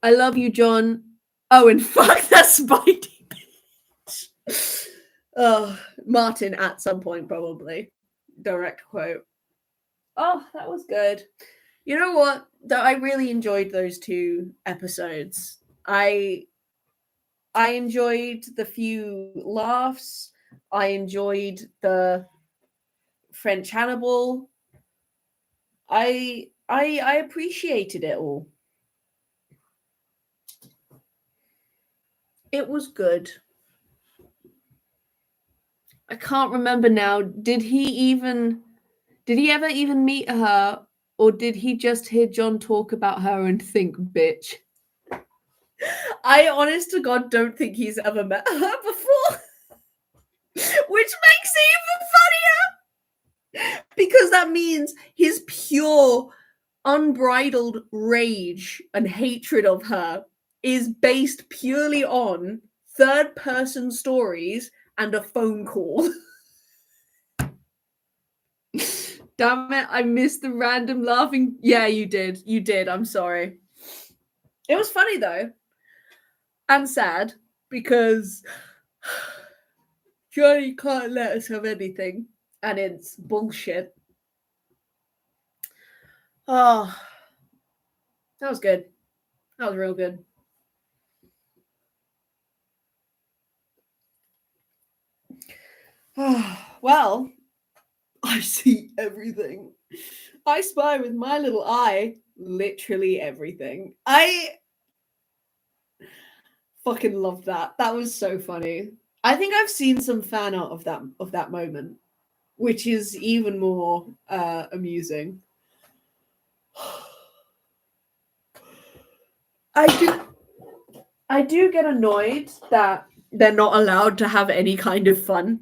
I love you, John. Oh, and fuck that Spidey bitch. Oh, Martin at some point, probably. Direct quote. Oh, that was good. You know what? I really enjoyed those two episodes. I enjoyed the few laughs. I enjoyed the French Hannibal. I appreciated it all. It was good. I can't remember now. Did he ever even meet her, or did he just hear John talk about her and think, bitch? I honest to God don't think he's ever met her before. Which makes it even funnier. Because that means his pure, unbridled rage and hatred of her is based purely on third-person stories and a phone call. Damn it, I missed the random laughing. Yeah, you did. You did. I'm sorry. It was funny, though. And sad, because Johnny can't let us have anything. And it's bullshit. Oh, that was good. That was real good. Well, I see everything. I spy with my little eye literally everything. I fucking love that. That was so funny. I think I've seen some fan art of that moment, which is even more amusing. I do get annoyed that they're not allowed to have any kind of fun.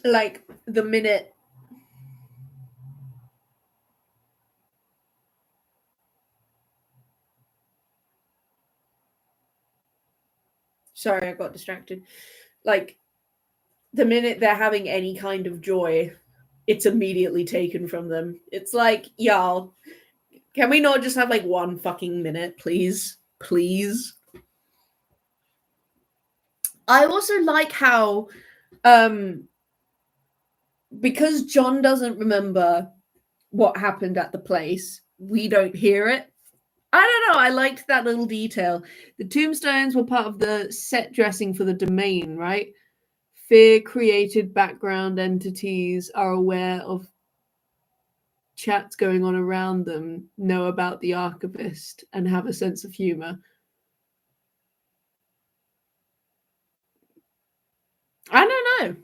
Like the minute Sorry, I got distracted. Like, the minute they're having any kind of joy, it's immediately taken from them. It's like, y'all, can we not just have like one fucking minute, please? Please. I also like how, because John doesn't remember what happened at the place, we don't hear it. I don't know. I liked that little detail. The tombstones were part of the set dressing for the domain, right? Fear created background entities are aware of chats going on around them, know about the archivist, and have a sense of humor. I don't know.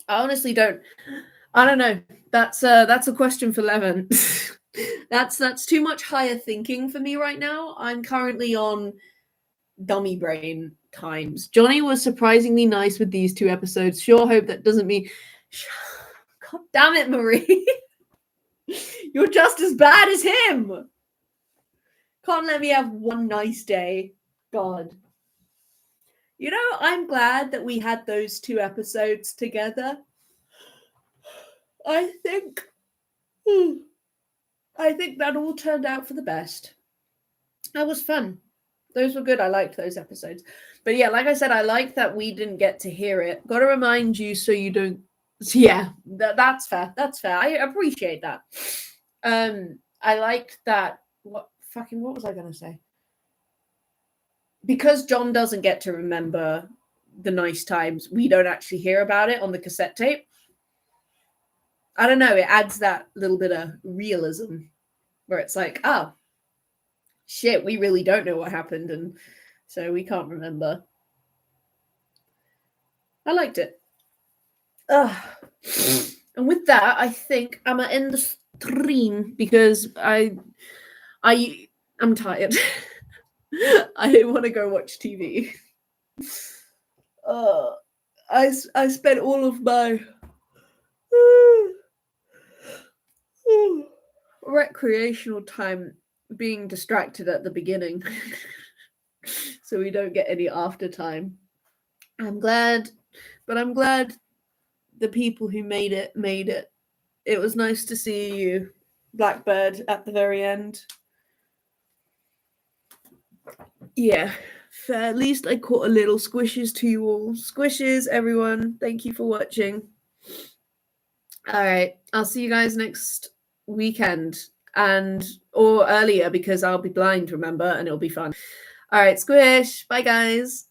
I honestly don't. I don't know. That's a question for Levin. that's too much higher thinking for me right now. I'm currently on dummy brain times. Johnny was surprisingly nice with these 2 episodes. Sure hope that doesn't mean. God damn it, Marie. You're just as bad as him. Can't let me have one nice day. God. You know, I'm glad that we had those 2 episodes together. I think that all turned out for the best. That was fun. Those were good. I liked those episodes. But yeah, like I said, I like that we didn't get to hear it. Got to remind you so you don't. Yeah, that's fair. That's fair. I appreciate that. I liked that. What was I gonna say? Because John doesn't get to remember the nice times, we don't actually hear about it on the cassette tape. I don't know, it adds that little bit of realism where it's like, oh, shit, we really don't know what happened, and so we can't remember. I liked it. And with that, I think I'm gonna end the stream because I'm tired. I want to go watch TV. I spent all of my recreational time being distracted at the beginning, so we don't get any after time. I'm glad the people who made it. It was nice to see you, Blackbird, at the very end. Yeah, fair. At least I caught a little squishes to you all. Squishes, everyone. Thank you for watching. All right, I'll see you guys next weekend or earlier because I'll be blind, remember, and it'll be fun. All right, squish. Bye, guys.